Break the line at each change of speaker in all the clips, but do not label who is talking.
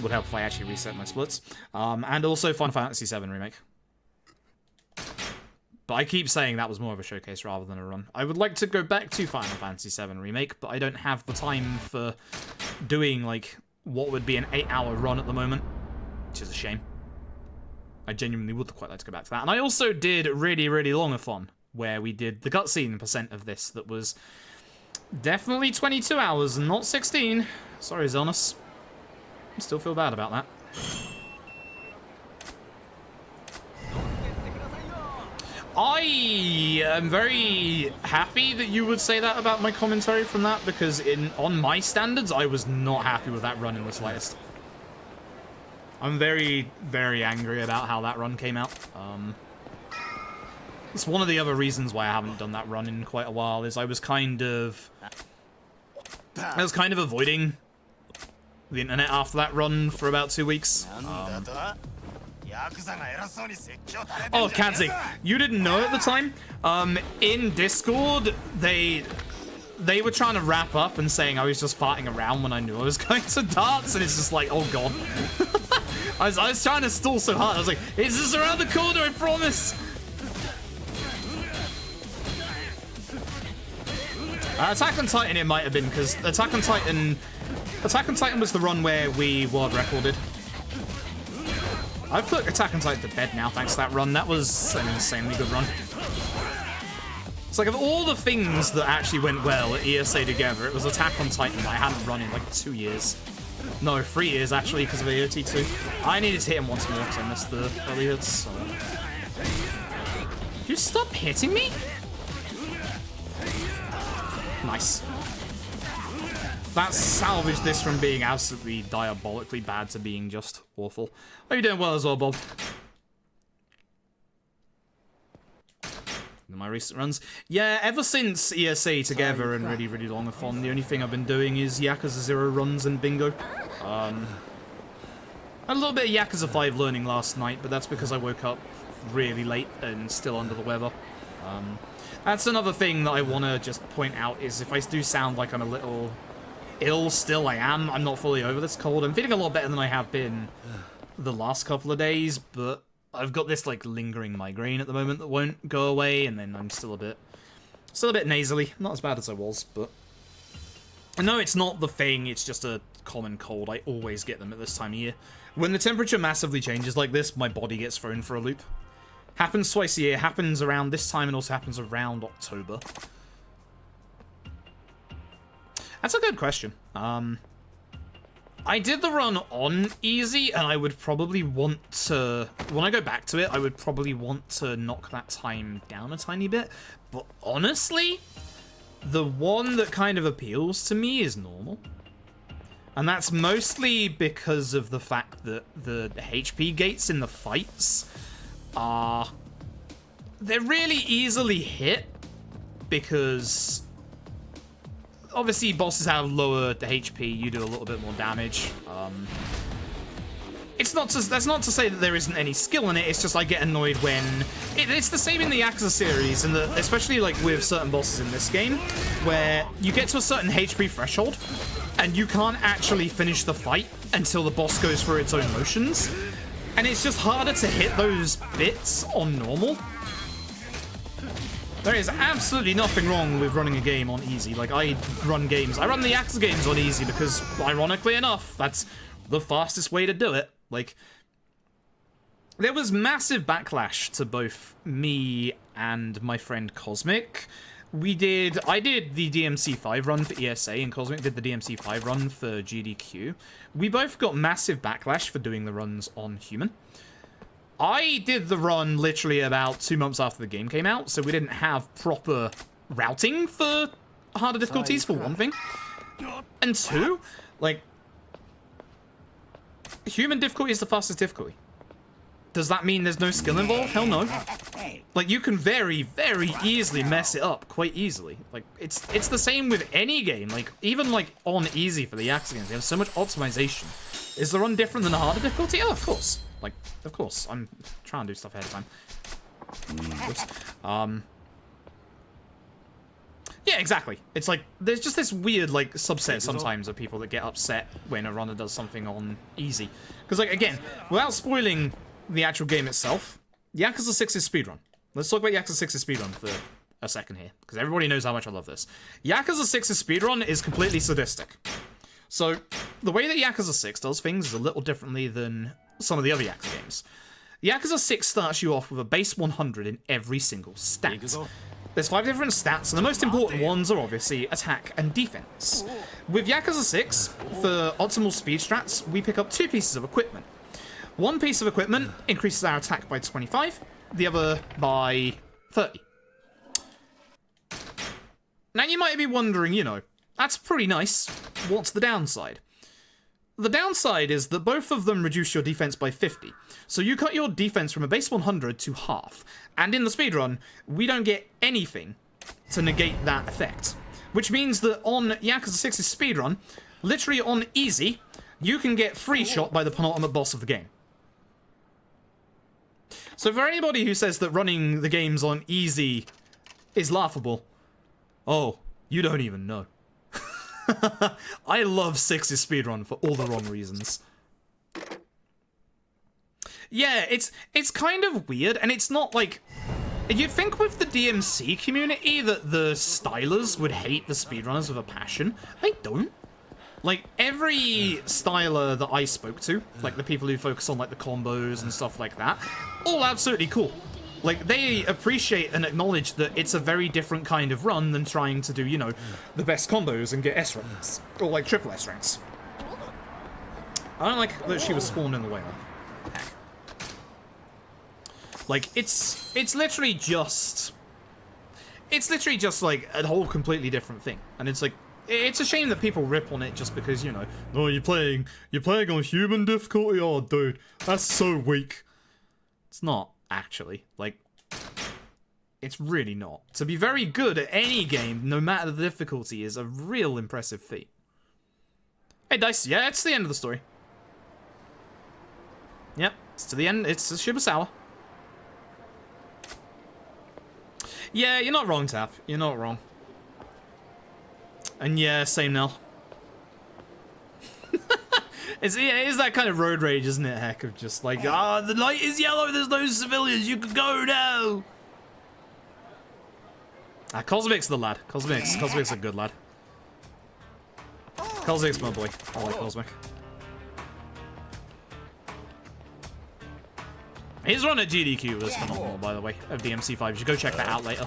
would help if I actually reset my splits. And also Final Fantasy VII Remake. But I keep saying that was more of a showcase rather than a run. I would like to go back to Final Fantasy VII Remake, but I don't have the time for doing, like, what would be an 8-hour run at the moment, which is a shame. I genuinely would quite like to go back to that. And I also did really, really long-a-thon, where we did the cutscene percent of this that was definitely 22 hours and not 16. Sorry, Zelnus. I still feel bad about that. I am very happy that you would say that about my commentary from that, because on my standards, I was not happy with that run in the slightest. I'm very, very angry about how that run came out. It's one of the other reasons why I haven't done that run in quite a while, is I was kind of avoiding the internet after that run for about 2 weeks. Oh, Kazi, you didn't know at the time? In Discord, they were trying to wrap up and saying I was just farting around when I knew I was going to darts, and it's just like, oh god. I was trying to stall so hard, I was like, is this around the corner, I promise? Attack on Titan it might have been, because Attack on Titan was the run where we world recorded. I've put Attack on Titan to bed now thanks to that run. That was an insanely good run. It's like, of all the things that actually went well at ESA together, it was Attack on Titan that I hadn't run in like 2 years. No, 3 years actually, because of AOT2. I needed to hit him once more because I missed the early hits. So. You stop hitting me? Nice. That salvaged this from being absolutely diabolically bad to being just awful. Are you doing well as well, Bob? In my recent runs. Yeah, ever since ESA together and really, really long-a-thon, the only thing I've been doing is Yakuza 0 runs and bingo. A little bit of Yakuza 5 learning last night, but that's because I woke up really late and still under the weather. That's another thing that I want to just point out, is if I do sound like I'm a little ill still, I am. I'm not fully over this cold. I'm feeling a lot better than I have been the last couple of days, but I've got this like lingering migraine at the moment that won't go away, and then I'm still a bit nasally. Not as bad as I was, but no, it's not the thing. It's just a common cold. I always get them at this time of year. When the temperature massively changes like this, my body gets thrown for a loop. Happens twice a year. Happens around this time and also happens around October. That's a good question. I did the run on easy, and I would probably want to, when I go back to it, I would probably want to knock that time down a tiny bit. But honestly, the one that kind of appeals to me is normal. And that's mostly because of the fact that the HP gates in the fights are, they're really easily hit, because obviously bosses have lower HP, you do a little bit more damage. That's not to say that there isn't any skill in it, it's just I get annoyed when it's the same in the Yakuza series, and especially like with certain bosses in this game, where you get to a certain HP threshold and you can't actually finish the fight until the boss goes through its own motions, and it's just harder to hit those bits on normal. There is absolutely nothing wrong with running a game on easy. Like, I run the Yakuza games on easy because, ironically enough, that's the fastest way to do it. Like, there was massive backlash to both me and my friend Cosmic. I did the DMC5 run for ESA, and Cosmic did the DMC5 run for GDQ. We both got massive backlash for doing the runs on Human. I did the run literally about 2 months after the game came out, so we didn't have proper routing for harder difficulties, for one thing. And two, like, Human difficulty is the fastest difficulty. Does that mean there's no skill involved? Hell no. Like, you can very, very easily mess it up quite easily. Like, it's the same with any game. Like, even like on easy for the Yakuza games, they have so much optimization. Is the run different than the harder difficulty? Oh, of course. Like, of course. I'm trying to do stuff ahead of time. Oops. Yeah, exactly. It's like, there's just this weird, like, subset sometimes of people that get upset when a runner does something on easy. Because, like, again, without spoiling the actual game itself, Yakuza 6's speedrun. Let's talk about Yakuza 6's speedrun for a second here, because everybody knows how much I love this. Yakuza 6's speedrun is completely sadistic. So, the way that Yakuza 6 does things is a little differently than some of the other Yakuza games. Yakuza 6 starts you off with a base 100 in every single stat. There's 5 different stats, and the most important ones are obviously attack and defense. With Yakuza 6, for optimal speed strats, we pick up 2 pieces of equipment. One piece of equipment increases our attack by 25, the other by 30. Now you might be wondering, you know, that's pretty nice. What's the downside? The downside is that both of them reduce your defense by 50. So you cut your defense from a base 100 to half. And in the speedrun, we don't get anything to negate that effect. Which means that on Yakuza 6's speedrun, literally on easy, you can get free shot by the penultimate boss of the game. So for anybody who says that running the games on easy is laughable, oh, you don't even know. I love 6's speedrun for all the wrong reasons. Yeah, it's kind of weird, and it's not like... You'd think with the DMC community that the stylers would hate the speedrunners with a passion. They don't. Like, every styler that I spoke to, like the people who focus on like the combos and stuff like that, all absolutely cool. Like, they appreciate and acknowledge that it's a very different kind of run than trying to do, you know, the best combos and get S ranks. Or, like, triple S ranks. I don't like that she was spawned in the way, though. Heck. Like, it's literally just... It's literally just, like, a whole completely different thing. And it's like... It's a shame that people rip on it just because, you know, oh, you're playing on human difficulty? Oh, dude, that's so weak. It's not. Actually, like, it's really not. To be very good at any game, no matter the difficulty, is a real impressive feat. Hey, Dice, yeah, it's the end of the story. Yep, it's to the end, it's Shibusawa. Yeah, you're not wrong, Tap. You're not wrong. And yeah, same now. It is that kind of road rage, isn't it, heck, of just like, ah, the light is yellow, there's no civilians, you can go now! Ah, Cosmic's the lad. Cosmic's a good lad. Cosmic's my boy. I like Cosmic. His run at GDQ was phenomenal, by the way, of DMC5. You should go check that out later.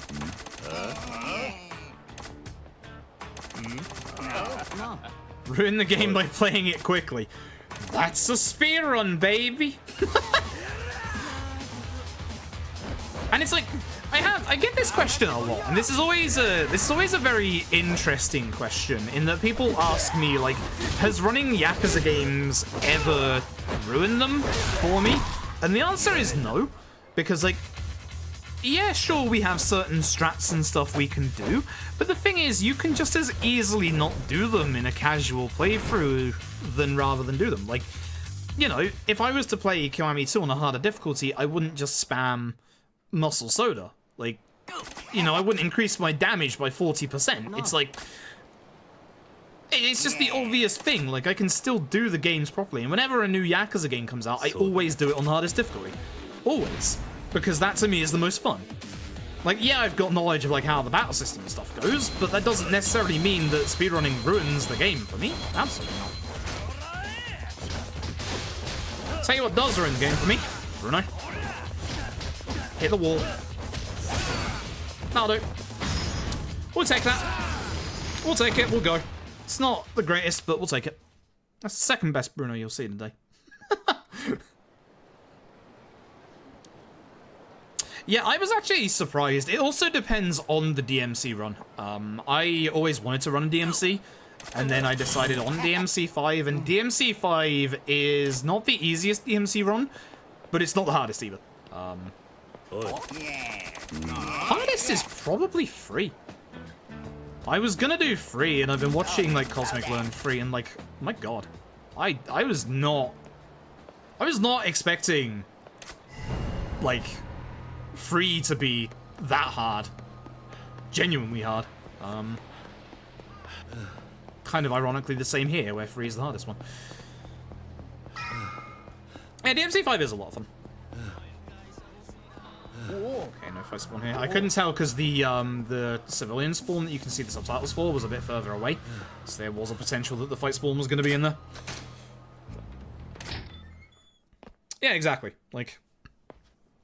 Ruin the game by playing it quickly. That's a speedrun, baby. And it's like, I get this question a lot, and this is always a very interesting question in that people ask me, like, has running Yakuza games ever ruined them for me? And the answer is no, because, like, yeah, sure, we have certain strats and stuff we can do, but the thing is, you can just as easily not do them in a casual playthrough than rather than do them. Like, you know, if I was to play Kiwami 2 on a harder difficulty, I wouldn't just spam Muscle Soda. Like, you know, I wouldn't increase my damage by 40%. It's like... It's just the obvious thing. Like, I can still do the games properly, and whenever a new Yakuza game comes out, I always do it on the hardest difficulty. Always. Because that, to me, is the most fun. Like, yeah, I've got knowledge of, like, how the battle system and stuff goes, but that doesn't necessarily mean that speedrunning ruins the game for me. Absolutely not. Tell you what does ruin the game for me, Bruno. Hit the wall. That'll do. We'll take that. We'll take it, we'll go. It's not the greatest, but we'll take it. That's the second best Bruno you'll see today. Yeah, I was actually surprised. It also depends on the DMC run. I always wanted to run a DMC, and then I decided on DMC5, and DMC5 is not the easiest DMC run, but it's not the hardest either. Hardest is probably free. I was gonna do free, and I've been watching, like, Cosmic learn free, and, like, my god. I was not expecting, like, free to be that hard. Genuinely hard. Kind of ironically the same here, where 3 is the hardest one. Yeah, DMC5 is a lot of fun. Okay, no fight spawn here. I couldn't tell because the civilian spawn that you can see the subtitles for was a bit further away, so there was a potential that the fight spawn was going to be in there. Yeah, exactly. Like,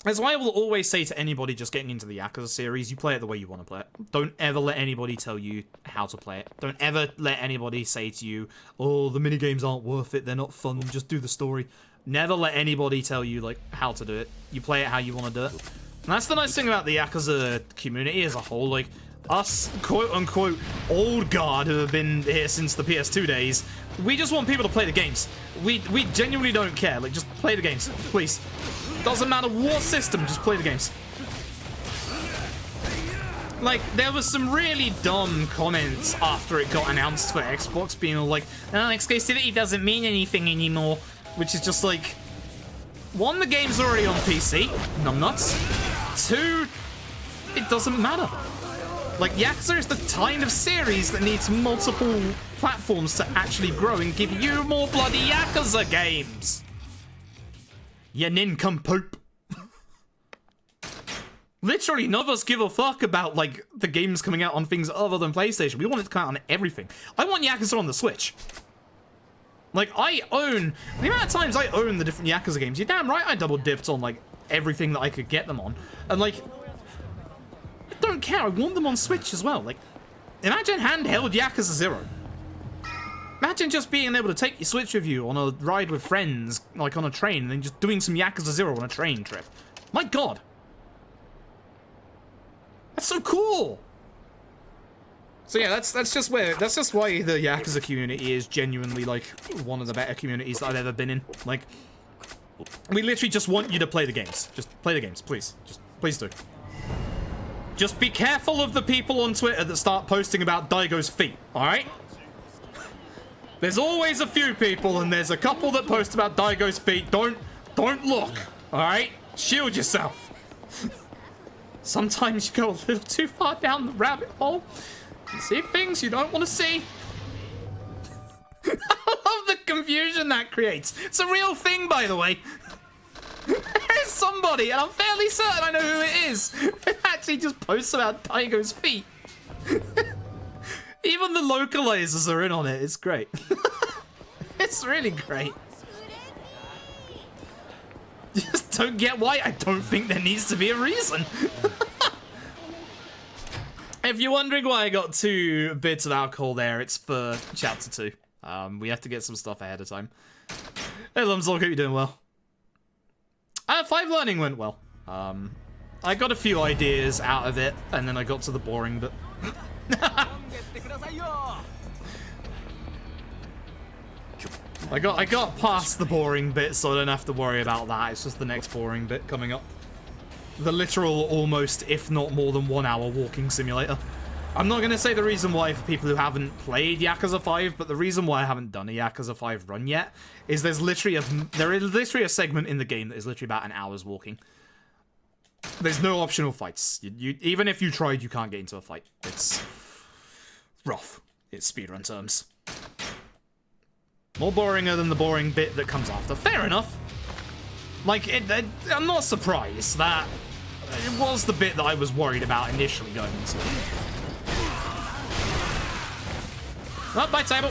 that's why I will always say to anybody just getting into the Yakuza series, you play it the way you want to play it. Don't ever let anybody tell you how to play it. Don't ever let anybody say to you, oh, the minigames aren't worth it, they're not fun, just do the story. Never let anybody tell you, like, how to do it. You play it how you want to do it. And that's the nice thing about the Yakuza community as a whole. Like, us, quote-unquote, old guard who have been here since the PS2 days, we just want people to play the games. We genuinely don't care. Like, just play the games, please. Doesn't matter what system, just play the games. Like, there was some really dumb comments after it got announced for Xbox, being all like, oh, exclusivity doesn't mean anything anymore. Which is just like, 1, the game's already on PC, numbnuts. 2, it doesn't matter. Like, Yakuza is the kind of series that needs multiple platforms to actually grow and give you more bloody Yakuza games. You nincompoop. Literally, none of us give a fuck about, like, the games coming out on things other than PlayStation. We want it to come out on everything. I want Yakuza on the Switch. Like, I own... The amount of times I own the different Yakuza games, you're damn right I double-dipped on, like, everything that I could get them on. And, like... I don't care, I want them on Switch as well. Like, imagine handheld Yakuza 0. Imagine just being able to take your Switch with you on a ride with friends, like on a train, and then just doing some Yakuza 0 on a train trip. My god! That's so cool! So yeah, that's just why the Yakuza community is genuinely, like, one of the better communities that I've ever been in. Like, we literally just want you to play the games. Just play the games, please. Just, please do. Just be careful of the people on Twitter that start posting about Daigo's feet, alright? There's always a few people, and there's a couple that post about Daigo's feet. Don't look, alright? Shield yourself. Sometimes you go a little too far down the rabbit hole. You see things you don't want to see. I love the confusion that creates. It's a real thing, by the way. There's somebody, and I'm fairly certain I know who it is, who actually just posts about Daigo's feet. Even the localizers are in on it. It's great. It's really great. Just don't get why. I don't think there needs to be a reason. If you're wondering why I got 2 bits of alcohol there, it's for Chapter 2. We have to get some stuff ahead of time. Hey, Lumslock, hope you're doing well. 5 learning went well. I got a few ideas out of it, and then I got to the boring bit. I got past the boring bit, so I don't have to worry about that. It's just the next boring bit coming up. The literal, almost, if not more than 1 hour walking simulator. I'm not going to say the reason why for people who haven't played Yakuza 5, but the reason why I haven't done a Yakuza 5 run yet is there is literally a segment in the game that is literally about an hour's walking. There's no optional fights. Even if you tried, you can't get into a fight. It's rough. It's speedrun terms. More boringer than the boring bit that comes after. Fair enough. Like, I'm not surprised that it was the bit that I was worried about initially going into. Up by table.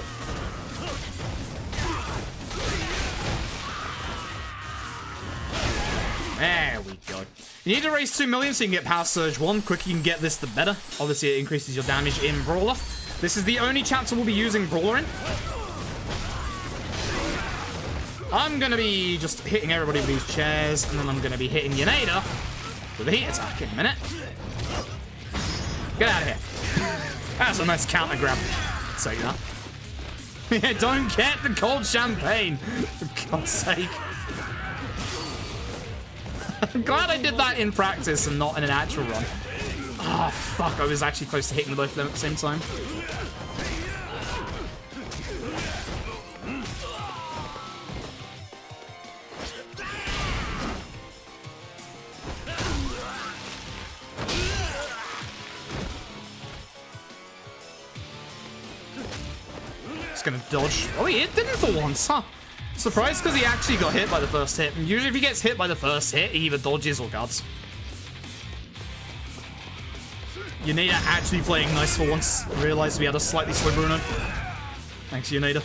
There we go. You need to raise 2 million so you can get Power Surge 1. The quicker you can get this, the better. Obviously, it increases your damage in Brawler. This is the only chapter we'll be using Brawler in. I'm going to be just hitting everybody with these chairs, and then I'm going to be hitting Yaneda with a heat attack in a minute. Get out of here. That's a nice counter grab. Say that. Yeah, don't get the cold champagne, for God's sake. I'm glad I did that in practice and not in an actual run. Oh, fuck, I was actually close to hitting both of them at the same time. gonna dodge. Oh, he didn't for once, huh? Surprised because he actually got hit by the first hit. Usually if he gets hit by the first hit, he either dodges or guards. Unida actually playing nice for once. Realized we had a slightly slow Bruno. Thanks, Unida.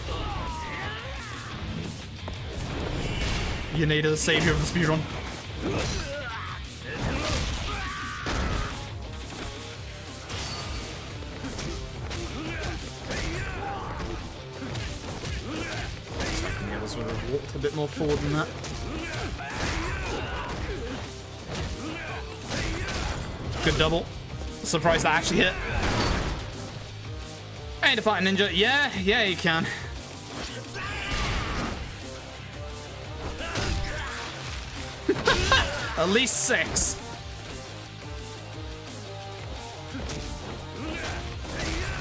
Unida, the savior of the speedrun. The others would have walked a bit more forward than that. Good double. Surprised that actually hit. Hey, to fight a ninja. Yeah, you can. At least 6.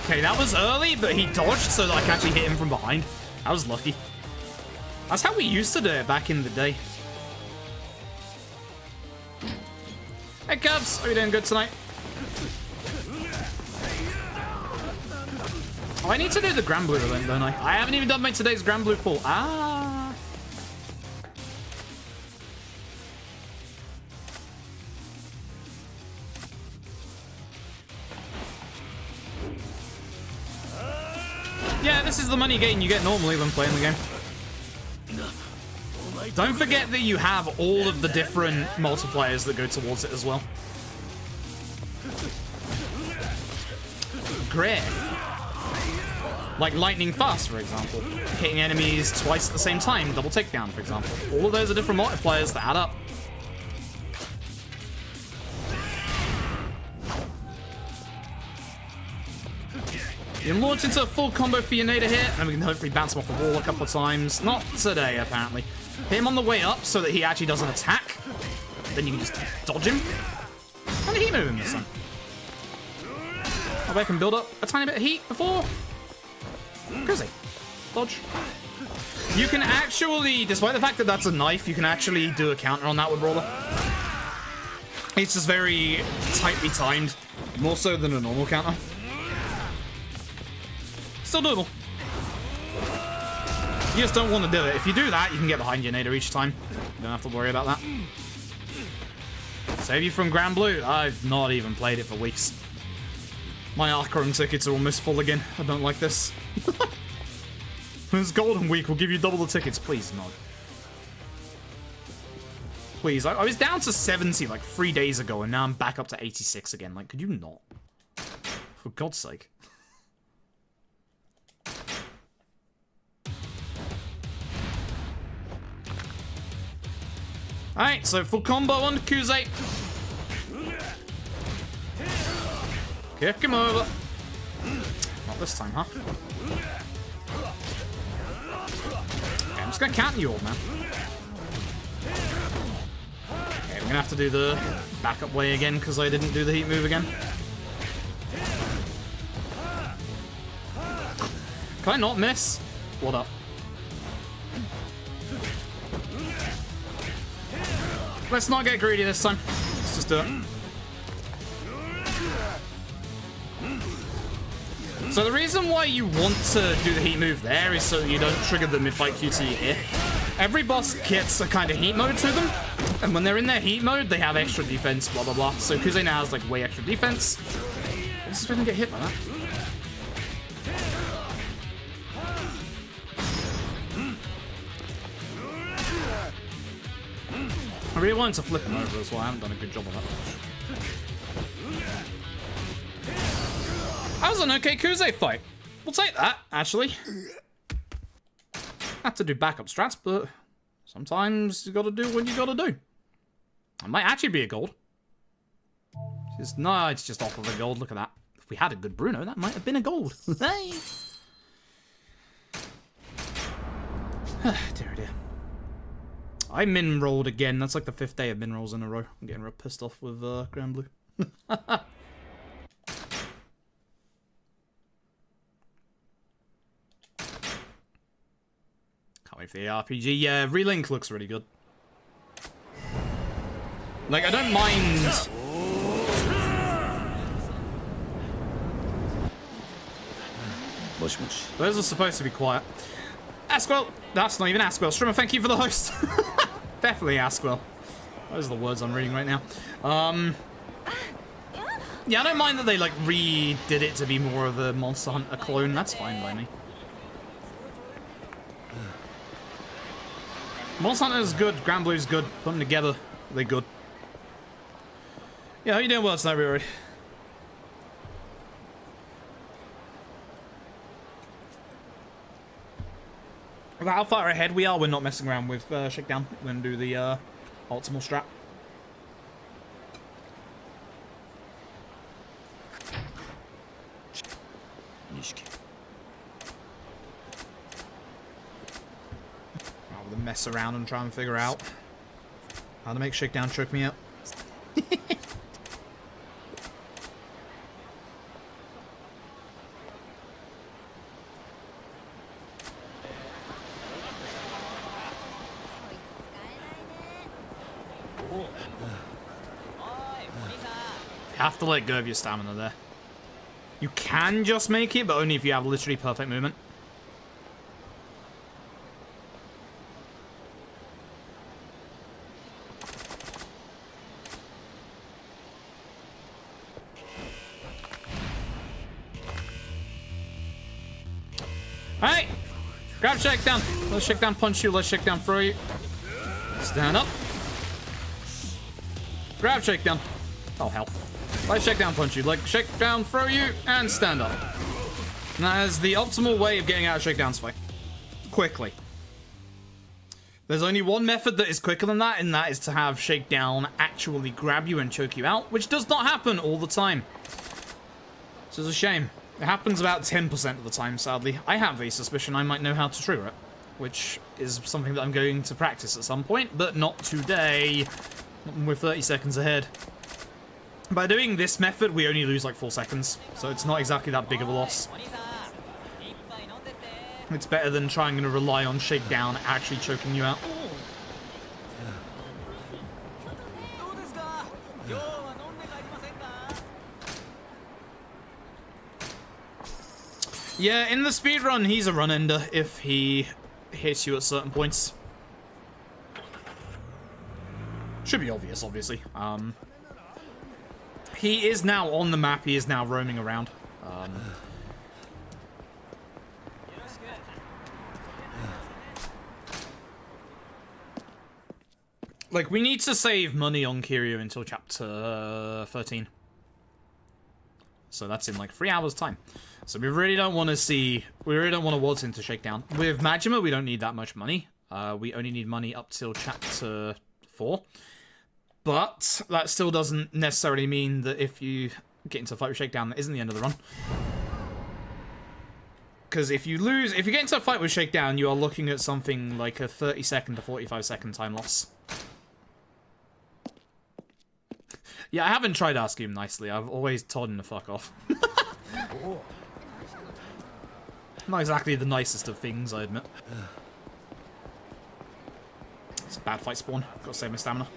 Okay, that was early, but he dodged so that I can actually hit him from behind. That was lucky. That's how we used to do it back in the day. Hey, Cubs. Are you doing good tonight? Oh, I need to do the Grand Blue event, don't I? I haven't even done my today's Grand Blue pull. Ah. Yeah, this is the money gain you get normally when playing the game. Don't forget that you have all of the different multipliers that go towards it as well. Great. Like lightning fast, for example. Hitting enemies twice at the same time, double takedown, for example. All of those are different multipliers that add up. You can launch into a full combo for Unida here, and we can hopefully bounce him off the wall a couple of times. Not today, apparently. Hit him on the way up so that he actually doesn't attack. Then you can just dodge him. And heat move him this time. I can build up a tiny bit of heat before. Crazy. Dodge. You can actually, despite the fact that that's a knife, you can actually do a counter on that with Brawler. It's just very tightly timed. More so than a normal counter. Still doable. You just don't want to do it. If you do that, you can get behind Unida each time. You don't have to worry about that. Save you from Grand Blue. I've not even played it for weeks. My Arkham tickets are almost full again. I don't like this. It's Golden Week. We'll give you double the tickets. Please, no. Please. I was down to 70 like 3 days ago, and now I'm back up to 86 again. Like, could you not? For God's sake. Alright, so full combo on Yakuza. Kick him over. Not this time, huh? Okay, I'm just gonna counter you all, man. Okay, we're gonna have to do the backup way again because I didn't do the heat move again. Can I not miss? What up? Let's not get greedy this time. Let's just do it. So the reason why you want to do the heat move there is so that you don't trigger the mid-fight QT here. Every boss gets a kind of heat mode to them, and when they're in their heat mode, they have extra defense, blah, blah, blah. So Kuze now has, like, way extra defense. This is gonna get hit by that. I really wanted to flip him over as well. I haven't done a good job of that. That was an okay Kuze fight. We'll take that, actually. Have to do backup strats, but sometimes you gotta do what you gotta do. It might actually be a gold. No, it's just off of a gold. Look at that. If we had a good Bruno, that might have been a gold. Hey! Dear, dear. I min-rolled again. That's like the 5th day of min-rolls in a row. I'm getting real pissed off with Grand Blue. Can't wait for the RPG. Yeah, Relink looks really good. Like, I don't mind... Those are supposed to be quiet. Askwell! That's not even Askwell. Strimmer, thank you for the host. Definitely Askwell. Those are the words I'm reading right now. Yeah, I don't mind that they, like, redid it to be more of a Monster Hunter clone. That's fine by me. Monster Hunter is good. Grand Blue is good. Put them together. They're good. Yeah, how you doing well tonight, everybody? How far ahead we are, we're not messing around with Shakedown. We're going to do the optimal strat. Rather than mess around and try and figure out how to make Shakedown choke me out. You have to let go of your stamina there. You can just make it, but only if you have literally perfect movement. Alright! Grab Shakedown. Let's Shakedown punch you. Let's Shakedown throw you. Stand up. Grab Shakedown. Oh, hell. Let's Shakedown punch you. Like, Shakedown throw you, and stand up. And that is the optimal way of getting out of Shakedown's fight. Quickly. There's only one method that is quicker than that, and that is to have Shakedown actually grab you and choke you out, which does not happen all the time. This is a shame. It happens about 10% of the time, sadly. I have a suspicion I might know how to trigger it, which is something that I'm going to practice at some point, but not today. We're 30 seconds ahead. By doing this method, we only lose like 4 seconds, so it's not exactly that big of a loss. It's better than trying to rely on Shakedown actually choking you out. Yeah, in the speedrun, he's a run ender if he hits you at certain points. Should be obvious, obviously. He is now on the map. He is now roaming around. Like, we need to save money on Kiryu until chapter 13. So that's in like 3 hours time. So we really don't want to see, we really don't want to waltz into Shakedown. With Majima, we don't need that much money. We only need money up till chapter 4. But that still doesn't necessarily mean that if you get into a fight with Shakedown, that isn't the end of the run. Because if you lose, if you get into a fight with Shakedown, you are looking at something like a 30-second to 45-second time loss. Yeah, I haven't tried asking him nicely. I've always told him to fuck off. Not exactly the nicest of things, I admit. It's a bad fight spawn. Gotta save my stamina.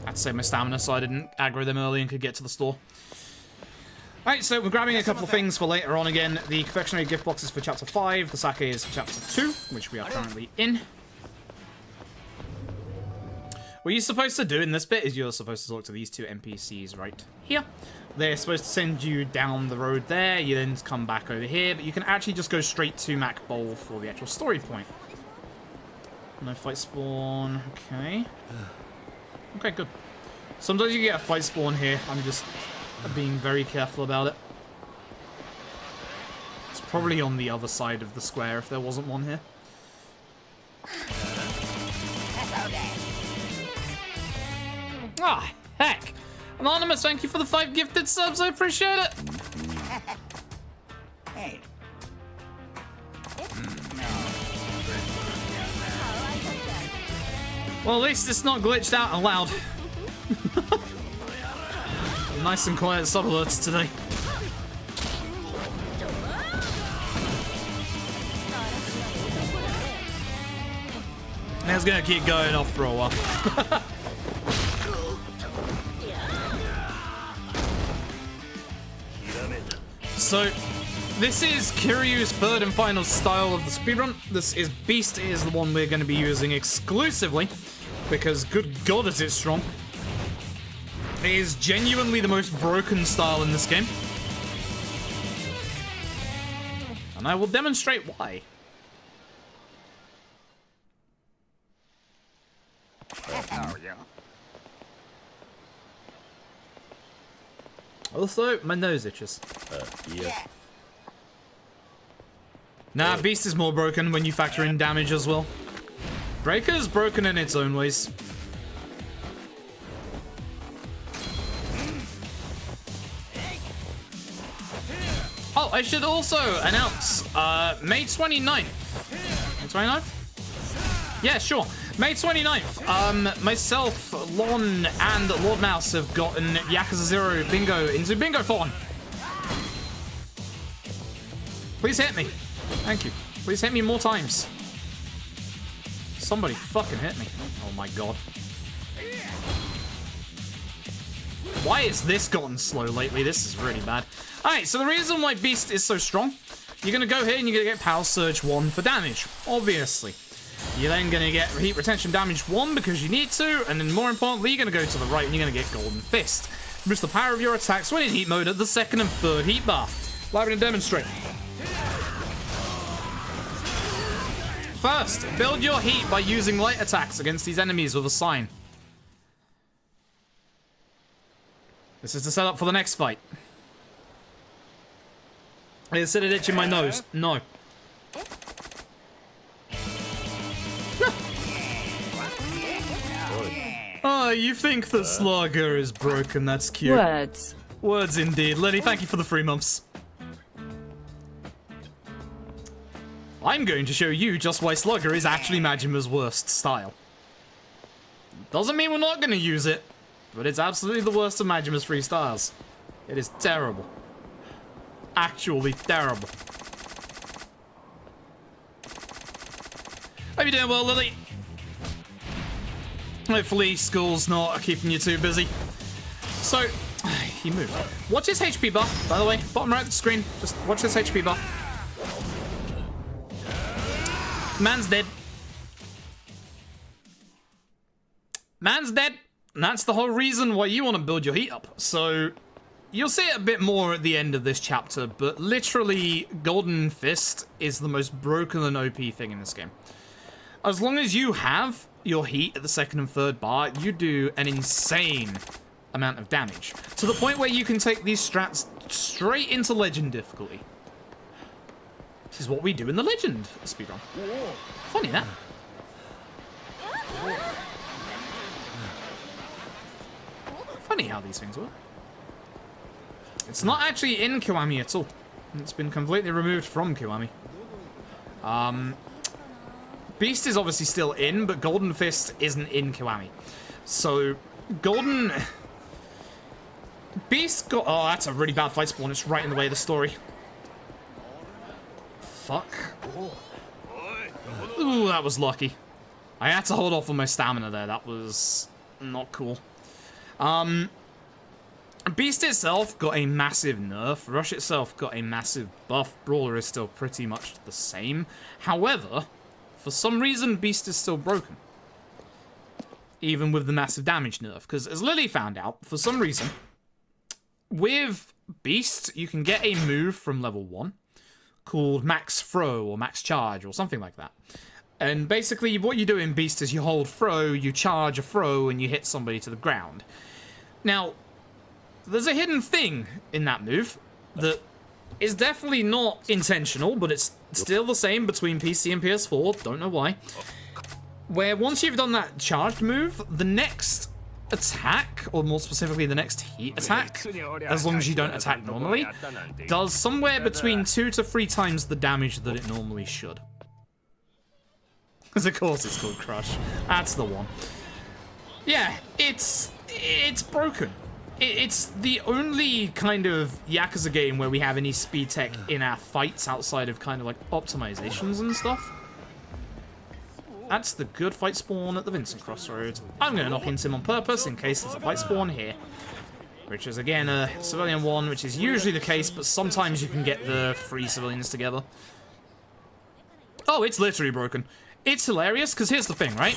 Had to save my stamina so I didn't aggro them early and could get to the store. Alright, so we're grabbing a couple of things for later on again. The confectionery gift boxes for chapter 5. The sake is for chapter 2, which we are currently in. What you're supposed to do in this bit is you're supposed to talk to these two NPCs right here. They're supposed to send you down the road there. You then come back over here, but you can actually just go straight to Mac Bowl for the actual story point. No fight spawn. Okay. Okay, good. Sometimes you get a fight spawn here. I'm just being very careful about it. It's probably on the other side of the square if there wasn't one here. Ah, heck! Anonymous, thank you for the 5 gifted subs, I appreciate it! Hey. Well, at least it's not glitched out and loud. Nice and quiet sub alerts today. And it's gonna keep going off for a while. so this is Kiryu's third and final style of the speedrun. This is Beast is the one we're going to be using exclusively, because good god is it strong. It is genuinely the most broken style in this game. And I will demonstrate why. Also, my nose itches.
Yeah.
Nah, Beast is more broken when you factor in damage as well. Breaker's broken in its own ways. Oh, I should also announce, May 29th. May 29th? Yeah, sure. May 29th, myself, Lon, and Lord Mouse have gotten Yakuza 0 Bingo into Bingo Phone. Please hit me. Thank you. Please hit me more times. Somebody fucking hit me. Oh my god. Why has this gotten slow lately? This is really bad. Alright, so the reason why Beast is so strong, you're going to go here and you're going to get Power Surge 1 for damage, obviously. You're then going to get Heat Retention Damage 1 because you need to, and then more importantly, you're going to go to the right and you're going to get Golden Fist. Boost the power of your attacks when in heat mode at the second and third heat bar. Live and demonstrate. First, build your heat by using light attacks against these enemies with a sign. This is the setup for the next fight. I said it itching my nose. No. Oh, you think the Slugger is broken. That's cute.
Words.
Words indeed. Lenny, thank you for the 3 months. I'm going to show you just why Slugger is actually Majima's worst style. Doesn't mean we're not going to use it, but it's absolutely the worst of Majima's 3 styles. It is terrible. Actually terrible. Hope you're doing well, Lily. Hopefully school's not keeping you too busy. So, he moved. Watch his HP bar, by the way. Bottom right of the screen. Just watch this HP bar. Man's dead. Man's dead. And that's the whole reason why you want to build your heat up. So, you'll see it a bit more at the end of this chapter, but literally, Golden Fist is the most broken and OP thing in this game. As long as you have your heat at the second and third bar, you do an insane amount of damage. To the point where you can take these strats straight into Legend difficulty. This is what we do in the Legend speedrun. Funny that. Funny how these things work. It's not actually in Kiwami at all. It's been completely removed from Kiwami. Beast is obviously still in, but Golden Fist isn't in Kiwami. So, Golden... Beast got... Oh, that's a really bad fight spawn. It's right in the way of the story. Fuck. Ooh, that was lucky. I had to hold off on my stamina there. That was not cool. Beast itself got a massive nerf. Rush itself got a massive buff. Brawler is still pretty much the same. However, for some reason, Beast is still broken. Even with the massive damage nerf. Because as Lily found out, for some reason, with Beast, you can get a move from level 1 called Max Throw or Max Charge or something like that. And basically, what you do in Beast is you hold throw, you charge a throw, and you hit somebody to the ground. Now, there's a hidden thing in that move that is definitely not intentional, but it's still the same between PC and PS4, don't know why. Where once you've done that charged move, the next attack, or more specifically the next heat attack, as long as you don't attack normally, does somewhere between 2 to 3 times the damage that it normally should. Because of course it's called Crush. That's the one. Yeah, it's broken. It's the only kind of Yakuza game where we have any speed tech in our fights outside of kind of like optimizations and stuff. That's the good fight spawn at the Vincent Crossroads. I'm going to knock into him on purpose in case there's a fight spawn here. which is again a civilian one, which is usually the case, but sometimes you can get the 3 civilians together. Oh, it's literally broken. It's hilarious, because here's the thing, right?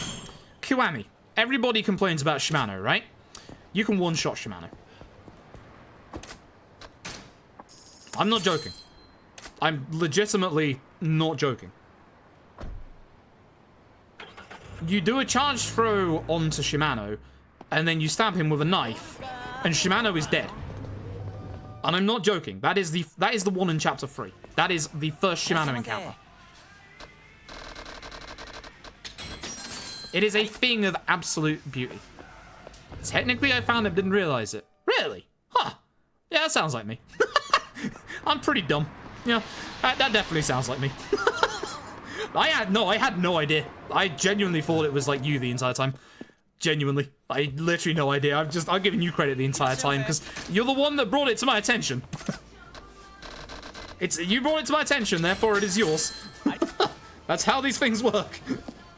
Kiwami. Everybody complains about Shimano, right? You can one-shot Shimano. I'm not joking. I'm legitimately not joking. You do a charged throw onto Shimano, and then you stab him with a knife, and Shimano is dead. And I'm not joking. That is the one in Chapter 3. That is the first Shimano encounter. It is a thing of absolute beauty. Technically, I found it, didn't realize it. Really? Huh. Yeah, that sounds like me. I'm pretty dumb. Yeah, that definitely sounds like me. I had no idea. I genuinely thought it was like you the entire time. Genuinely. I literally no idea. I'm giving you credit the entire time because you're the one that brought it to my attention. You brought it to my attention, therefore it is yours. That's how these things work.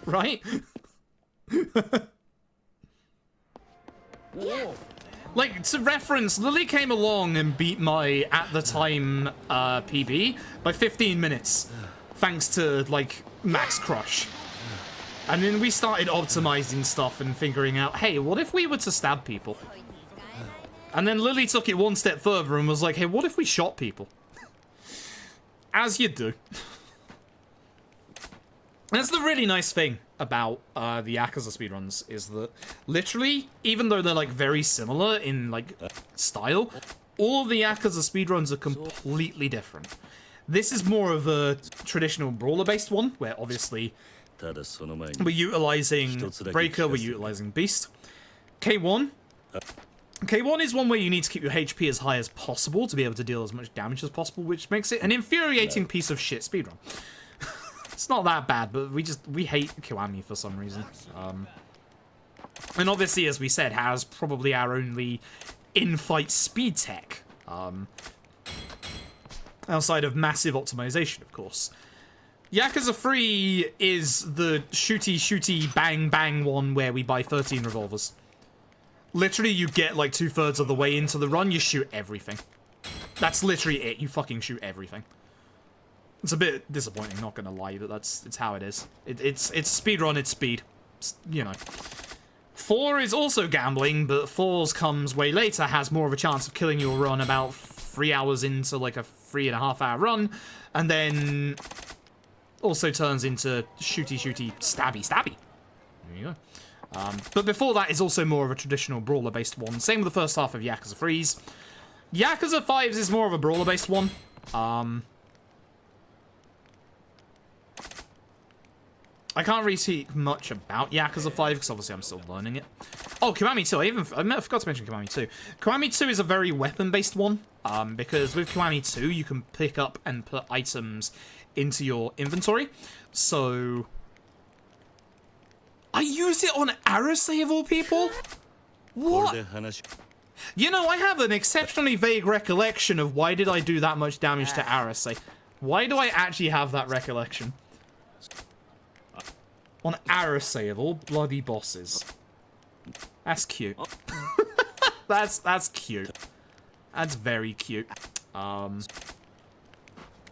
Right? Like, to reference, Lily came along and beat my, at the time, PB by 15 minutes. Thanks to, like, Max Crush. And then we started optimizing stuff and figuring out, hey, what if we were to stab people? And then Lily took it one step further and was like, hey, what if we shot people? As you do. That's the really nice thing about the Yakuza speedruns, is that literally, even though they're like very similar in like style, all of the Yakuza speedruns are completely different. This is more of a traditional brawler-based one, where obviously we're utilizing Breaker, we're utilizing Beast. K1 is one where you need to keep your HP as high as possible to be able to deal as much damage as possible, which makes it an infuriating piece of shit speedrun. It's not that bad, but we hate Kiwami for some reason. And obviously, as we said, has probably our only in-fight speed tech. Outside of massive optimization, of course. Yakuza 3 is the shooty bang bang one where we buy 13 revolvers. Literally, you get like 2/3 of the way into the run, you shoot everything. That's literally it. You fucking shoot everything. It's a bit disappointing, not gonna lie, but it's how it is. It's speedrun, it's speed. You know. 4 is also gambling, but 4's comes way later, has more of a chance of killing your run about 3 hours into like a 3.5 hour run, and then also turns into shooty, stabby. There you go. But before that is also more of a traditional brawler-based one. Same with the first half of Yakuza 3's. Yakuza 5's is more of a brawler-based one. I can't really speak much about Yakuza 5 because obviously I'm still learning it. Oh, Kiwami 2. I forgot to mention Kiwami 2. Kiwami 2 is a very weapon-based one because with Kiwami 2 you can pick up and put items into your inventory. So I used it on Arase of all people? What? You know, I have an exceptionally vague recollection of why did I do that much damage to Arase. Why do I actually have that recollection? On Arase of all bloody bosses. That's cute. That's cute. That's very cute.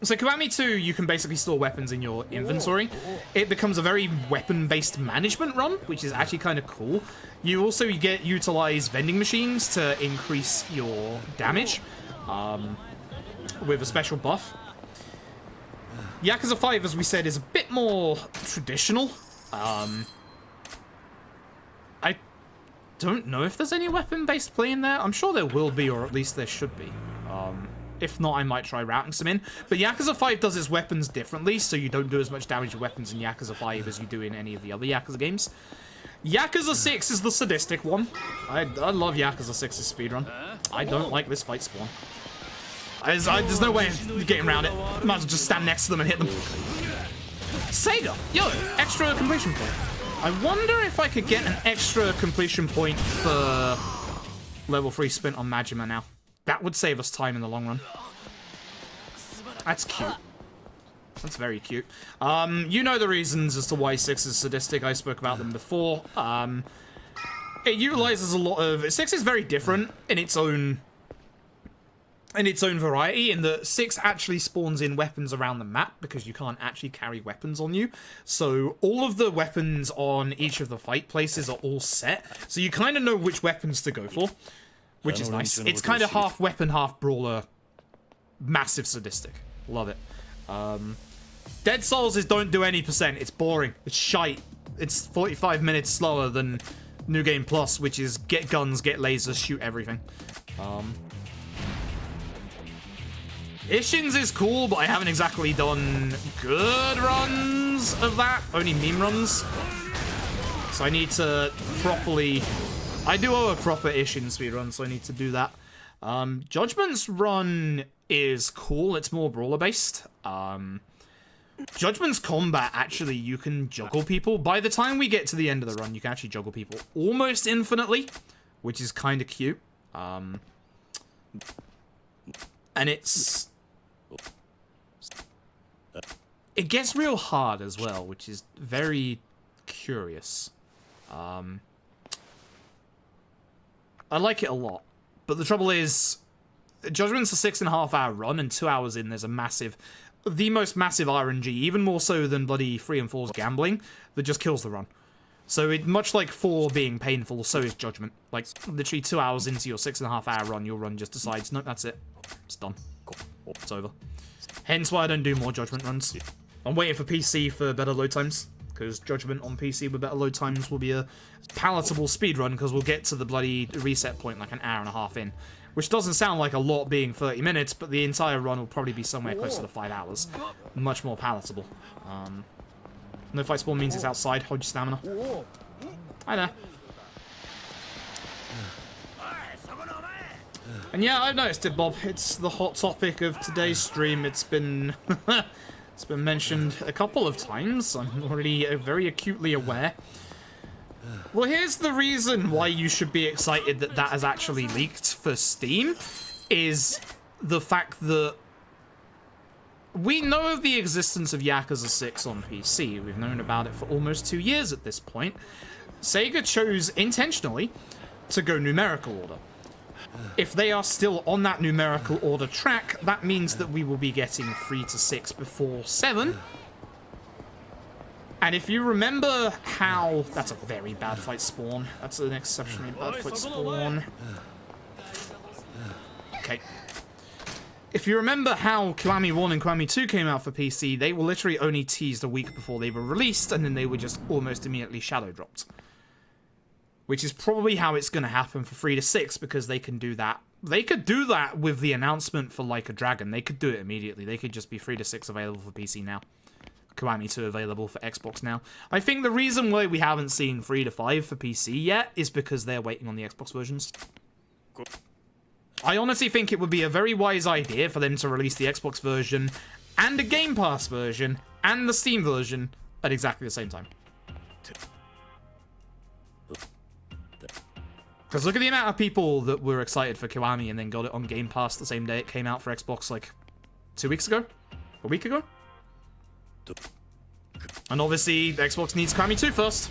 So Kiwami 2, you can basically store weapons in your inventory. It becomes a very weapon-based management run, which is actually kind of cool. You also utilize vending machines to increase your damage with a special buff. Yakuza 5, as we said, is a bit more traditional. I don't know if there's any weapon-based play in there. I'm sure there will be, or at least there should be. If not, I might try routing some in. But Yakuza 5 does its weapons differently, so you don't do as much damage with weapons in Yakuza 5 as you do in any of the other Yakuza games. Yakuza 6 is the sadistic one. I love Yakuza 6's speedrun. I don't like this fight spawn. There's no way of getting around it. Might as well just stand next to them and hit them. Sega! Yo, extra completion point. I wonder if I could get an extra completion point for level 3 sprint on Majima now. That would save us time in the long run. That's cute. That's very cute. You know the reasons as to why 6 is sadistic. I spoke about them before. it utilizes a lot of... 6 is very different in its own variety, in that 6 actually spawns in weapons around the map because you can't actually carry weapons on you. So all of the weapons on each of the fight places are all set, so you kind of know which weapons to go for, which is nice. It's kind of half weapon, half brawler, massive sadistic. Love it. Dead Souls is don't do any percent. It's boring. It's shite. It's 45 minutes slower than New Game Plus, which is get guns, get lasers, shoot everything. Ishin's is cool, but I haven't exactly done good runs of that. Only meme runs. So I need to properly... I do owe a proper Ishin speedrun, so I need to do that. Judgment's run is cool. It's more brawler-based. Judgment's combat, actually, you can juggle people. By the time we get to the end of the run, you can actually juggle people almost infinitely, which is kind of cute. And it's... It gets real hard as well, which is very curious. I like it a lot. But the trouble is, Judgment's a 6.5 hour run, and 2 hours in, there's a massive... The most massive RNG, even more so than bloody 3 and 4's gambling, that just kills the run. So much like 4 being painful, so is Judgment. Like, literally 2 hours into your 6.5 hour run, your run just decides, nope, that's it. It's done. It's over. Hence why I don't do more Judgment runs. I'm waiting for PC for better load times, because Judgment on PC with better load times will be a palatable speedrun, because we'll get to the bloody reset point like an hour and a half in. Which doesn't sound like a lot being 30 minutes, but the entire run will probably be somewhere closer to 5 hours. Much more palatable. No fight spawn means it's outside. Hold your stamina. Hi there. And yeah, I've noticed it, Bob. It's the hot topic of today's stream. It's been... it's been mentioned a couple of times. I'm already very acutely aware. Well, here's the reason why you should be excited that that has actually leaked for Steam, is the fact that we know of the existence of Yakuza 6 on PC. We've known about it for almost 2 years at this point. Sega chose intentionally to go numerical order. If they are still on that numerical order track, that means that we will be getting 3 to 6 before 7. And if you remember how... That's a very bad fight spawn. That's an exceptionally bad fight spawn. Okay. If you remember how Kiwami 1 and Kiwami 2 came out for PC, they were literally only teased a week before they were released, and then they were just almost immediately shadow dropped. Which is probably how it's going to happen for 3 to 6, because they can do that. They could do that with the announcement for Like a Dragon. They could do it immediately. They could just be 3 to 6 available for PC now. Kiwami 2 available for Xbox now. I think the reason why we haven't seen 3 to 5 for PC yet is because they're waiting on the Xbox versions. I honestly think it would be a very wise idea for them to release the Xbox version and a Game Pass version and the Steam version at exactly the same time. Because look at the amount of people that were excited for Kiwami and then got it on Game Pass the same day it came out for Xbox, like 2 weeks ago? A week ago? And obviously, Xbox needs Kiwami 2 first.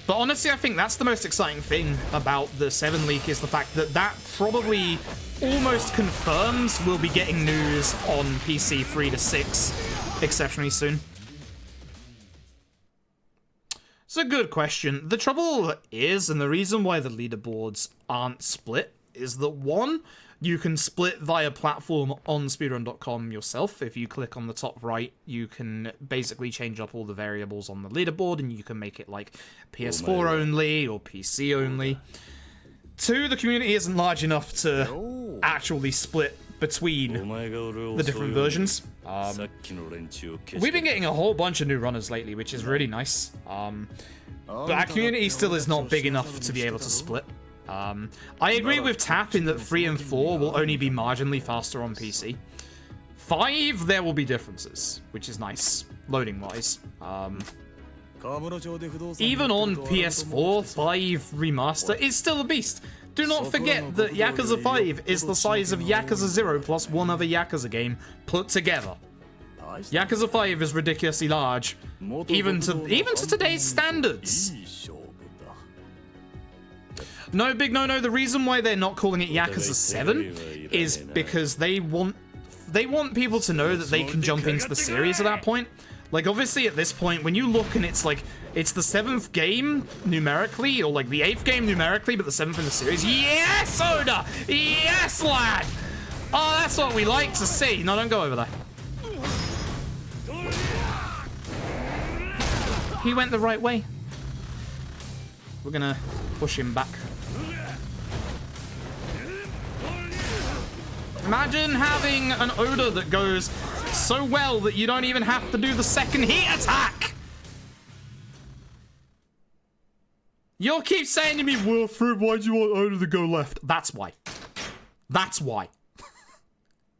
But honestly, I think that's the most exciting thing about the 7 leak, is the fact that that probably almost confirms we'll be getting news on PC 3 to 6 exceptionally soon. It's a good question. The trouble is, and the reason why the leaderboards aren't split, is that 1, you can split via platform on speedrun.com yourself. If you click on the top right, you can basically change up all the variables on the leaderboard, and you can make it like PS4 only or PC only. 2, the community isn't large enough to actually split between the different versions. We've been getting a whole bunch of new runners lately, which is really nice. But our community still is not big enough to be able to split. I agree with Tap in that 3 and 4 will only be marginally faster on PC. 5, there will be differences, which is nice, loading-wise. Even on PS4, 5 Remaster is still a beast. Do not forget that Yakuza 5 is the size of Yakuza 0 plus one other Yakuza game put together. Yakuza 5 is ridiculously large, even to today's standards. No, big no. The reason why they're not calling it Yakuza 7 is because they want people to know that they can jump into the series at that point. Like, obviously, at this point, when you look and it's like, it's the 7th game numerically, or like the 8th game numerically, but the 7th in the series. Yes, Oda! Yes, lad! Oh, that's what we like to see. No, don't go over there. He went the right way. We're gonna push him back. Imagine having an Oda that goes so well that you don't even have to do the second heat attack. You'll keep saying to me, Wilfred, why do you want Oda to go left? That's why. That's why.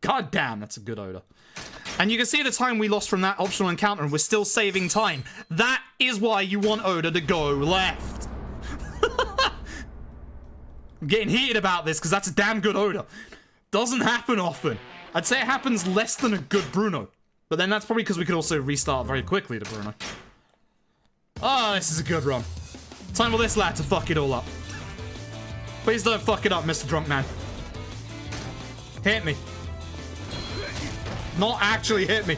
God damn, that's a good Oda. And you can see the time we lost from that optional encounter and we're still saving time. That is why you want Oda to go left. I'm getting heated about this because that's a damn good Oda. Doesn't happen often. I'd say it happens less than a good Bruno. But then that's probably because we could also restart very quickly to Bruno. Oh, this is a good run. Time for this lad to fuck it all up. Please don't fuck it up, Mr. Drunk Man. Hit me. Not actually hit me.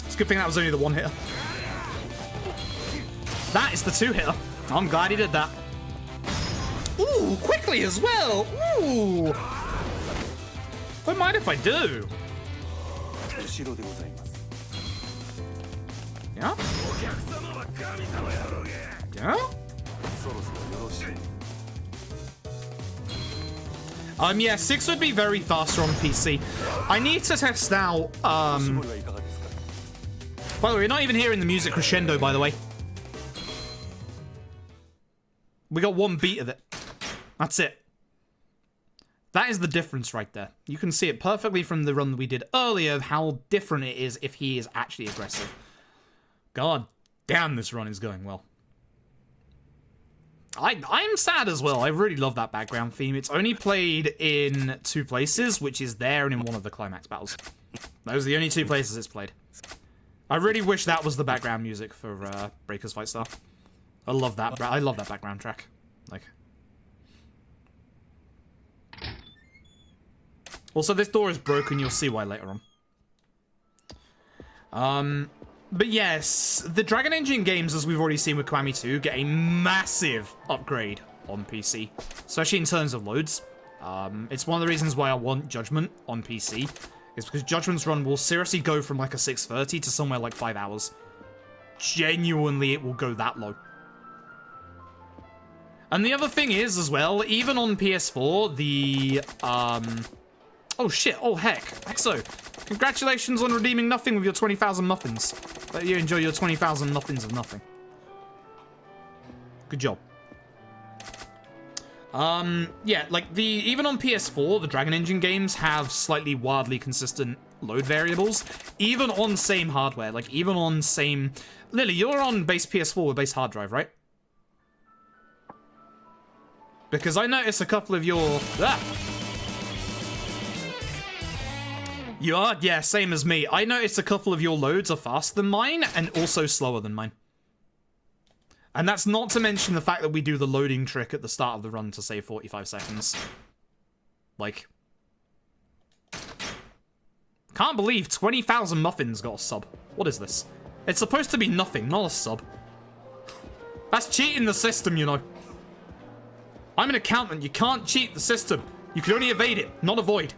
It's a good thing that was only the one hitter. That is the 2-hitter. I'm glad he did that. Ooh, quickly as well. Ooh. Don't mind if I do. Yeah? Yeah? Yeah, 6 would be very faster on PC. I need to test out, by the way, we're not even hearing the music crescendo, by the way. We got 1 beat of it. That's it. That is the difference right there. You can see it perfectly from the run that we did earlier of how different it is if he is actually aggressive. God damn, this run is going well. I'm sad as well. I really love that background theme. It's only played in 2 places, which is there and in one of the climax battles. Those are the only 2 places it's played. I really wish that was the background music for Breaker's Fight Star. I love that. I love that background track. Like. Also, this door is broken. You'll see why later on. But yes, the Dragon Engine games, as we've already seen with Kiwami 2, get a massive upgrade on PC, especially in terms of loads. It's one of the reasons why I want Judgment on PC, is because Judgment's run will seriously go from like a 6:30 to somewhere like 5 hours. Genuinely, it will go that low. And the other thing is, as well, even on PS4, the, oh shit, oh heck, Exo, congratulations on redeeming nothing with your 20,000 muffins. Let you enjoy your 20,000 muffins of nothing. Good job. Yeah, like even on PS4, the Dragon Engine games have slightly wildly consistent load variables, even on same hardware, like even on same... Lily, you're on base PS4 with base hard drive, right? Because I noticed a couple of your... You are? Yeah, same as me. I noticed a couple of your loads are faster than mine and also slower than mine. And that's not to mention the fact that we do the loading trick at the start of the run to save 45 seconds. Like... Can't believe 20,000 muffins got a sub. What is this? It's supposed to be nothing, not a sub. That's cheating the system, you know. I'm an accountant. You can't cheat the system. You can only evade it, not avoid.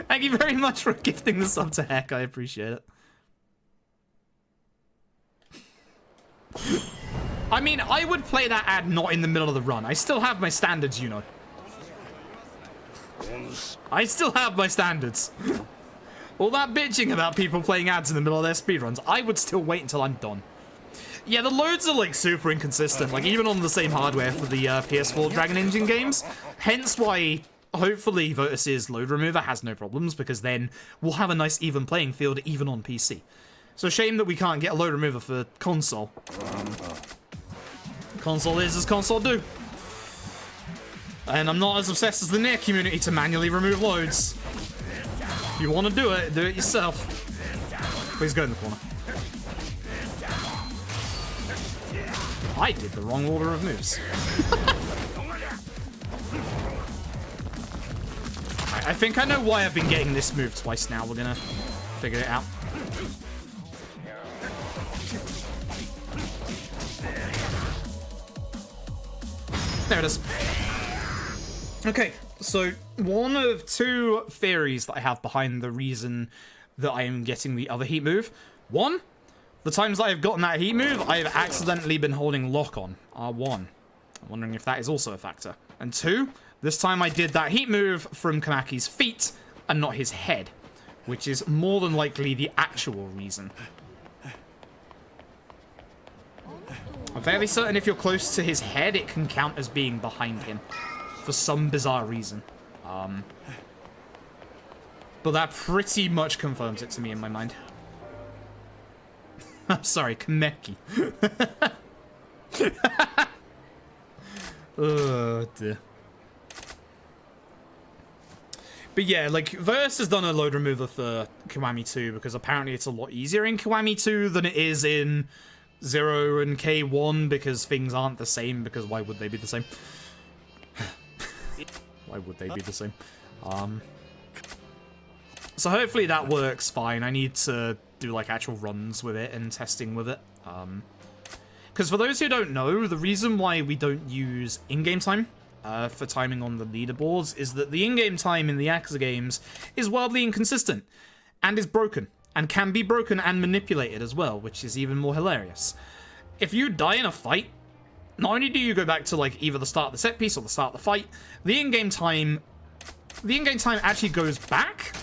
Thank you very much for gifting the sub to Heck. I appreciate it. I mean, I would play that ad not in the middle of the run. I still have my standards, you know. I still have my standards. All that bitching about people playing ads in the middle of their speedruns, I would still wait until I'm done. Yeah, the loads are, like, super inconsistent. Like, even on the same hardware for the PS4 Dragon Engine games. Hence why... Hopefully, Votus's load remover has no problems, because then we'll have a nice even playing field even on PC. So shame that we can't get a load remover for console. Console is as console do. And I'm not as obsessed as the Nier community to manually remove loads. If you want to do it yourself. Please go in the corner. I did the wrong order of moves. I think I know why I've been getting this move twice now. We're gonna figure it out. There it is. Okay, so one of two theories that I have behind the reason that I am getting the other heat move. One, the times that I've gotten that heat move, I've accidentally been holding lock on R1. I'm wondering if that is also a factor. And two, this time I did that heat move from Kamaki's feet and not his head, which is more than likely the actual reason. I'm fairly certain if you're close to his head, it can count as being behind him for some bizarre reason. But that pretty much confirms it to me in my mind. I'm sorry, Kameki. Oh, dear. But yeah, like, Verse has done a load remover for Kiwami 2 because apparently it's a lot easier in Kiwami 2 than it is in 0 and K1 because things aren't the same, because why would they be the same? Why would they be the same? So hopefully that works fine. I need to do like actual runs with it and testing with it. Because for those who don't know, the reason why we don't use in-game time for timing on the leaderboards is that the in-game time in the Yakuza games is wildly inconsistent and is broken and can be broken and manipulated as well, which is even more hilarious. If you die in a fight, not only do you go back to like either the start of the set piece or the start of the fight, the in-game time actually goes back,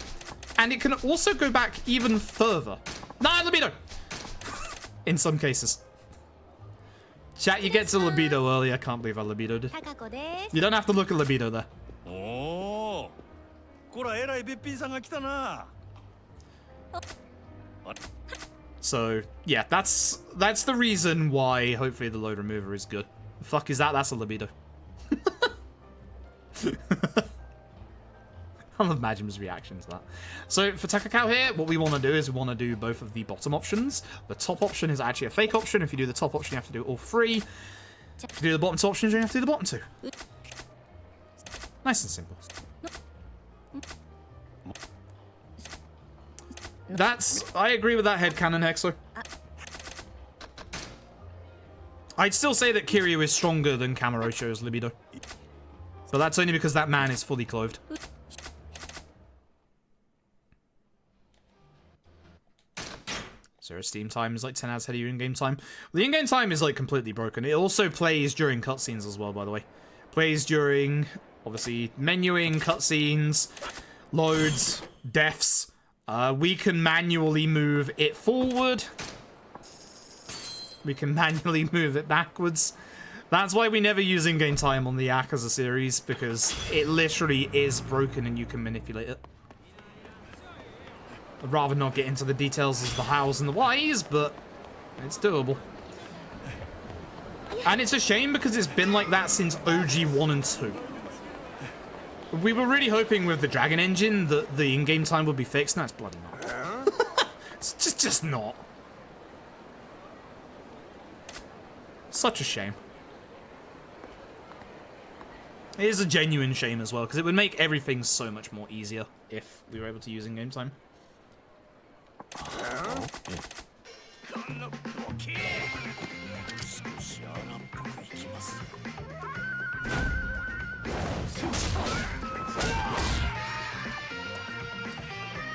and it can also go back even further. Nah, libido! In some cases. Chat, you get to libido early. I can't believe I libidoed. You don't have to look at libido there. So, yeah, that's the reason why hopefully the load remover is good. The fuck is that? That's a libido. I love Majim's reaction to that. So for Takakao here, what we want to do is we want to do both of the bottom options. The top option is actually a fake option. If you do the top option, you have to do all three. If you do the bottom two options, you have to do the bottom two. Nice and simple. I agree with that headcanon, Hexo. I'd still say that Kiryu is stronger than Kamurocho's libido. But that's only because that man is fully clothed. Zero Steam time is like 10 hours ahead of your in-game time. The in-game time is like completely broken. It also plays during cutscenes as well, by the way. Plays during, obviously, menuing, cutscenes, loads, deaths. We can manually move it forward. We can manually move it backwards. That's why we never use in-game time on the Yakuza series, because it literally is broken and you can manipulate it. I'd rather not get into the details of the hows and the whys, but it's doable. And it's a shame because it's been like that since OG 1 and 2. We were really hoping with the Dragon Engine that the in-game time would be fixed. No, it's bloody not. It's just not. Such a shame. It is a genuine shame as well, because it would make everything so much more easier if we were able to use in-game time.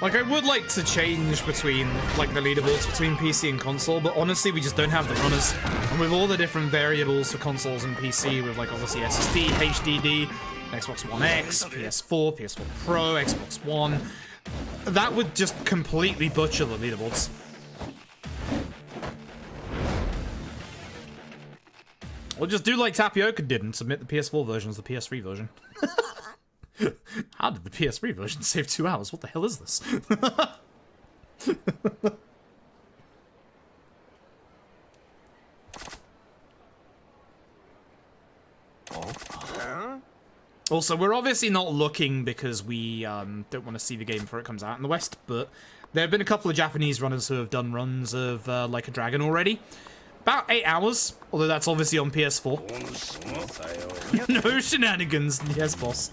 Like, I would like to change between, like, the leaderboards between PC and console, but honestly, we just don't have the runners. And with all the different variables for consoles and PC, with, like, obviously SSD, HDD, Xbox One X, PS4, PS4 Pro, Xbox One, that would just completely butcher the leaderboards. Or just do like Tapioca did and submit the PS4 version as the PS3 version. How did the PS3 version save 2 hours? What the hell is this? Also, we're obviously not looking because we don't want to see the game before it comes out in the West, but there have been a couple of Japanese runners who have done runs of Like a Dragon already. About 8 hours, although that's obviously on PS4. No shenanigans. Yes, boss.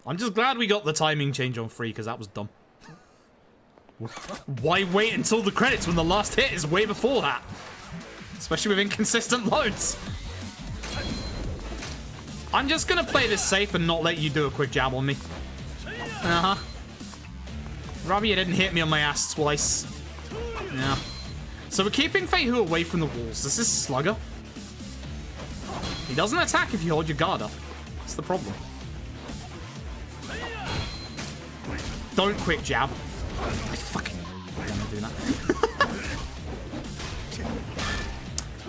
I'm just glad we got the timing change on 3, because that was dumb. Why wait until the credits when the last hit is way before that? Especially with inconsistent loads. I'm just gonna play this safe and not let you do a quick jab on me. Uh-huh. Rather you didn't hit me on my ass twice. Yeah. So we're keeping Feihu away from the walls. This is Slugger. He doesn't attack if you hold your guard up. That's the problem. Don't quick jab. I fucking knew you were gonna do that.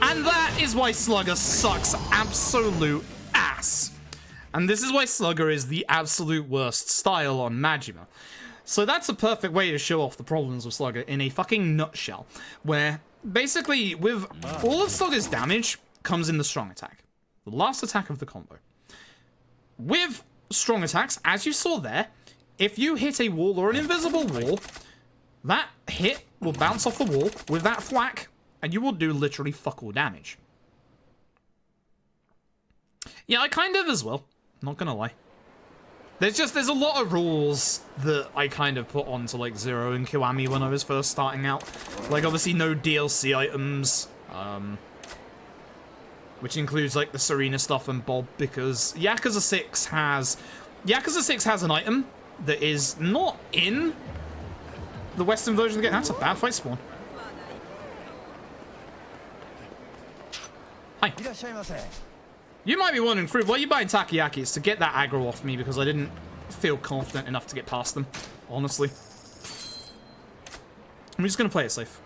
And that is why Slugger sucks absolute ass. And this is why Slugger is the absolute worst style on Majima. So that's a perfect way to show off the problems with Slugger in a fucking nutshell. Where, basically, with all of Slugger's damage comes in the strong attack. The last attack of the combo. With strong attacks, as you saw there, if you hit a wall or an invisible wall, that hit will bounce off the wall with that thwack, and you will do literally fuck all damage. Yeah, I kind of as well. Not gonna lie. There's a lot of rules that I kind of put onto like Zero and Kiwami when I was first starting out. Like obviously no DLC items, which includes like the Serena stuff and Bob, because Yakuza 6 has an item that is not in the Western version of the game. That's a bad fight spawn. Hi. You might be wondering, Fruit, why are you buying takoyaki? It's to get that aggro off me because I didn't feel confident enough to get past them, honestly. I'm just going to play it safe.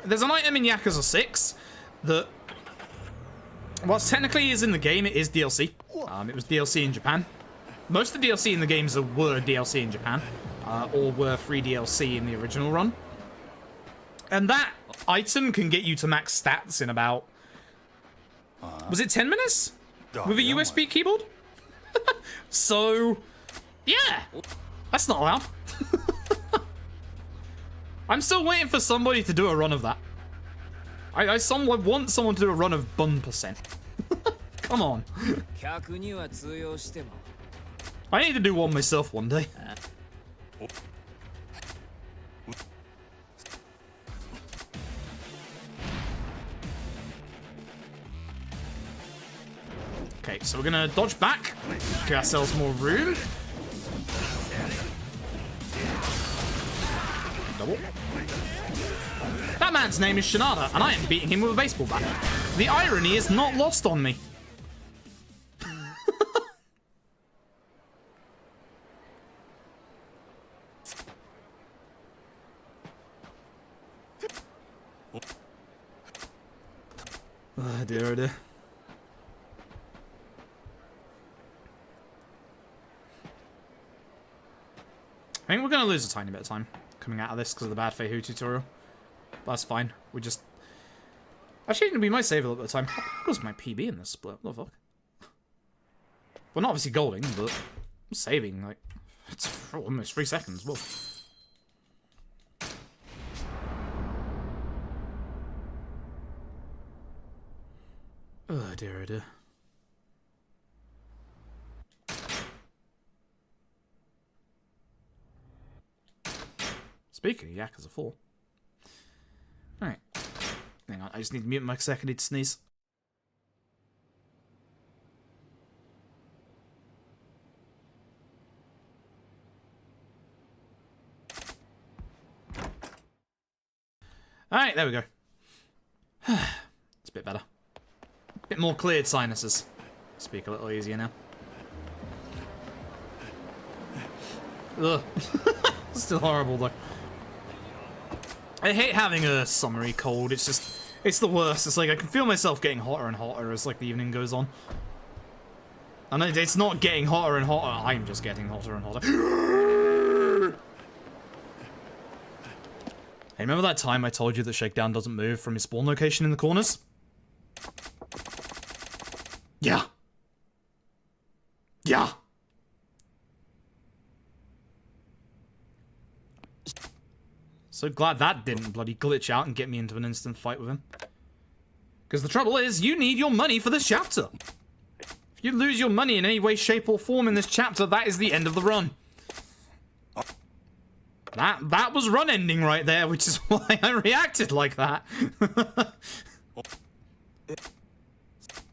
There's an item in Yakuza 6 that, whilst technically is in the game, it is DLC. It was DLC in Japan. Most of the DLC in the games were DLC in Japan, or were free DLC in the original run. And that item can get you to max stats in about... Was it 10 minutes? With a USB keyboard? So, yeah. That's not allowed. I'm still waiting for somebody to do a run of that. I want someone to do a run of Bun %. Come on. I need to do one myself one day. Okay, so we're gonna dodge back, give ourselves more room. Double. That man's name is Shinada, and I am beating him with a baseball bat. The irony is not lost on me. Oh dear, oh dear. I think we're going to lose a tiny bit of time coming out of this because of the bad Feihu tutorial. But that's fine. We just... Actually, we might save a little bit of time. How goes my PB in this split? What the fuck? Well, not obviously golding, but I'm saving, like... It's almost 3 seconds. Whoa. Oh dear, oh dear. Speaking of Yakuza 4. Alright. Hang on, I just need to mute my second, I need to sneeze. Alright, there we go. It's a bit better. A bit more cleared sinuses. Speak a little easier now. Ugh. Still horrible though. I hate having a summery cold. It's just, it's the worst. It's like I can feel myself getting hotter and hotter as like the evening goes on. And it's not getting hotter and hotter. I'm just getting hotter and hotter. Hey, remember that time I told you that Shakedown doesn't move from his spawn location in the corners? Yeah. Yeah. So glad that didn't bloody glitch out and get me into an instant fight with him. Because the trouble is, you need your money for this chapter. If you lose your money in any way, shape, or form in this chapter, that is the end of the run. That was run ending right there, which is why I reacted like that.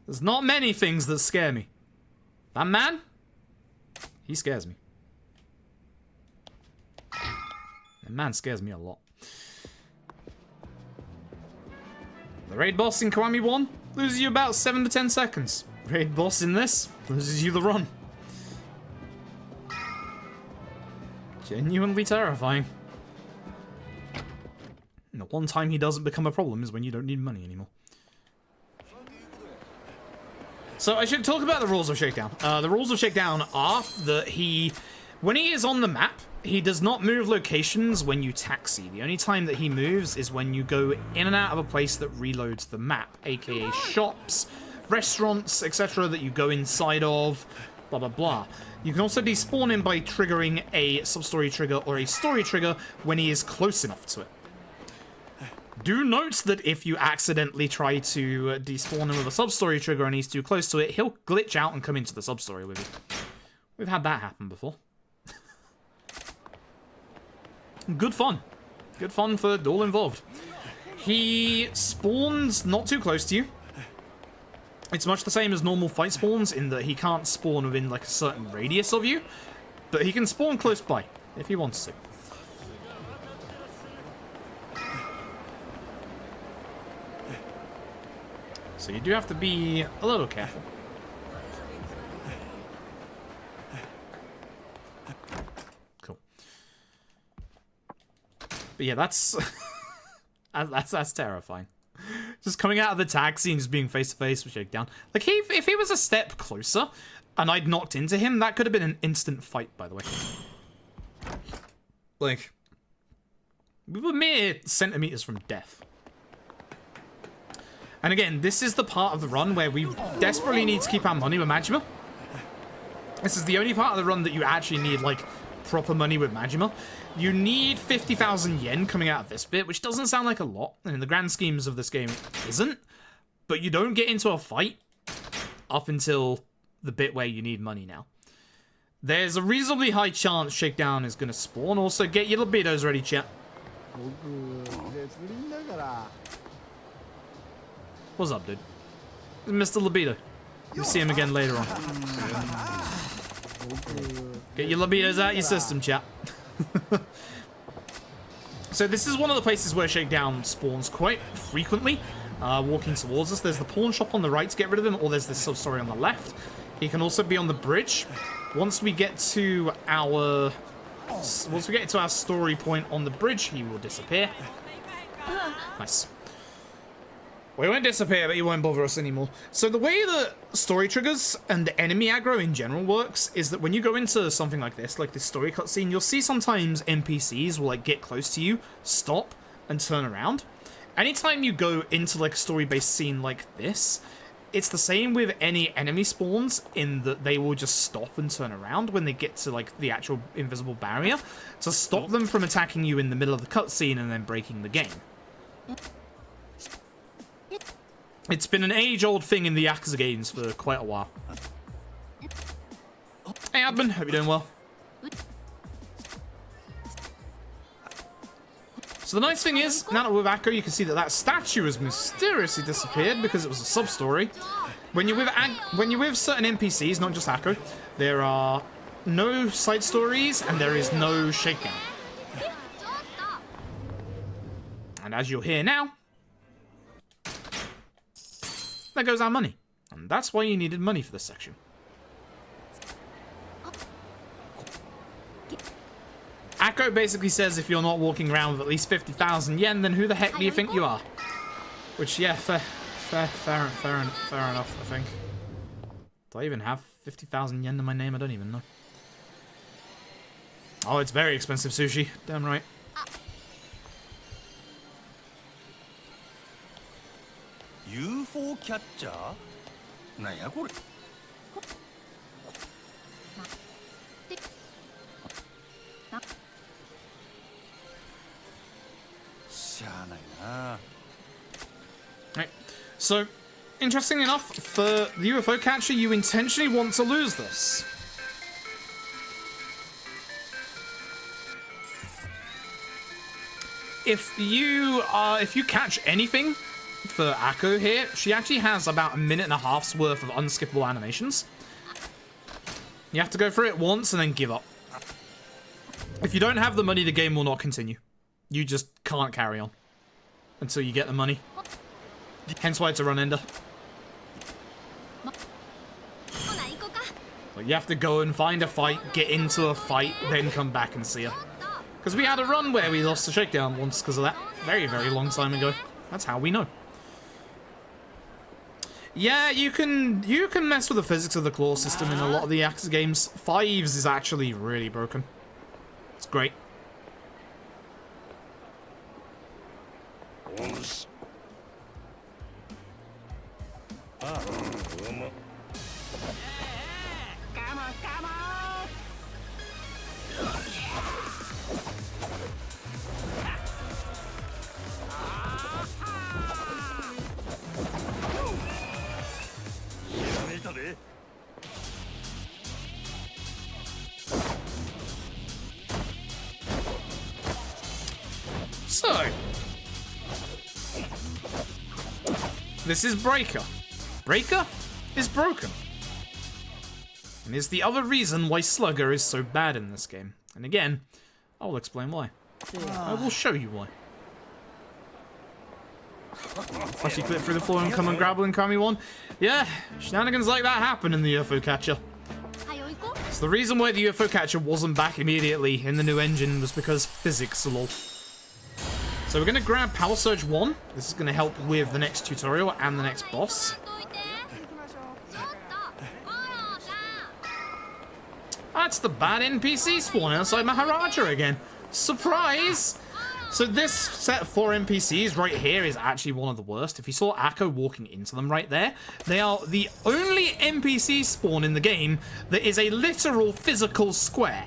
There's not many things that scare me. That man, he scares me. That man scares me a lot. The raid boss in Kiwami 1 loses you about 7 to 10 seconds. Raid boss in this loses you the run. Genuinely terrifying. And the one time he doesn't become a problem is when you don't need money anymore. So I should talk about the rules of Shakedown. The rules of Shakedown are that when he is on the map, he does not move locations when you taxi. The only time that he moves is when you go in and out of a place that reloads the map, aka shops, restaurants, etc. that you go inside of, blah blah blah. You can also despawn him by triggering a sub-story trigger or a story trigger when he is close enough to it. Do note that if you accidentally try to despawn him with a sub-story trigger and he's too close to it, he'll glitch out and come into the sub-story with you. We've had that happen before. Good fun. Good fun for all involved. He spawns not too close to you. It's much the same as normal fight spawns in that he can't spawn within like a certain radius of you, but he can spawn close by if he wants to. So you do have to be a little careful. Cool. But yeah, that's that's terrifying. Just coming out of the taxi and just being face to face with Shakedown. Like if he was a step closer and I'd knocked into him, that could have been an instant fight, by the way. Like, we were mere centimeters from death. And again, this is the part of the run where we desperately need to keep our money with Majima. This is the only part of the run that you actually need, like, proper money with Majima. You need 50,000 yen coming out of this bit, which doesn't sound like a lot, and in the grand schemes of this game, it isn't. But you don't get into a fight up until the bit where you need money now. There's a reasonably high chance Shakedown is going to spawn. Also, get your libidos ready, chat. What's up, dude? Mr. Libido. You'll see him again later on. Get your libidos out of your system, chat. So this is one of the places where Shakedown spawns quite frequently, walking towards us. There's the pawn shop on the right to get rid of him, or there's this sub-story on the left. He can also be on the bridge. Once we get to our story point on the bridge, he will disappear. Nice. Well, he won't disappear, but he won't bother us anymore. So the way that story triggers and enemy aggro in general works is that when you go into something like this story cutscene, you'll see sometimes NPCs will like get close to you, stop, and turn around. Anytime you go into like a story-based scene like this, it's the same with any enemy spawns in that they will just stop and turn around when they get to like the actual invisible barrier to stop them from attacking you in the middle of the cutscene and then breaking the game. It's been an age-old thing in the Yakuza games for quite a while. Hey, Admin. Hope you're doing well. So the nice thing is, now that we're with Akko, you can see that that statue has mysteriously disappeared because it was a sub-story. When you're with certain NPCs, not just Akko, there are no side stories and there is no shakedown. And as you'll hear now, there goes our money. And that's why you needed money for this section. Akko basically says if you're not walking around with at least 50,000 yen, then who the heck do you think you are? Which, yeah, fair enough, I think. Do I even have 50,000 yen in my name? I don't even know. Oh, it's very expensive sushi. Damn right.
UFO catcher? なんやこれ?
So, interestingly enough, for the UFO catcher, you intentionally want to lose this. If you catch anything for Akko here, she actually has about 1.5 minutes worth of unskippable animations. You have to go through it once and then give up. If you don't have the money, the game will not continue. You just can't carry on until you get the money. Hence why it's a run ender. Like, you have to go and find a fight, get into a fight, then come back and see her. Because we had a run where we lost the shakedown once because of that. Very, very long time ago. That's how we know. Yeah, you can mess with the physics of the claw system in a lot of the Yakuza games. 5's is actually really broken. It's great. So, this is Breaker. Breaker is broken. And is the other reason why Slugger is so bad in this game. And again, I will explain why. I will show you why. Flashy clip through the floor and come and grab and cram me one. Yeah, shenanigans like that happen in the UFO catcher. So the reason why the UFO catcher wasn't back immediately in the new engine was because physics are low. So we're going to grab Power Surge 1. This is going to help with the next tutorial and the next boss. That's the bad NPC spawn outside Maharaja again. Surprise! So this set of 4 NPCs right here is actually one of the worst. If you saw Akko walking into them right there, they are the only NPC spawn in the game that is a literal physical square.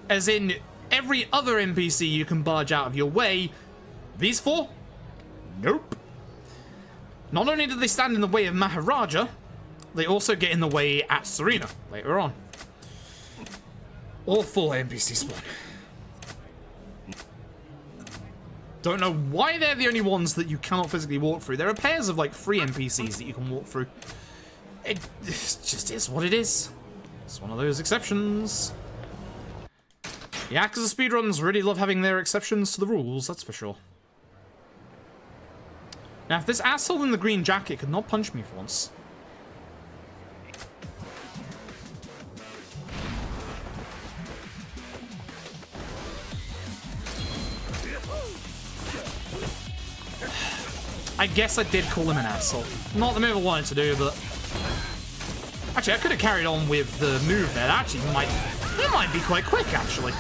As in, every other NPC you can barge out of your way. These 4? Nope. Not only do they stand in the way of Maharaja, they also get in the way at Serena later on. All 4 NPC spawn. Don't know why they're the only ones that you cannot physically walk through. There are pairs of like 3 NPCs that you can walk through. It just is what it is. It's one of those exceptions. Yakuza speedruns really love having their exceptions to the rules, that's for sure. Now, if this asshole in the green jacket could not punch me for once. I guess I did call him an asshole. Not the move I wanted to do, but... Actually, I could have carried on with the move there. That actually might be quite quick, actually.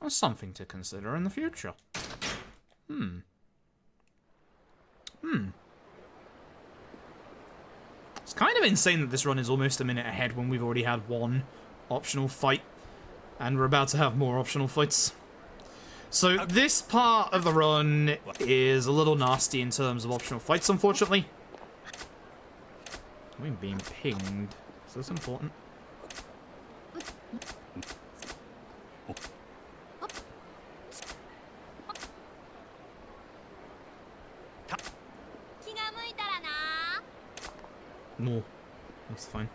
That's something to consider in the future. It's kind of insane that this run is almost a minute ahead when we've already had 1 optional fight. And we're about to have more optional fights. So this part of the run is a little nasty in terms of optional fights, unfortunately. We're being pinged. Is this important? No, that's fine.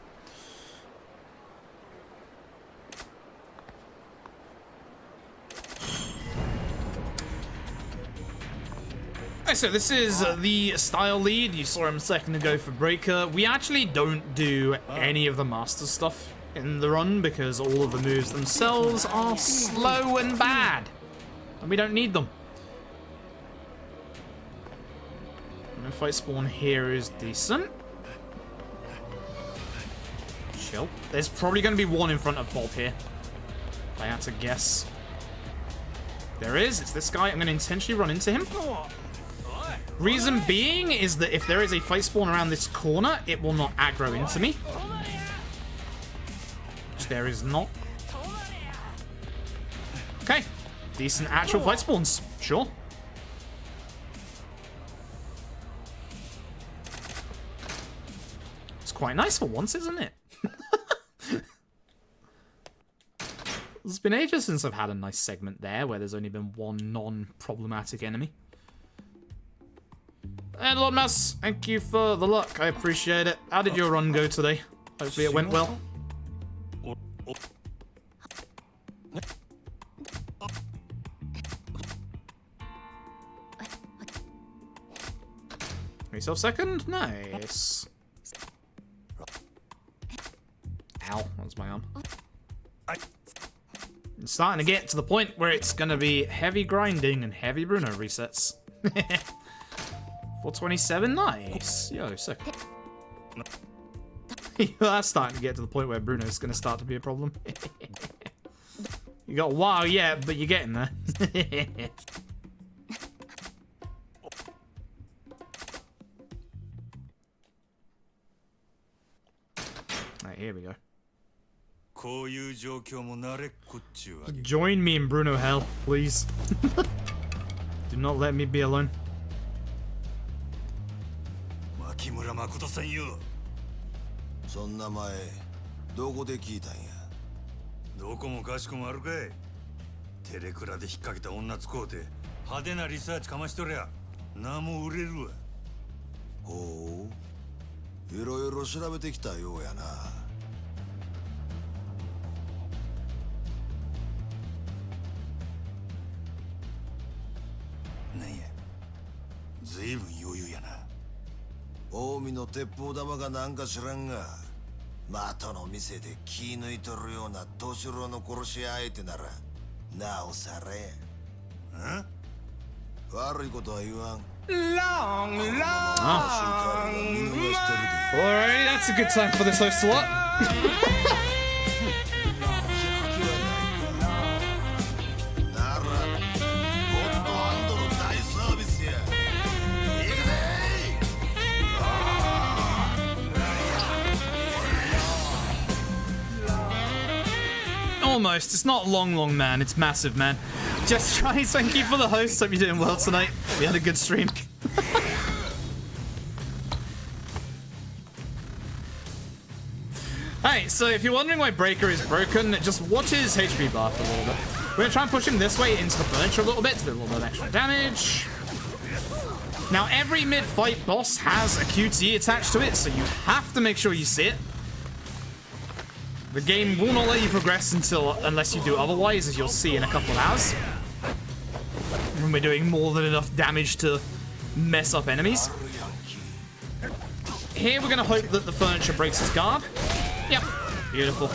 So this is the style lead. You saw him a second ago for Breaker. We actually don't do any of the master stuff in the run because all of the moves themselves are slow and bad. And we don't need them. No fight spawn here is decent. Chill. There's probably going to be 1 in front of Bob here. If I had to guess. There is. It's this guy. I'm going to intentionally run into him. Reason being is that if there is a fight spawn around this corner, it will not aggro into me. Which there is not. Okay. Decent actual fight spawns. Sure. quite nice for once, isn't it? It's been ages since I've had a nice segment there where there's only been one non-problematic enemy. And Lord Mass, thank you for the luck. I appreciate it. How did your run go today? Hopefully it went well. Yourself second? Nice. Ow, that was my arm. It's starting to get to the point where it's gonna be heavy grinding and heavy Bruno resets. 427, nice. Yo, sick. That's starting to get to the point where Bruno's gonna start to be a problem. You got a while yet, but you're getting there. Alright, here we go. Join me in Bruno Hell, please. Do not let me be alone.
牧村誠さんよ。
そんな前どこで聞いたんや。
どこもかしこもあるかい。テレクラで引っ掛けた女使うて派手なリサーチかましとりゃ名も売れるわ。
ほう、いろいろ調べてきたようやな。
なんや、ずいぶん余裕やな。
近江の鉄砲玉がなんか知らんが、的の店で気抜いとるような年老の殺し屋相手ならなおさらや。
ん？
悪いことは言わん。
Alright, that's a good time for this host slot. Almost. It's not long, man. It's massive, man. Just try. Thank you for the host. Hope you're doing well tonight. We had a good stream. Alright, so if you're wondering why Breaker is broken, just watch his HP bar for a little bit. We're gonna try and push him this way into the furniture a little bit to do a little bit of extra damage. Now, every mid-fight boss has a QT attached to it, so you have to make sure you see it. The game will not let you progress unless you do otherwise, as you'll see in a couple of hours. When we're doing more than enough damage to mess up enemies. Here we're going to hope that the furniture breaks his guard. Yep, beautiful.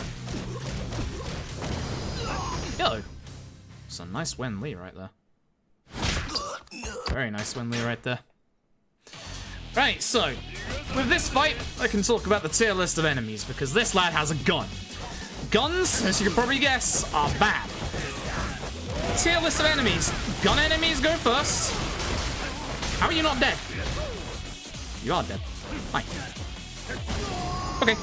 Yo. It's a nice Wen Li right there. Very nice Wen Li right there. Right, so, with this fight, I can talk about the tier list of enemies, because this lad has a gun. Guns, as you can probably guess, are bad. Tier list of enemies. Gun enemies go first. How are you not dead? You are dead. Hi. Okay,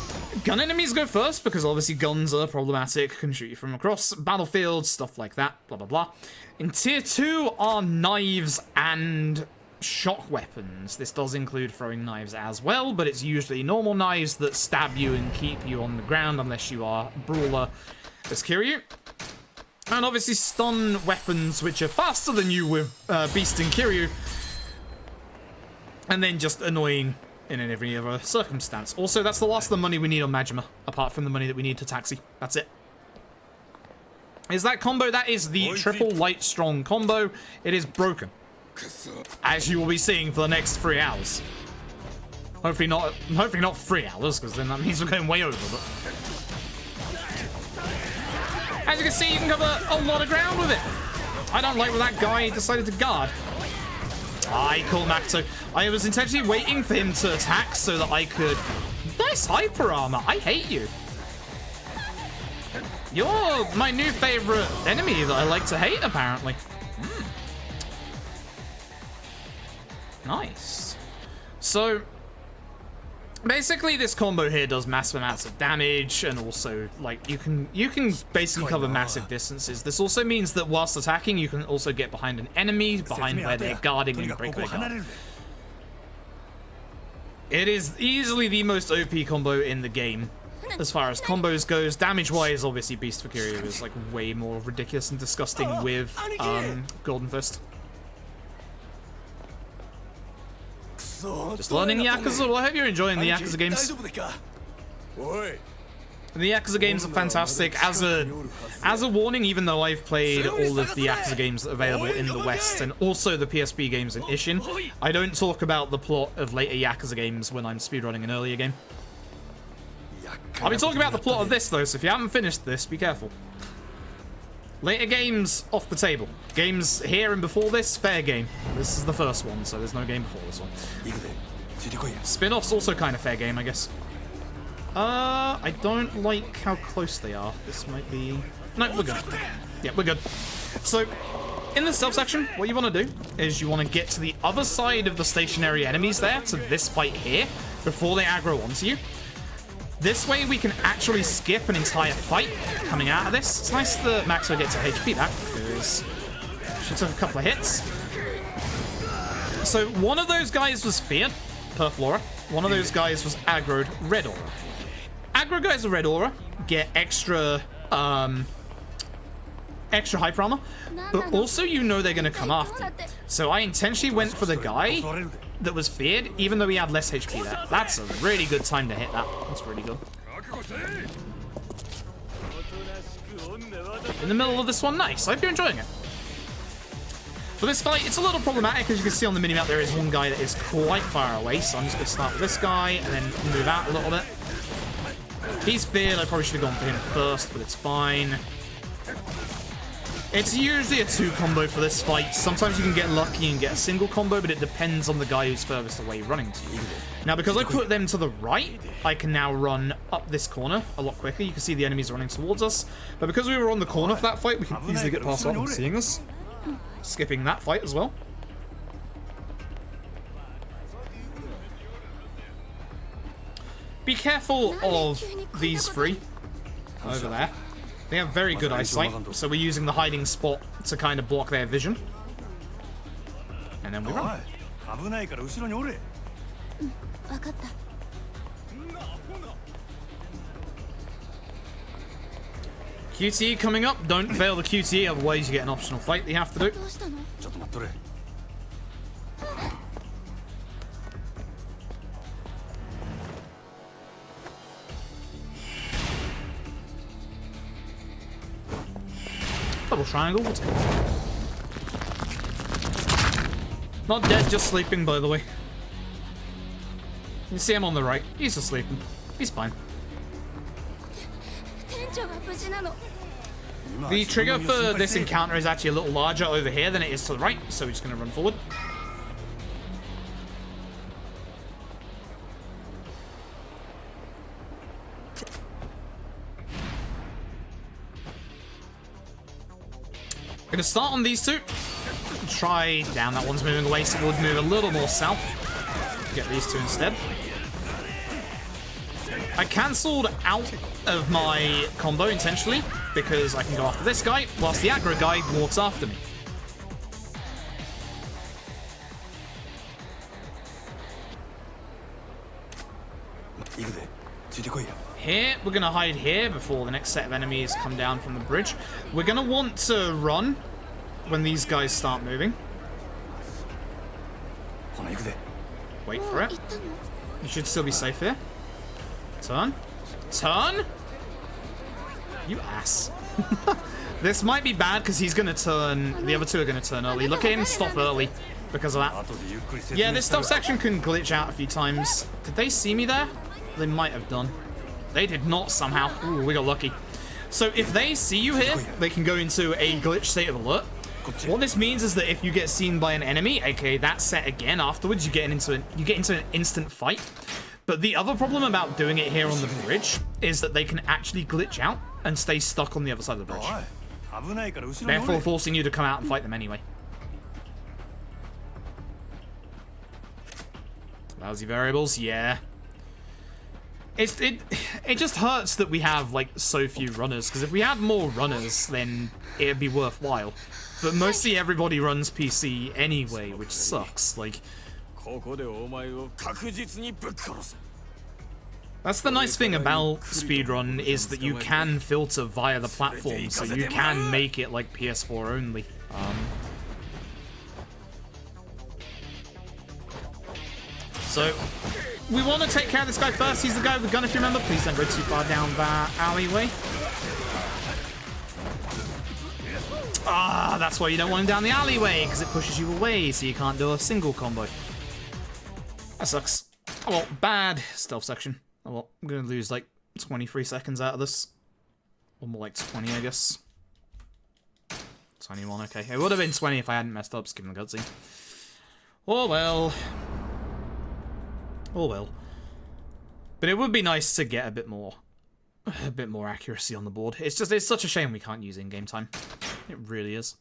gun enemies go first, because obviously guns are problematic, can shoot you from across battlefields, stuff like that, blah blah blah. In tier 2 are knives and shock weapons. This does include throwing knives as well, but it's usually normal knives that stab you and keep you on the ground unless you are brawler as Kiryu. And obviously stun weapons, which are faster than you with Beast and Kiryu, and then just annoying in every other circumstance. Also, that's the last of the money we need on Majima, apart from the money that we need to Taxi. That's it. Is that combo? That is the triple light strong combo. It is broken, as you will be seeing for the next 3 hours. Hopefully not 3 hours, because then that means we're going way over. But as you can see, you can cover a lot of ground with it. I don't like what that guy decided to guard. I call Makoto. I was intentionally waiting for him to attack so that I could... Nice hyper armor. I hate you. You're my new favorite enemy that I like to hate, apparently. Nice. So, basically this combo here does massive amounts of damage, and also, like, you can basically cover massive distances. This also means that whilst attacking, you can also get behind an enemy, behind where they're guarding, and break their guard. It is easily the most OP combo in the game. As far as combos goes, damage-wise, obviously Beast Furia is like way more ridiculous and disgusting with Golden Fist. Just learning Yakuza. Well, I hope you're enjoying the Yakuza games. The Yakuza games are fantastic. As a warning, even though I've played all of the Yakuza games available in the West and also the PSP games in Ishin, I don't talk about the plot of later Yakuza games when I'm speedrunning an earlier game. I'll be talking about the plot of this though, so if you haven't finished this, be careful. Later games, off the table. Games here and before this, fair game. This is the first one, so there's no game before this one. Spin-offs also kind of fair game, I guess. I don't like how close they are. This might be... No, we're good. Yeah, we're good. So, in the stealth section, what you want to do is you want to get to the other side of the stationary enemies there, to this fight here, before they aggro onto you. This way we can actually skip an entire fight coming out of this. It's nice that Maxwell gets her HP back, because she took a couple of hits. So one of those guys was feared, Purple Aura. One of those guys was aggroed Red Aura. Aggro guys with Red Aura get extra hyper armor, but also you know they're going to come after you. So I intentionally went for the guy that was feared, even though he had less HP there. That's a really good time to hit that. That's really good. In the middle of this one, nice. I hope you're enjoying it. For this fight, it's a little problematic. As you can see on the minimap, there is one guy that is quite far away, so I'm just going to start with this guy and then move out a little bit. He's feared. I probably should have gone for him first, but it's fine. It's usually a 2 combo for this fight. Sometimes you can get lucky and get a single combo, but it depends on the guy who's furthest away running to you. Now, because I put them to the right, I can now run up this corner a lot quicker. You can see the enemies running towards us. But because we were on the corner for that fight, we can easily get past without them seeing us. Skipping that fight as well. Be careful of these 3 over there. They have very good eyesight, so we're using the hiding spot to kind of block their vision. And then we run. QTE coming up. Don't fail the QTE, otherwise you get an optional fight that you have to do. Double triangle. Not dead, just sleeping, by the way. You see him on the right. He's just sleeping. He's fine. The trigger for this encounter is actually a little larger over here than it is to the right, so we're just going to run forward. Gonna start on these 2. Try down. That one's moving away, so we'll move a little more south. Get these 2 instead. I cancelled out of my combo intentionally because I can go after this guy whilst the aggro guy walks after me. Here, we're going to hide here before the next set of enemies come down from the bridge. We're going to want to run when these guys start moving. Wait for it. You should still be safe here. Turn. Turn! You ass. This might be bad because he's going to turn... The other 2 are going to turn early. Look at him stop early because of that. Yeah, this stuff section can glitch out a few times. Did they see me there? They might have done. They did not somehow. Ooh, we got lucky. So if they see you here, they can go into a glitch state of alert. What this means is that if you get seen by an enemy, aka that set again afterwards, you get into an instant fight. But the other problem about doing it here on the bridge is that they can actually glitch out and stay stuck on the other side of the bridge. Therefore forcing you to come out and fight them anyway. Lousy variables, yeah. It just hurts that we have like so few runners, because if we had more runners then it'd be worthwhile. But mostly everybody runs PC anyway, which sucks. Like, That's the nice thing about speedrun, is that you can filter via the platform, so you can make it like PS4 only. So, we want to take care of this guy first. He's the guy with the gun, if you remember. Please don't go too far down that alleyway. Ah, that's why you don't want him down the alleyway, because it pushes you away, so you can't do a single combo. That sucks. Oh well, bad stealth section. Oh well, I'm going to lose like 23 seconds out of this. Or more like 20, I guess. 21, okay. It would have been 20 if I hadn't messed up, skipping the cutscene. Oh well. Oh well. But it would be nice to get a bit more accuracy on the board. It's such a shame we can't use in-game time. It really is.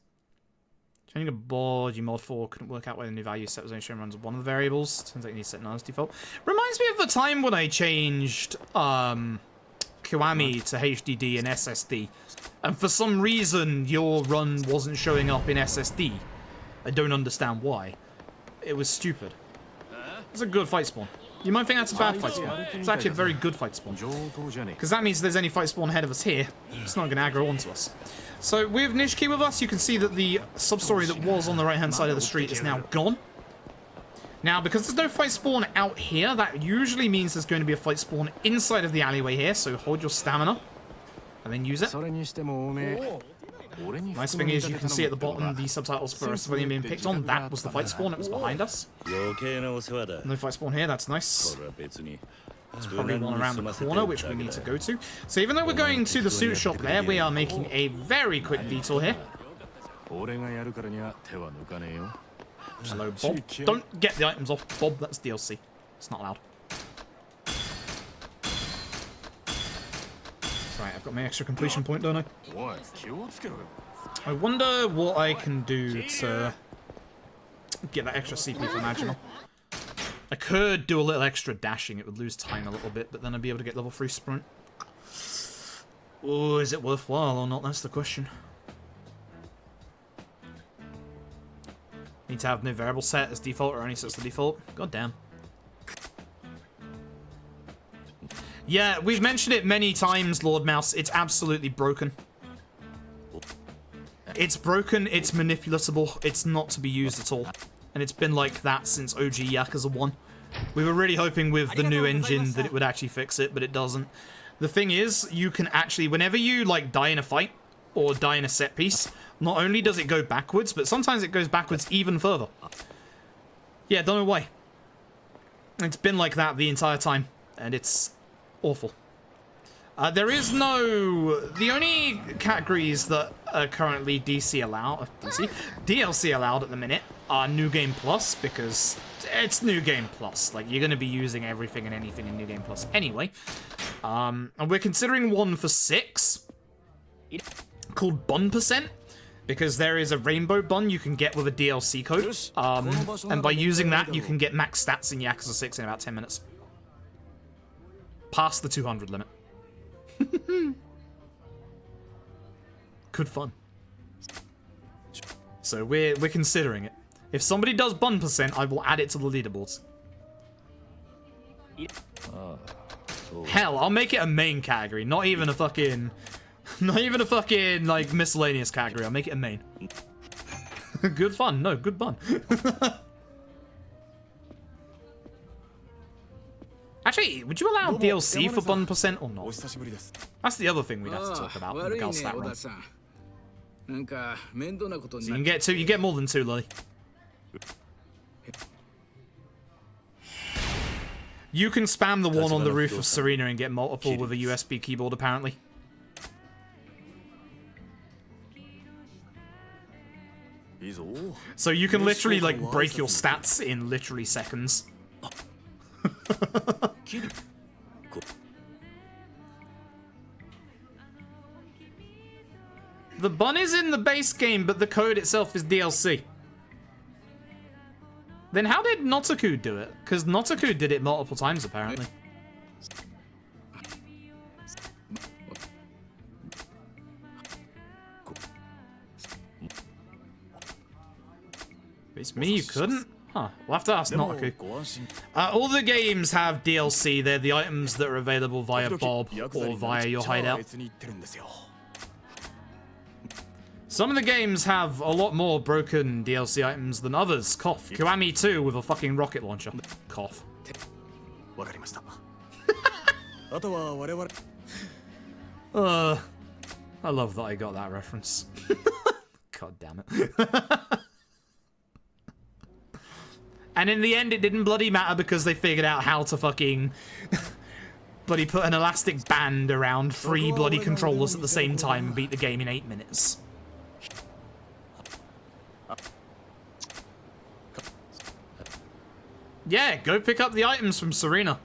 Changing a board, you mod 4 couldn't work out whether the new value set was only shown runs one of the variables. Turns out you need to set none as default. Reminds me of the time when I changed Kiwami to HDD and SSD. And for some reason, your run wasn't showing up in SSD. I don't understand why. It was stupid. It's a good fight spawn. You might think that's a bad fight spawn. It's actually a very good fight spawn. Because that means there's any fight spawn ahead of us here. It's not going to aggro onto us. So with Nishiki with us, you can see that the sub-story that was on the right-hand side of the street is now gone. Now, because there's no fight spawn out here, that usually means there's going to be a fight spawn inside of the alleyway here, so hold your stamina and then use it. Nice thing is you can see at the bottom the subtitles for a civilian being picked on. That was the fight spawn, it was behind us. No fight spawn here, that's nice. There's probably one around the corner, which we need to go to. So even though we're going to the suit shop there, we are making a very quick detour here. Hello, Bob. Don't get the items off, Bob. That's DLC. It's not allowed. Right, I've got my extra completion point, don't I? I wonder what I can do to get that extra CP for Maginal. I could do a little extra dashing. It would lose time a little bit, but then I'd be able to get level 3 sprint. Oh, is it worthwhile or not? That's the question. Need to have no variable set as default, or only sets the default. God damn. Yeah, we've mentioned it many times, Lord Mouse. It's absolutely broken. It's broken, it's manipulatable, it's not to be used at all. And it's been like that since OG Yakuza 1. We were really hoping with the new engine that it would actually fix it, but it doesn't. The thing is, you can actually, whenever you like die in a fight, or die in a set piece, not only does it go backwards, but sometimes it goes backwards even further. Yeah, don't know why. It's been like that the entire time, and it's awful. There is no... The only categories that are currently DLC allowed at the minute are New Game Plus, because it's New Game Plus. Like, you're going to be using everything and anything in New Game Plus anyway. And we're considering one for 6, called Bun Percent, because there is a rainbow bun you can get with a DLC code. And by using that, you can get max stats in Yakuza 6 in about 10 minutes. Past the 200 limit. Good fun. So we're considering it. If somebody does bun percent, I will add it to the leaderboards. Hell, I'll make it a main category, not even a fucking like miscellaneous category. I'll make it a main. Good fun. No, good bun. Actually, would you allow DLC for bun percent or not? That's the other thing we'd have to talk about in regards to that run. So you can get 2, you get more than 2, Lily. You can spam the one on the roof of Serena and get multiple with a USB keyboard, apparently. So you can literally, like, break your stats in literally seconds. The bun is in the base game, but the code itself is DLC. Then how did Notaku do it? Because Notaku did it multiple times, apparently. It's me, you couldn't? Huh. We'll have to ask Notaku. All the games have DLC. They're the items that are available via Bob or via your hideout. Some of the games have a lot more broken DLC items than others. Cough. Kiwami 2 with a fucking rocket launcher. Cough. I love that I got that reference. God damn it. And in the end, it didn't bloody matter because they figured out how to fucking bloody put an elastic band around 3 bloody controllers at the same time and beat the game in 8 minutes. Yeah, go pick up the items from Serena.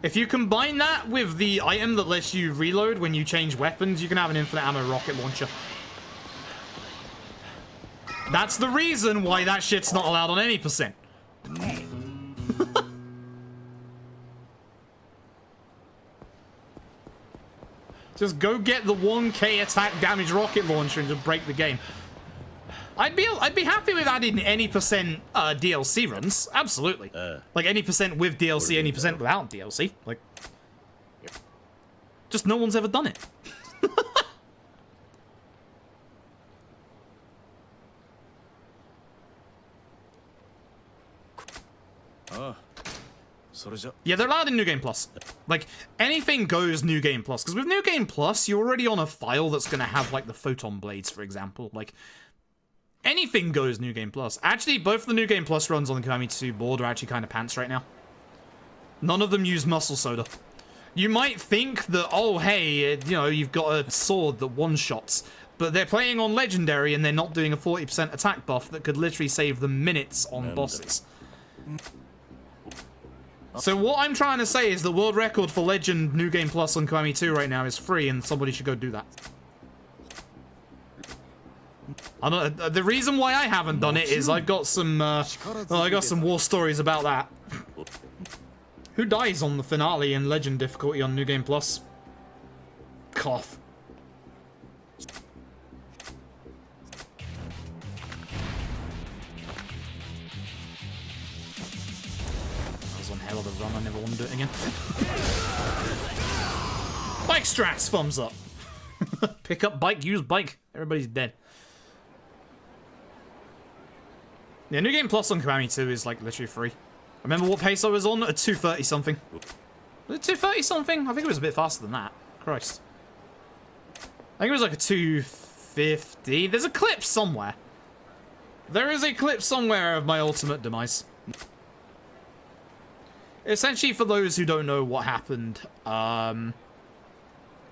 If you combine that with the item that lets you reload when you change weapons, you can have an infinite ammo rocket launcher. That's the reason why that shit's not allowed on any percent. Just go get the 1k attack damage rocket launcher and just break the game. I'd be happy with adding any percent DLC runs. Absolutely. Like any percent with DLC, any percent without DLC. Like, just no one's ever done it. Yeah, they're allowed in New Game Plus. Like, anything goes New Game Plus. Because with New Game Plus, you're already on a file that's going to have, like, the photon blades, for example. Like, anything goes New Game Plus. Actually, both the New Game Plus runs on the Kiwami 2 board are actually kind of pants right now. None of them use muscle soda. You might think that, oh, hey, you know, you've got a sword that one-shots. But they're playing on Legendary and they're not doing a 40% attack buff that could literally save them minutes on bosses. So what I'm trying to say is the world record for Legend New Game Plus on Kiwami 2 right now is free, and somebody should go do that. The reason why I haven't done it is I've got some war stories about that. Who dies on the finale in Legend difficulty on New Game Plus? Cough. Hell of a run, I never want to do it again. Bike strats, thumbs up. Pick up bike, use bike. Everybody's dead. Yeah, New Game Plus on Kiwami 2 is like literally free. Remember what pace I was on? A 230 something. Was it 230 something? I think it was a bit faster than that. Christ. I think it was like a 250. There's a clip somewhere. There is a clip somewhere of my ultimate demise. Essentially, for those who don't know what happened,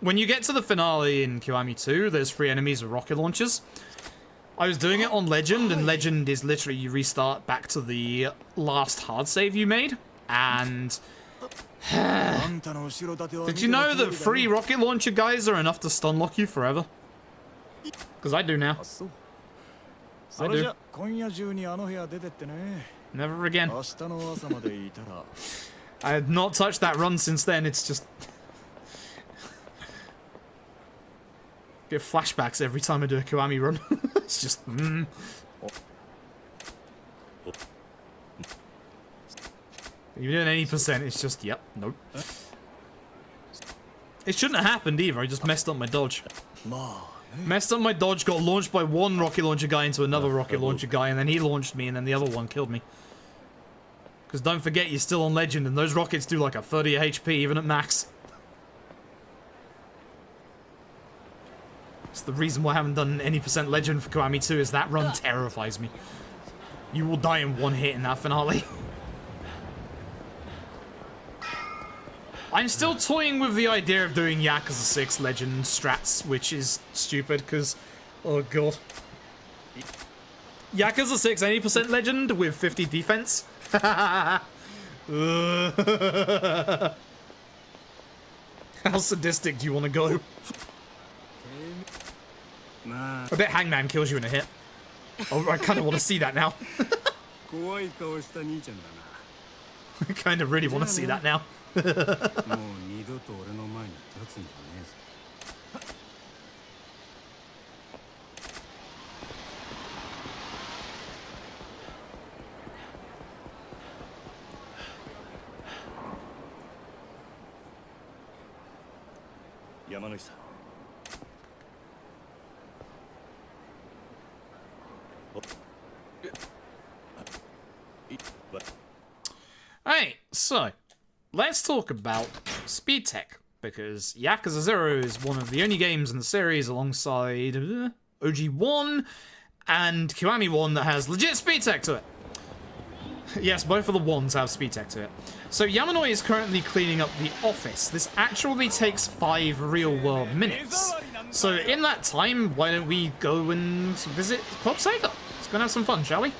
when you get to the finale in Kiwami 2, there's 3 enemies with rocket launchers. I was doing it on Legend, and Legend is literally you restart back to the last hard save you made, and... Did you know that 3 rocket launcher guys are enough to stun lock you forever? Because I do now. I do. Never again. I had not touched that run since then, it's just... Get flashbacks every time I do a Kiwami run. It's just... Even doing any percent, it's just, yep, nope. It shouldn't have happened either, I just messed up my dodge. Messed up my dodge, got launched by one rocket launcher guy into another rocket launcher guy, and then he launched me, and then the other one killed me. Because don't forget, you're still on Legend, and those rockets do like a 30 HP even at max. It's the reason why I haven't done any percent Legend for Kiwami 2 is that run terrifies me. You will die in one hit in that finale. I'm still toying with the idea of doing Yakuza 6 Legend strats, which is stupid because, oh god. Yakuza 6 any percent Legend with 50 defense? How sadistic do you want to go? I bet Hangman kills you in a hit. Oh, I kind of want to see that now. I kind of really want to see that now.
山野さん。
Alright, so let's talk about speed tech, because Yakuza 0 is one of the only games in the series alongside OG1 and Kiwami 1 that has legit speed tech to it. Yes, both of the ones have speed tech to it. So Yamanoi is currently cleaning up the office. This actually takes 5 real-world minutes. So in that time, why don't we go and visit Club Sega? Let's go and have some fun, shall we?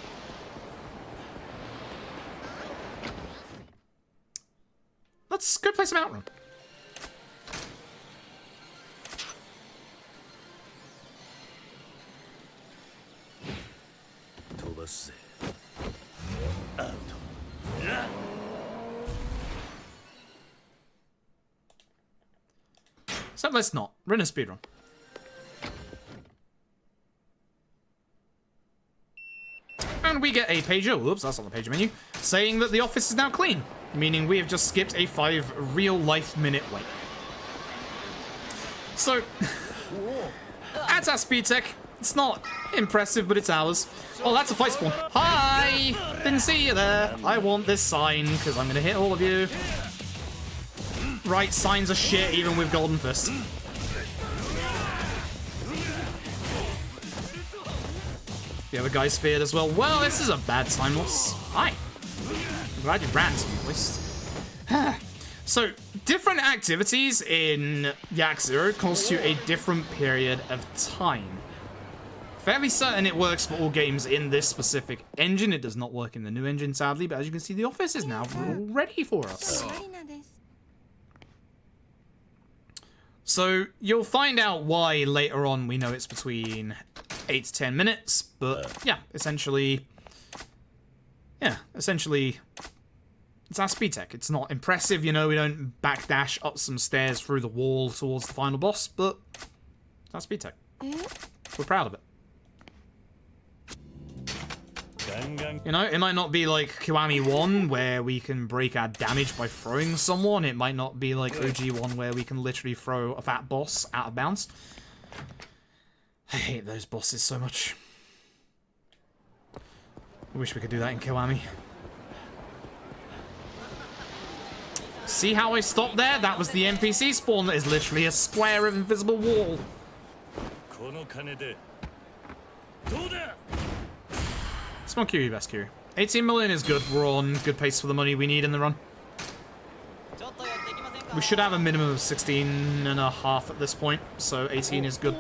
Let's go play some Outrun. So let's not. We're in a speedrun. And we get a page, oh, oops, that's on the page menu, saying that the office is now clean, meaning we have just skipped a 5 real-life minute wait. So, that's our speed tech. It's not impressive, but it's ours. Oh, that's a fight spawn. Hi! Didn't see you there. I want this sign, because I'm going to hit all of you. Right, signs are shit, even with Golden Fist. The other guy's feared as well. Well, this is a bad time loss. Hi. I'm glad you ran to me, at least. So, different activities in Yak 0 constitute a different period of time. Fairly certain it works for all games in this specific engine. It does not work in the new engine, sadly, but as you can see, the office is now ready for us. So, you'll find out why later on. We know it's between 8 to 10 minutes, but yeah, essentially, it's our speed tech. It's not impressive, you know, we don't backdash up some stairs through the wall towards the final boss, but it's our speed tech. We're proud of it. You know, it might not be like Kiwami 1, where we can break our damage by throwing someone. It might not be like OG 1, where we can literally throw a fat boss out of bounds. I hate those bosses so much. I wish we could do that in Kiwami. See how I stopped there? That was the NPC spawn that is literally a square of invisible wall. Small Kiryu, best Kiryu. 18 million is good. We're on good pace for the money we need in the run. We should have a minimum of 16.5 at this point, so 18 is good.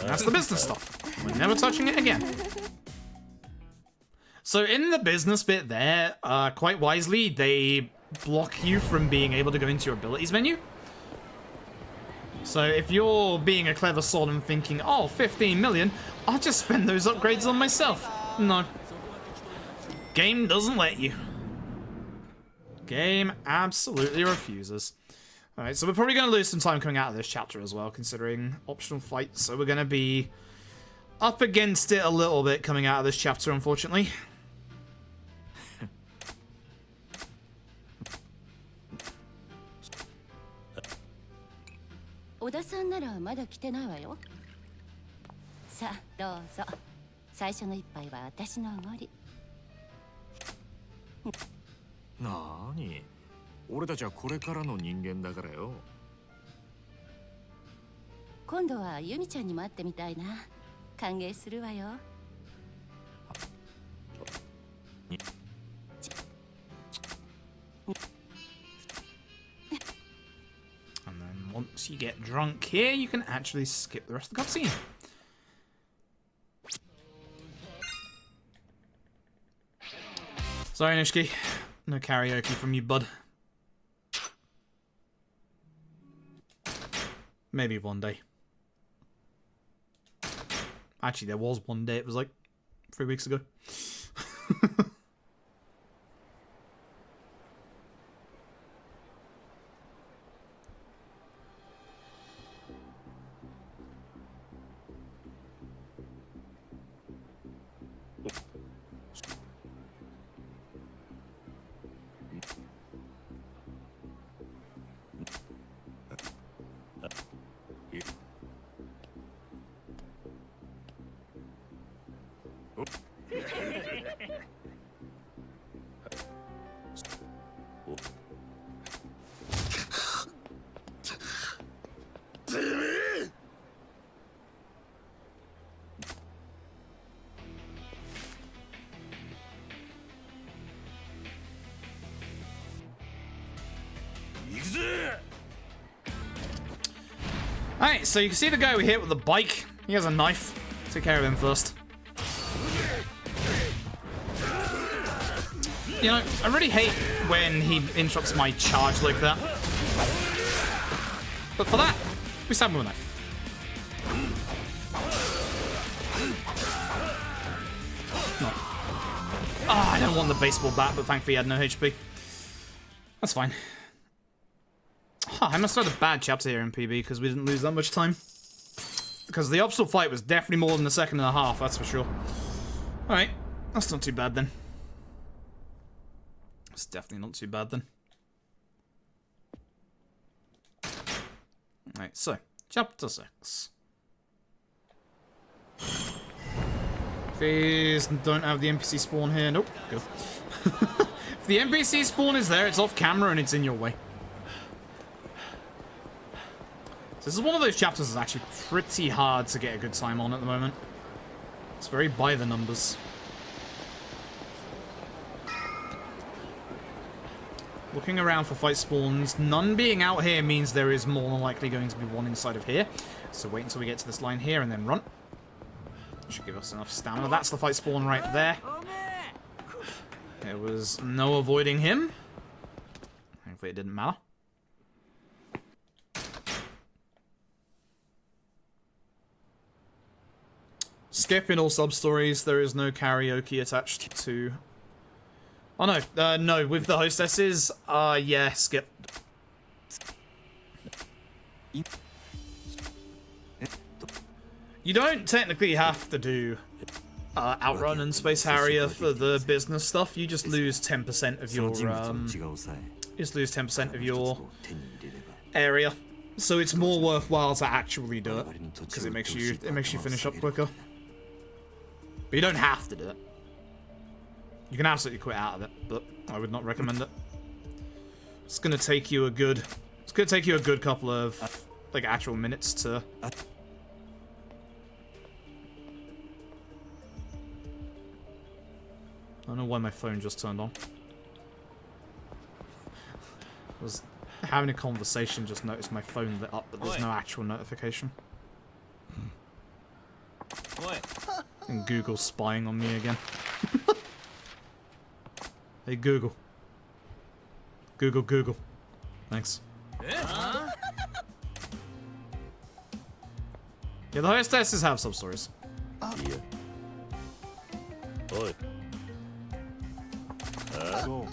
That's the business stuff. We're never touching it again. So in the business bit there, quite wisely, they block you from being able to go into your abilities menu. So if you're being a clever sort and thinking, oh, 15 million, I'll just spend those upgrades on myself. No. Game doesn't let you. Game absolutely refuses. Alright, so we're probably going to lose some time coming out of this chapter as well, considering optional fights. So we're going to be up against it a little bit coming out of this chapter, unfortunately.
Oda-san ならまだ来てないわよ。さあ、どうぞ。最初の一杯は私のおごり。
なーに、俺たちはこれからの人間だからよ。
今度はユミちゃんにも会ってみたいな。歓迎するわよ。
And then once you get drunk here, you can actually skip the rest of the cutscene. Sorry, Nishiki. No karaoke from you, bud. Maybe one day. Actually, there was one day. It was like 3 weeks ago. Alright, so you can see the guy we hit with the bike. He has a knife. Take care of him first. You know, I really hate when he interrupts my charge like that. But for that, we stab him with a knife. No. Oh, I don't want the baseball bat, but thankfully he had no HP. That's fine. Huh, I must have had a bad chapter here in PB because we didn't lose that much time. Because the obstacle fight was definitely more than a second and a half, that's for sure. Alright, that's not too bad then. It's definitely not too bad then. Alright, so, chapter 6. These don't have the NPC spawn here. Nope, good. If the NPC spawn is there, it's off camera and it's in your way. This is one of those chapters that's actually pretty hard to get a good time on at the moment. It's very by the numbers. Looking around for fight spawns. None being out here means there is more than likely going to be one inside of here. So wait until we get to this line here and then run. Should give us enough stamina. That's the fight spawn right there. There was no avoiding him. Thankfully it didn't matter. Skip in all sub-stories, there is no karaoke attached to... Oh no, no, with the hostesses, yeah, skip. You don't technically have to do Outrun and Space Harrier for the business stuff, you just lose 10% of your, area. So it's more worthwhile to actually do it, because it makes you finish up quicker. But you don't have to do it. You can absolutely quit out of it, but I would not recommend it. It's gonna take you a good couple of like actual minutes to. I don't know why my phone just turned on. I was having a conversation, just noticed my phone lit up, but there's no actual notification. And Google's spying on me again. Hey Google. Google. Thanks. Yeah, the hostesses have sub-stories. The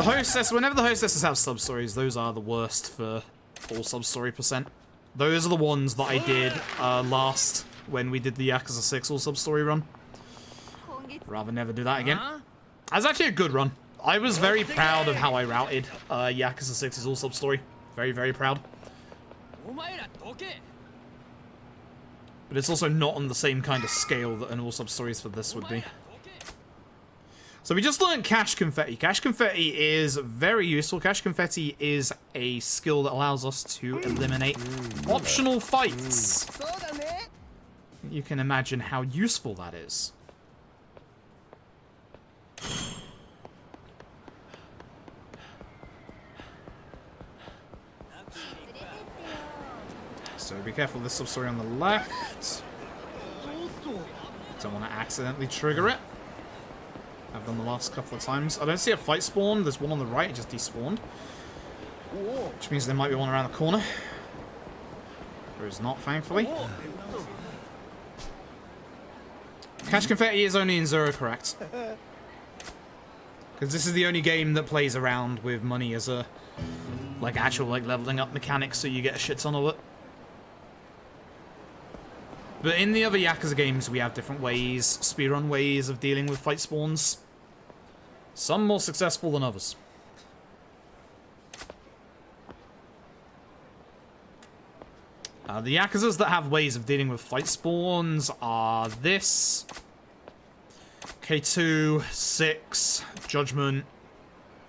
hostess, whenever the hostesses have sub-stories, those are the worst for all sub-story percent. Those are the ones that I did last when we did the Yakuza 6 all sub-story run. Rather never do that again. That was actually a good run. I was very proud of how I routed Yakuza 6's all sub-story. Very, very proud. But it's also not on the same kind of scale that an all sub-stories for this would be. So we just learned Cash Confetti. Cash Confetti is very useful. Cash Confetti is a skill that allows us to eliminate optional fights. You can imagine how useful that is. So be careful of this sub-story on the left. Don't want to accidentally trigger it. I've done the last couple of times. I don't see a fight spawn. There's one on the right, it just despawned. Which means there might be one around the corner. There is not, thankfully. Cash Confetti is only in Zero, correct? Because this is the only game that plays around with money as a actual leveling up mechanic, so you get a shit ton of it. But in the other Yakuza games, we have different ways, speedrun ways of dealing with fight spawns. Some more successful than others. The Yakuzas that have ways of dealing with fight spawns are this, K2, 6, Judgment.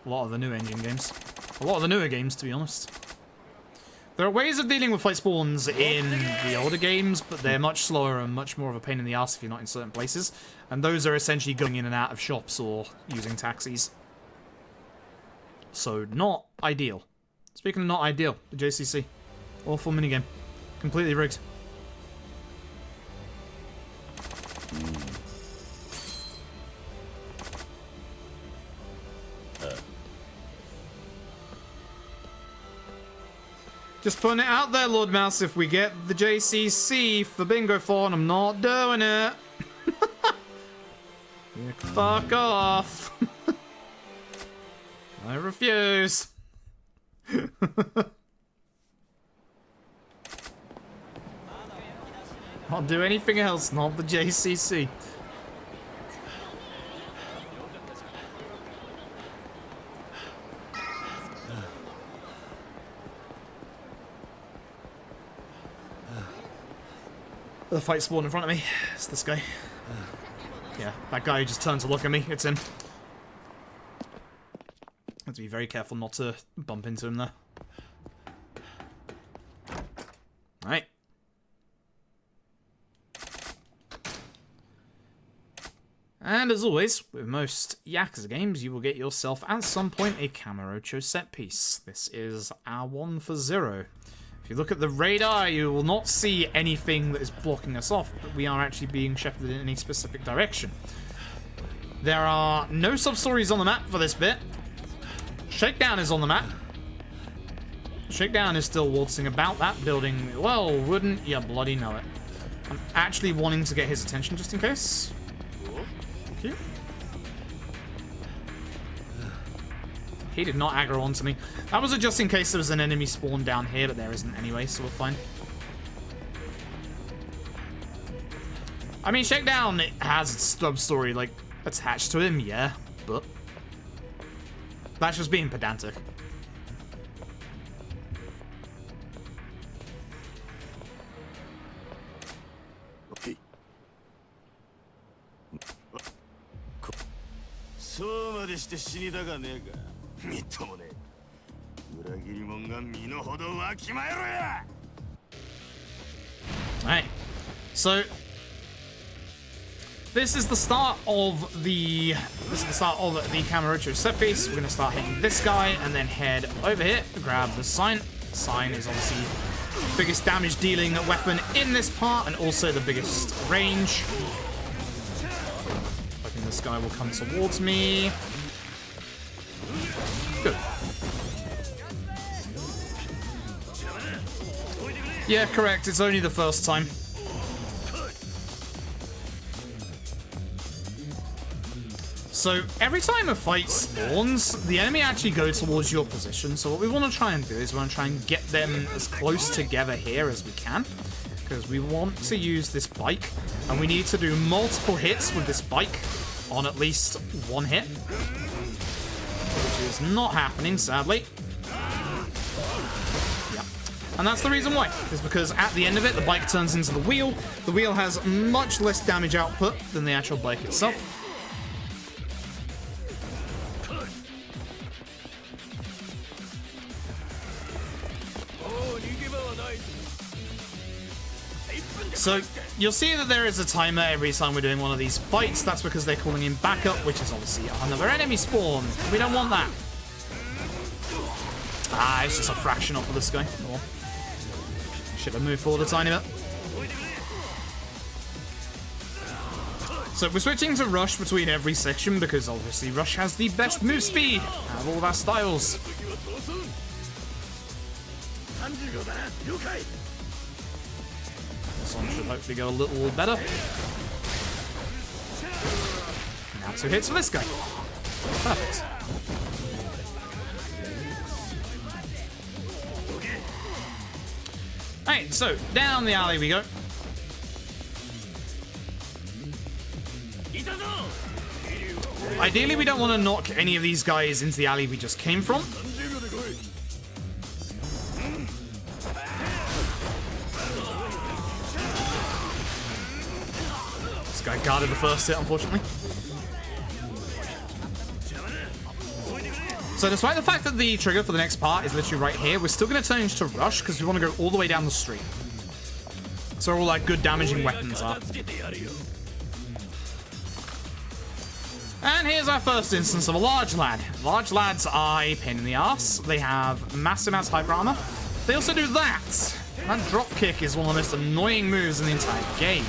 A lot of the new engine games. A lot of the newer games, to be honest. There are ways of dealing with fight spawns in the older games, but they're much slower and much more of a pain in the ass if you're not in certain places. And those are essentially going in and out of shops or using taxis. So, not ideal. Speaking of not ideal, the JCC. Awful minigame. Completely rigged. Just putting it out there, Lord Mouse, if we get the JCC for Bingo Fawn, I'm not doing it. You can fuck off. I refuse. I'll do anything else, not the JCC. The fight spawned in front of me. It's this guy. Yeah, that guy who just turned to look at me. It's him. Have to be very careful not to bump into him there. Alright. And as always, with most Yakuza games, you will get yourself at some point a Kamurocho set piece. This is our one for 0. If you look at the radar, you will not see anything that is blocking us off, but we are actually being shepherded in any specific direction. There are no sub-stories on the map for this bit. Shakedown is on the map. Shakedown is still waltzing about that building. Well, wouldn't you bloody know it. I'm actually wanting to get his attention just in case. Thank you. He did not aggro onto me. That was a just in case there was an enemy spawn down here, but there isn't anyway, so we're fine. I mean, Shakedown has a sub-story, like, attached to him, yeah, but that's just being pedantic.
Okay. そうまでして死にたかねえか。みっともねえ。裏切り者が身の程わきまえろや。
Alright, so this is the start of the Kamurocho set piece. We're gonna start hitting this guy and then head over here, grab the sign. Sign is obviously the biggest damage dealing weapon in this part and also the biggest range. I think this guy will come towards me. Good. Yeah, correct. It's only the first time. So every time a fight spawns, the enemy actually go towards your position. So what we want to try and do is we want to try and get them as close together here as we can, because we want to use this bike, and we need to do multiple hits with this bike on at least one hit, which is not happening, sadly. Yeah. And that's the reason why, is because at the end of it, the bike turns into the wheel. The wheel has much less damage output than the actual bike itself. So, you'll see that there is a timer every time we're doing one of these fights. That's because they're calling in backup, which is obviously another enemy spawn. We don't want that. Ah, it's just a fraction off of this guy. Oh. Should have moved forward a tiny bit. So, we're switching to Rush between every section because obviously Rush has the best move speed out of all of our styles. This one should hopefully go a little better. Now 2 hits for this guy. Perfect. Alright, so down the alley we go. Ideally, we don't want to knock any of these guys into the alley we just came from. This guy guarded the first hit, unfortunately. So despite the fact that the trigger for the next part is literally right here, we're still going to change to rush because we want to go all the way down the street. So all like good damaging weapons are. And here's our first instance of a large lad. Large lads are a pain in the ass. They have massive amounts of hyper armor. They also do that. That drop kick is one of the most annoying moves in the entire game.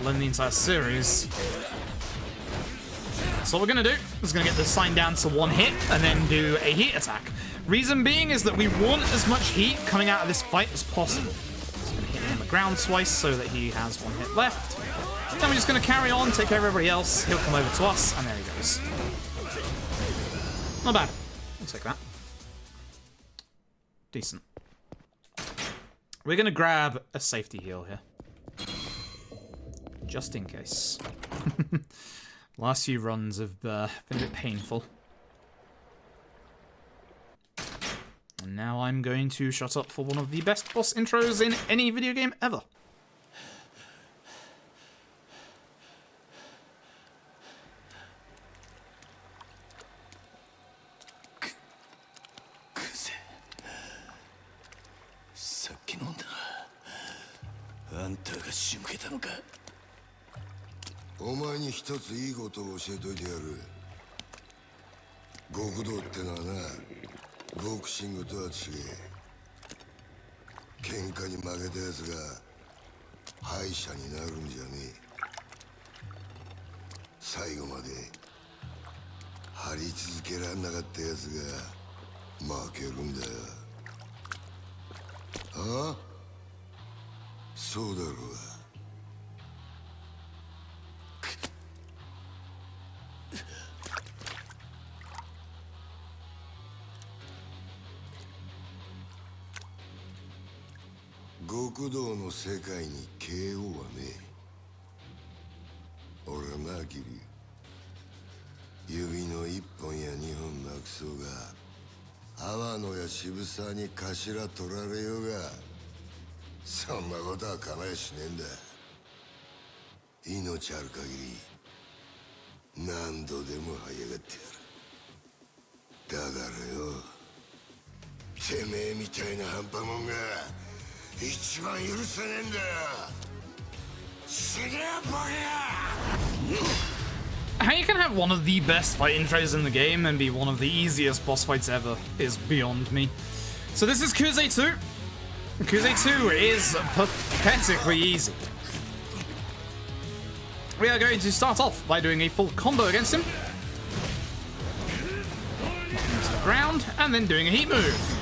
In the entire series. So what we're going to do is going to get this sign down to 1 hit and then do a heat attack. Reason being is that we want as much heat coming out of this fight as possible. So I'm going to hit him on the ground twice so that he has 1 hit left. Then we're just going to carry on, take care of everybody else. He'll come over to us, and there he goes. Not bad. I'll take that. Decent. We're going to grab a safety heal here. Just in case. Last few runs have been a bit painful. And now I'm going to shut up for one of the best boss intros in any video game ever.
Kuze. お前に一ついいことを教えといてやる。極道ってのはな、ボクシングとは違え。喧嘩に負けたやつが敗者になるんじゃねえ。最後まで張り続けらんなかったやつが負けるんだよ。ああ？そうだろうが。極道の世界に KO はねえ。俺はな、キリ。指の1本や2本なくそうが、阿波野や渋沢に頭取られようが、そんなことは構えしねえんだ。命ある限り何度でも這い上がってやる。だからよ、てめえみたいな半端もんが一番許せねえんだよ。死ねえボケや。
How you can have one of the best fight intros in the game and be one of the easiest boss fights ever is beyond me. So this is Kuze 2. Kuze 2 is pathetically easy. We are going to start off by doing a full combo against him. Knocking him to the ground, and then doing a heat move.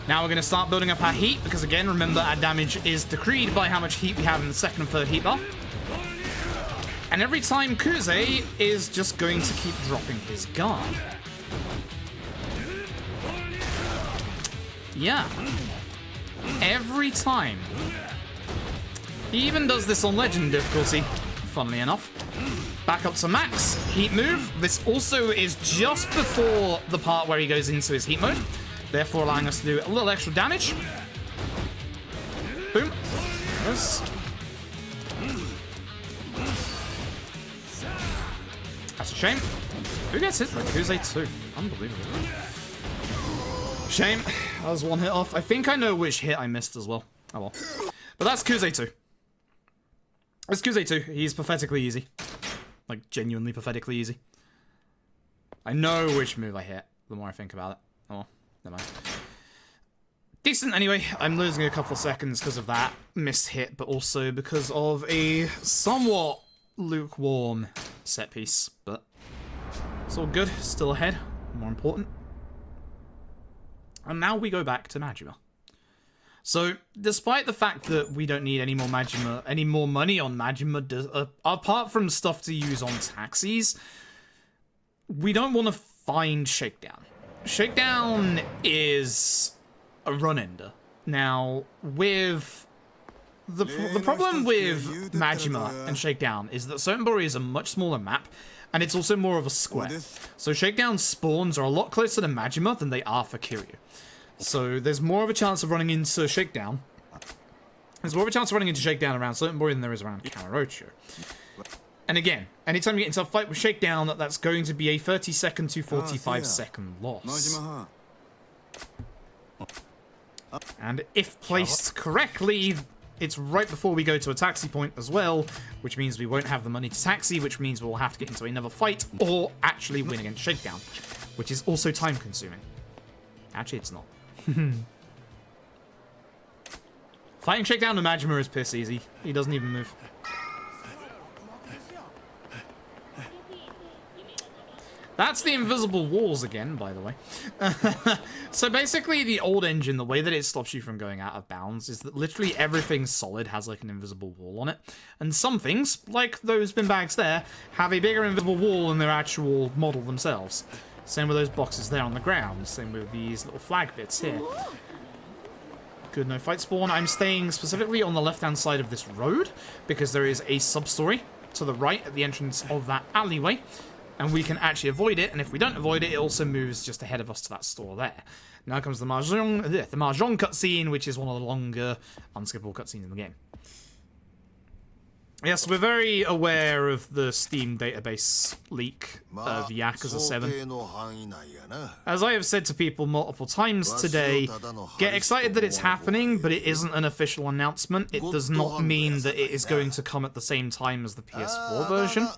Now we're going to start building up our heat, because again, remember, our damage is decreed by how much heat we have in the second and third heat bar. And every time Kuze is just going to keep dropping his guard. Yeah. Every time. He even does this on Legend difficulty, funnily enough. Back up to max. Heat move. This also is just before the part where he goes into his heat mode, therefore allowing us to do a little extra damage. Boom. Yes. That's a shame. Who gets hit? Kuze 2. Unbelievable. Shame. That was 1 hit off. I think I know which hit I missed as well. Oh well. But that's Kuze 2. That's Kuze 2. He's pathetically easy. Like, genuinely pathetically easy. I know which move I hit, the more I think about it. Oh well. Never mind. Decent anyway. I'm losing a couple of seconds because of that missed hit, but also because of a somewhat lukewarm set piece, but it's all good. Still ahead. More important. And now we go back to Majima. So, despite the fact that we don't need any more Majima, any more money on Majima, apart from stuff to use on taxis, we don't want to find Shakedown. Shakedown is a run-ender. Now, with the problem with Majima and Shakedown is that Sotenbori is a much smaller map, and it's also more of a square. So Shakedown's spawns are a lot closer to Majima than they are for Kiryu. So there's more of a chance of running into Shakedown. There's more of a chance of running into Shakedown around Sotenbori than there is around Kamurocho. And again, anytime you get into a fight with Shakedown, that's going to be a 30-second to 45-second loss. And if placed correctly, it's right before we go to a taxi point as well, which means we won't have the money to taxi, which means we'll have to get into another fight or actually win against Shakedown, which is also time consuming. Actually, it's not. Fighting Shakedown to Majima is piss easy. He doesn't even move. That's the invisible walls again, by the way. So basically, the old engine, the way that it stops you from going out of bounds is that literally everything solid has like an invisible wall on it. And some things, like those bin bags there, have a bigger invisible wall than their actual model themselves. Same with those boxes there on the ground. Same with these little flag bits here. Good, no fight spawn. I'm staying specifically on the left-hand side of this road because there is a sub-story to the right at the entrance of that alleyway. And we can actually avoid it, and if we don't avoid it, it also moves just ahead of us to that store there. Now comes the Mahjong cutscene, which is one of the longer, unskippable cutscenes in the game. Yes, we're very aware of the Steam database leak of Yakuza 7. As I have said to people multiple times today, get excited that it's happening, but it isn't an official announcement. It does not mean that it is going to come at the same time as the PS4 version.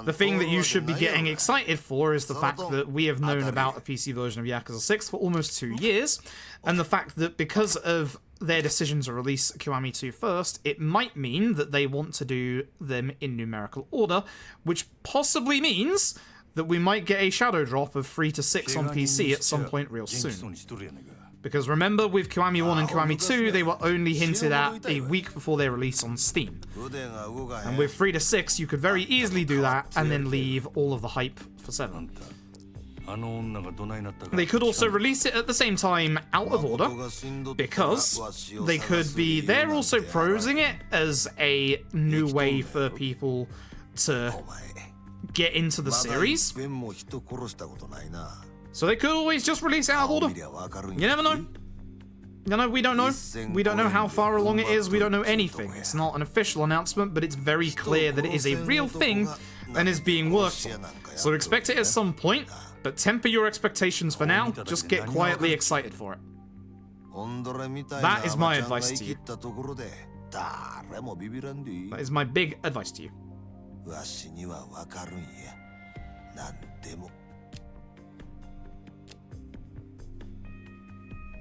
The thing that you should be getting excited for is the fact that we have known about a PC version of Yakuza 6 for almost 2 years, and the fact that because of their decision to release Kiwami 2 first, it might mean that they want to do them in numerical order, which possibly means that we might get a shadow drop of 3 to 6 on PC at some point real soon. Because remember, with Kiwami 1 and Kiwami 2, they were only hinted at a week before their release on Steam. And with 3 to 6, you could very easily do that and then leave all of the hype for 7. They could also release it at the same time out of order, because they could be... They're also prosing it as a new way for people to get into the series. So they could always just release it out of order. You never know. No, we don't know. We don't know how far along it is. We don't know anything. It's not an official announcement, but it's very clear that it is a real thing and is being worked on. So expect it at some point, but temper your expectations for now. Just get quietly excited for it. That is my advice to you. That is my big advice to you.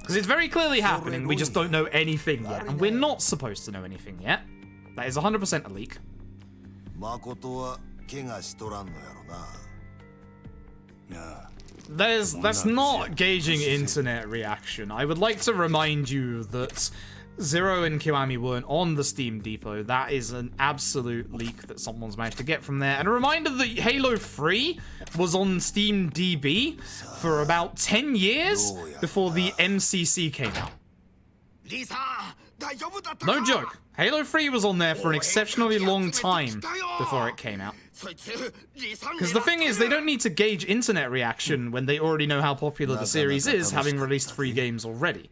Because it's very clearly happening, we just don't know anything yet. And we're not supposed to know anything yet. That is 100% a leak. That's not gauging internet reaction. I would like to remind you that Zero and Kiwami weren't on the Steam Depot. That is an absolute leak that someone's managed to get from there. And a reminder that Halo 3 was on Steam DB for about 10 years before the MCC came out. No joke. Halo 3 was on there for an exceptionally long time before it came out. Because the thing is, they don't need to gauge internet reaction when they already know how popular the series is, having released 3 games already.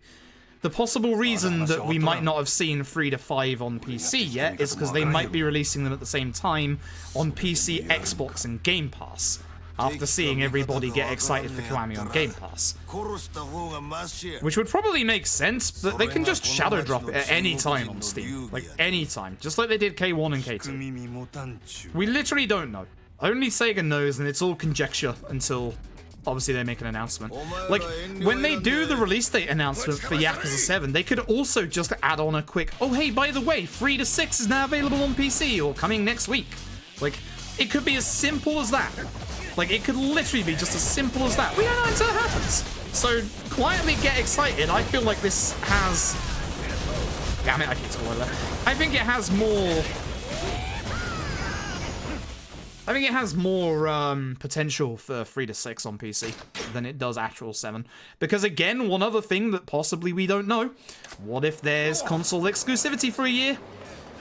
The possible reason that we might not have seen 3 to 5 on PC yet is because they might be releasing them at the same time on PC, Xbox, and Game Pass, after seeing everybody get excited for Kiwami on Game Pass. Which would probably make sense, but they can just shadow drop it at any time on Steam. Like, any time. Just like they did K1 and K2. We literally don't know. Only Sega knows, and it's all conjecture until... obviously they make an announcement. Like, when they do the release date announcement for Yakuza 7, they could also just add on a quick, oh hey, by the way, 3 to 6 is now available on PC, or coming next week. Like, it could be as simple as that. Like, it could literally be just as simple as that. We don't know until it happens. So, quietly get excited. I feel like this has... Damn it, I keep talking that. I think it has more... I think it has more potential for 3 to 6 on PC than it does actual 7. Because again, one other thing that possibly we don't know, what if there's console exclusivity for a year?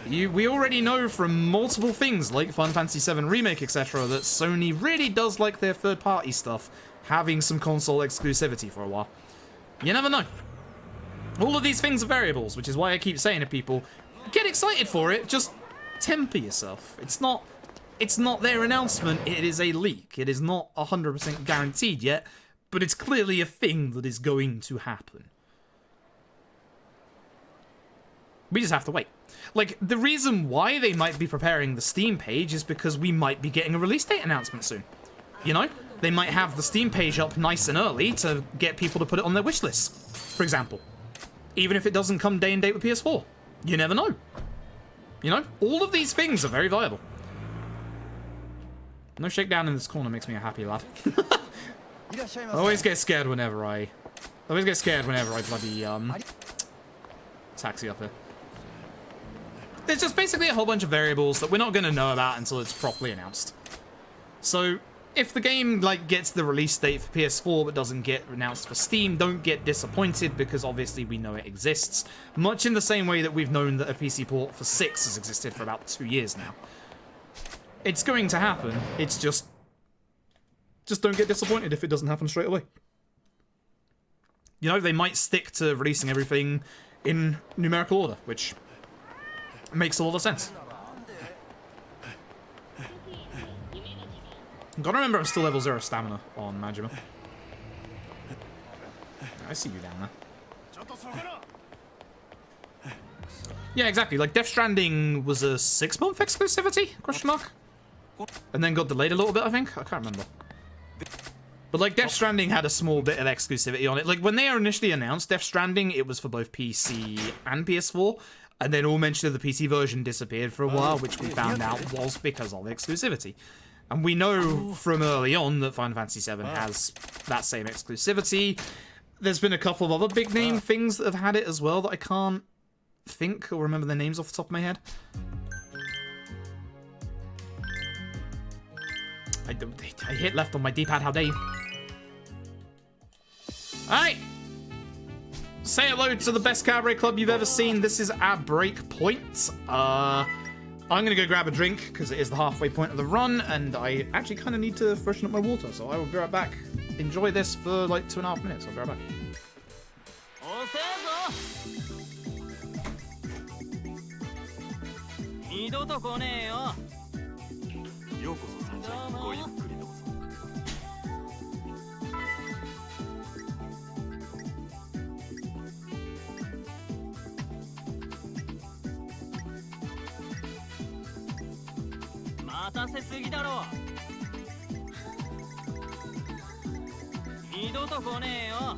We already know from multiple things like Final Fantasy VII Remake, etc., that Sony really does like their third-party stuff having some console exclusivity for a while. You never know. All of these things are variables, which is why I keep saying to people, get excited for it, just temper yourself. It's not it's not their announcement, it is a leak. It is not 100% guaranteed yet, but it's clearly a thing that is going to happen. We just have to wait. Like, the reason why they might be preparing the Steam page is because we might be getting a release date announcement soon. You know? They might have the Steam page up nice and early to get people to put it on their wish list, for example. Even if it doesn't come day and date with PS4. You never know. You know? All of these things are very viable. No shakedown in this corner makes me a happy lad. I always get scared whenever I bloody, taxi up here. There's just basically a whole bunch of variables that we're not going to know about until it's properly announced. So, if the game, like, gets the release date for PS4 but doesn't get announced for Steam, don't get disappointed, because obviously we know it exists. Much in the same way that we've known that a PC port for 6 has existed for about 2 years now. It's going to happen, it's just don't get disappointed if it doesn't happen straight away. You know, they might stick to releasing everything in numerical order, which makes a lot of sense. Gotta remember I'm still level 0 stamina on Majima. I see you down there. Yeah, exactly. Like, Death Stranding was a 6-month exclusivity? Question mark? And then got delayed a little bit, I think? I can't remember. But, like, Death Stranding had a small bit of exclusivity on it. Like, when they initially announced Death Stranding, it was for both PC and PS4. And then all mention of the PC version disappeared for a while, which we found out was because of exclusivity. And we know from early on that Final Fantasy VII has that same exclusivity. There's been a couple of other big name things that have had it as well that I can't think or remember their names off the top of my head. I hit left on my D-pad, how dare you. Alright! Say hello to the best cabaret club you've ever seen. This is our break point. I'm gonna go grab a drink, because it is the halfway point of the run, and I actually kind of need to freshen up my water, so I will be right back. Enjoy this for like 2.5 minutes. I'll be right back.
ようこそサンシャイン、ごゆっくりどうぞ。待たせすぎだろ。二度と来ねえよ。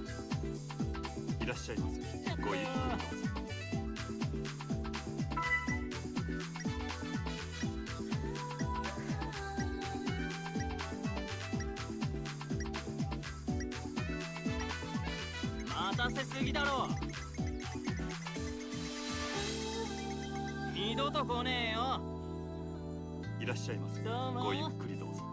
いらっしゃいませ。ごゆっくりどうぞ。 待たせすぎだろ。二度と来ねえよ。いらっしゃいませ。ごゆっくりどうぞ。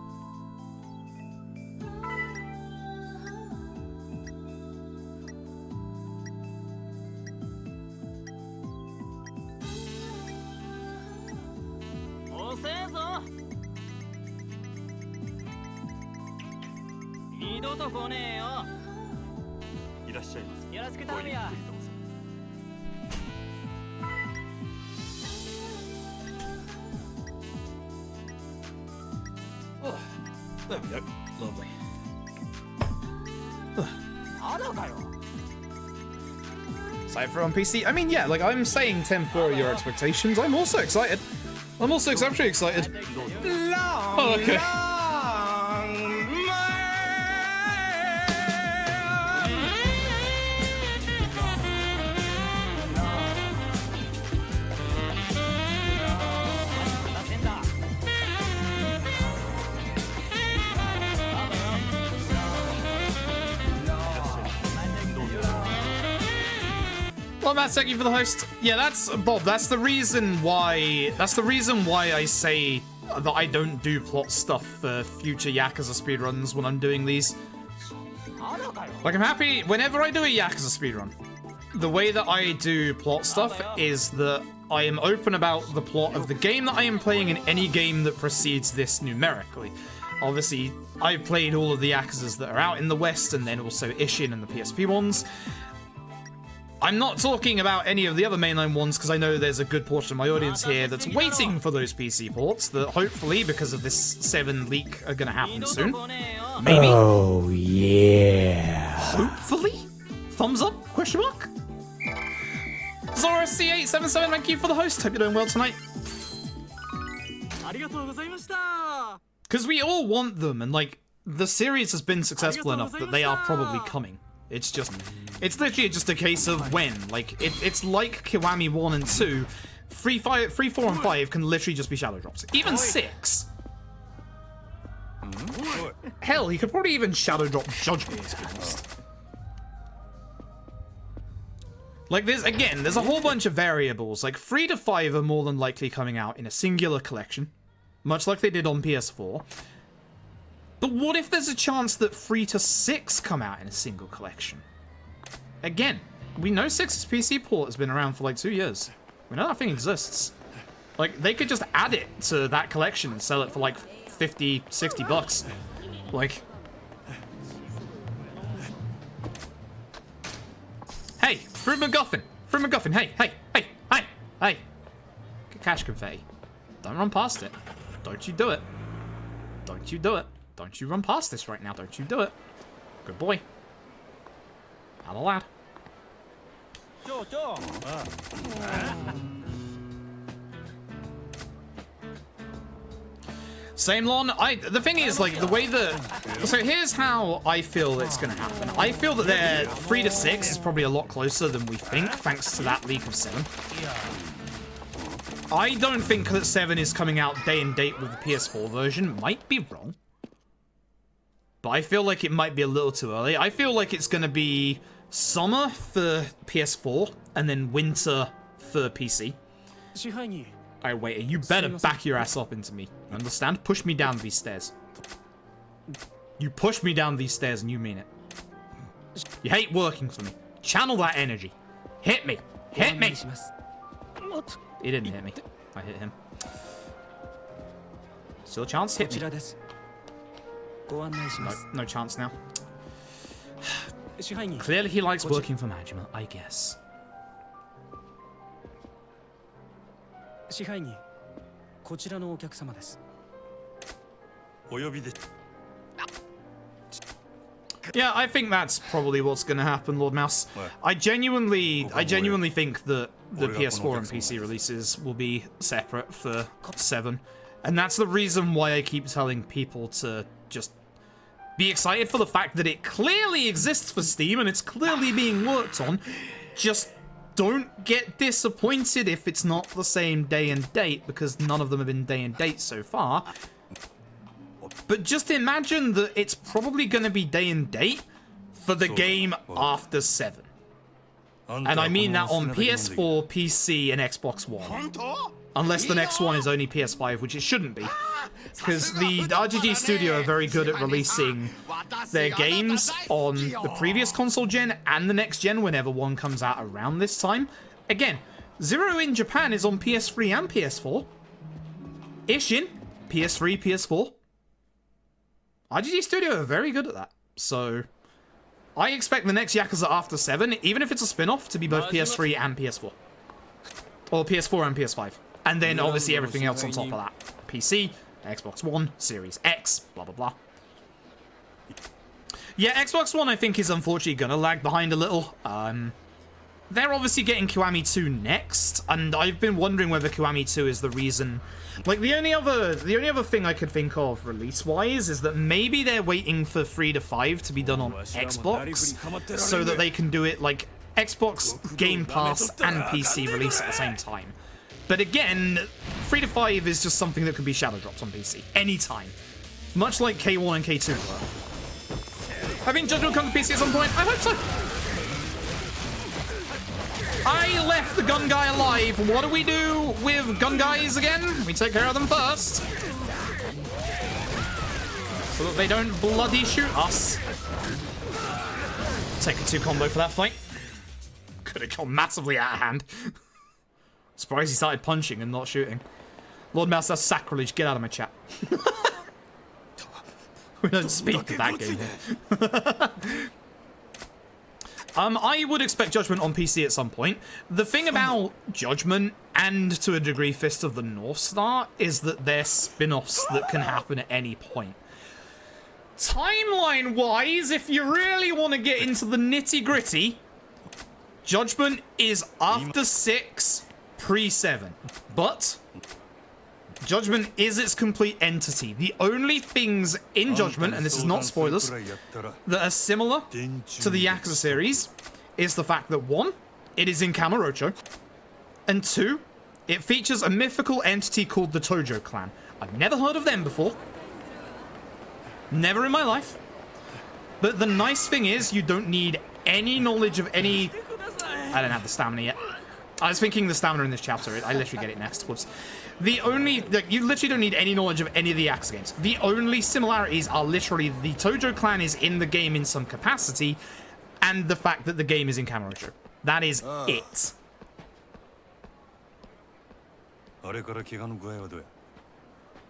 遅えぞ。二度と来ねえよ。 いらっしゃいませ。よろしく頼むよ。
Oh, there we go. Lovely. Cypher on PC? I mean, yeah, like, I'm saying temper your expectations. I'm also excited. I'm also exceptionally excited. Oh, okay. Well, Matt, thank you for the host. Yeah, that's Bob. That's the reason why. That's the reason why I say that I don't do plot stuff for future Yakuza speedruns when I'm doing these. Like, I'm happy whenever I do a Yakuza speedrun. The way that I do plot stuff is that I am open about the plot of the game that I am playing in any game that precedes this numerically. Obviously, I've played all of the Yakuzas that are out in the West, and then also Ishin and the PSP ones. I'm not talking about any of the other mainline ones because I know there's a good portion of my audience here that's waiting for those PC ports that hopefully, because of this 7 leak, are going to happen soon. Maybe.
Oh, yeah.
Hopefully? Thumbs up? Question mark? Zora C877, thank you for the host. Hope you're doing well tonight. Because we all want them, and like, the series has been successful enough that they are probably coming. It's just, it's literally just a case of when. Like, it's like Kiwami 1 and 2. 3, 4, and 5 can literally just be shadow drops. Even 6. Hell, he could probably even shadow drop Judgment, to be honest. Like, there's a whole bunch of variables. Like, 3 to 5 are more than likely coming out in a singular collection, much like they did on PS4. But what if there's a chance that 3 to 6 come out in a single collection? Again, we know 6's PC port has been around for like 2 years. We know that thing exists. Like, they could just add it to that collection and sell it for like 50, 60 bucks. Like... Hey, Fruit McGuffin! Fruit McGuffin, hey! Cash confetti. Don't run past it. Don't you do it. Don't you do it. Don't you run past this right now. Don't you do it. Good boy. Not a lad. Same Lon. The thing is, like, the way that... So here's how I feel it's going to happen. I feel that their 3 to 6 is probably a lot closer than we think, thanks to that leak of 7. I don't think that 7 is coming out day and date with the PS4 version. Might be wrong. But I feel like it might be a little too early. I feel like it's going to be summer for PS4 and then winter for PC. Alright, wait, you better back your ass up into me. Understand? Push me down these stairs. You push me down these stairs and you mean it. You hate working for me. Channel that energy. Hit me. Hit me. He didn't hit me. I hit him. Still a chance? Hit me. No chance now. Clearly he likes working for Majima, I guess. Yeah, I think that's probably what's going to happen, Lord Mouse. I genuinely think that the PS4 and PC releases will be separate for 7. And that's the reason why I keep telling people to just be excited for the fact that it clearly exists for Steam and it's clearly being worked on. Just don't get disappointed if it's not the same day and date, because none of them have been day and date so far. But just imagine that it's probably going to be day and date for the game after 7. And I mean that on PS4, PC, and Xbox One. Unless the next one is only PS5, which it shouldn't be. Because the RGG Studio are very good at releasing their games on the previous console gen and the next gen whenever one comes out around this time. Again, Zero in Japan is on PS3 and PS4. Ishin, PS3, PS4. RGG Studio are very good at that. So, I expect the next Yakuza after 7, even if it's a spin-off, to be both PS3 and PS4. Or PS4 and PS5. And then obviously everything else on top of that. PC, Xbox One, Series X, blah blah blah. Yeah, Xbox One I think is unfortunately gonna lag behind a little. They're obviously getting Kiwami 2 next, and I've been wondering whether Kiwami 2 is the reason. Like, the only other thing I could think of release-wise is that maybe they're waiting for 3 to 5 to be done on Xbox, so that they can do it like Xbox Game Pass and PC release at the same time. But again, 3 to 5 is just something that can be shadow drops on PC anytime, much like K1 and K2 were. I think Judgment will come to PC at some point. I hope so. I left the gun guy alive. What do we do with gun guys again? We take care of them first, so that they don't bloody shoot us. Take a 2 combo for that fight. Could have gone massively out of hand. Surprised he started punching and not shooting. Lord Mouse, that's sacrilege. Get out of my chat. We don't speak of that game here. I would expect Judgment on PC at some point. The thing about Judgment, and to a degree Fist of the North Star, is that they're spin-offs that can happen at any point. Timeline-wise, if you really want to get into the nitty-gritty, Judgment is after 6, pre-7. But Judgment is its complete entity. The only things in Judgment, and this is not spoilers, that are similar to the Yakuza series is the fact that 1, it is in Kamurocho, and 2, it features a mythical entity called the Tojo clan. I've never heard of them before. Never in my life. But the nice thing is, you don't need any knowledge of any... I don't have the stamina yet. I was thinking the stamina in this chapter. I literally get it next. Whoops. The only... Like, you literally don't need any knowledge of any of the Yakuza games. The only similarities are literally the Tojo clan is in the game in some capacity, and the fact that the game is in Kamurocho. That is it.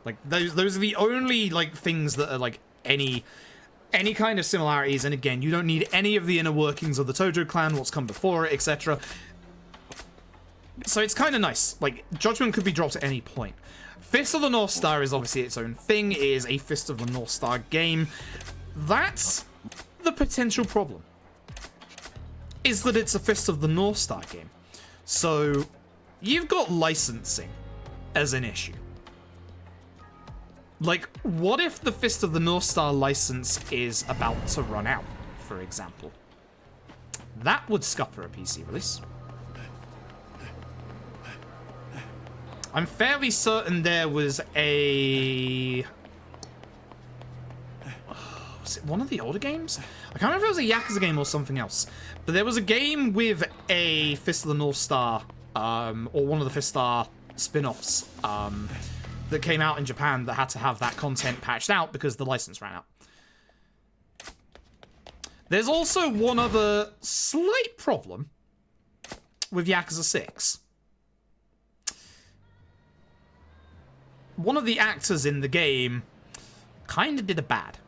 Like, those are the only, like, things that are, like, any kind of similarities, and again, you don't need any of the inner workings of the Tojo clan, what's come before it, etc. So it's kind of nice. Like, Judgment could be dropped at any point. Fist of the North Star is obviously its own thing. It is a Fist of the North Star game. That's the potential problem. Is that it's a Fist of the North Star game. So, you've got licensing as an issue. Like, what if the Fist of the North Star license is about to run out, for example? That would scupper a PC release. I'm fairly certain there was a... Was it one of the older games? I can't remember if it was a Yakuza game or something else. But there was a game with a Fist of the North Star, or one of the Fist Star spin-offs, that came out in Japan that had to have that content patched out because the license ran out. There's also one other slight problem with Yakuza 6. One of the actors in the game kind of did a bad.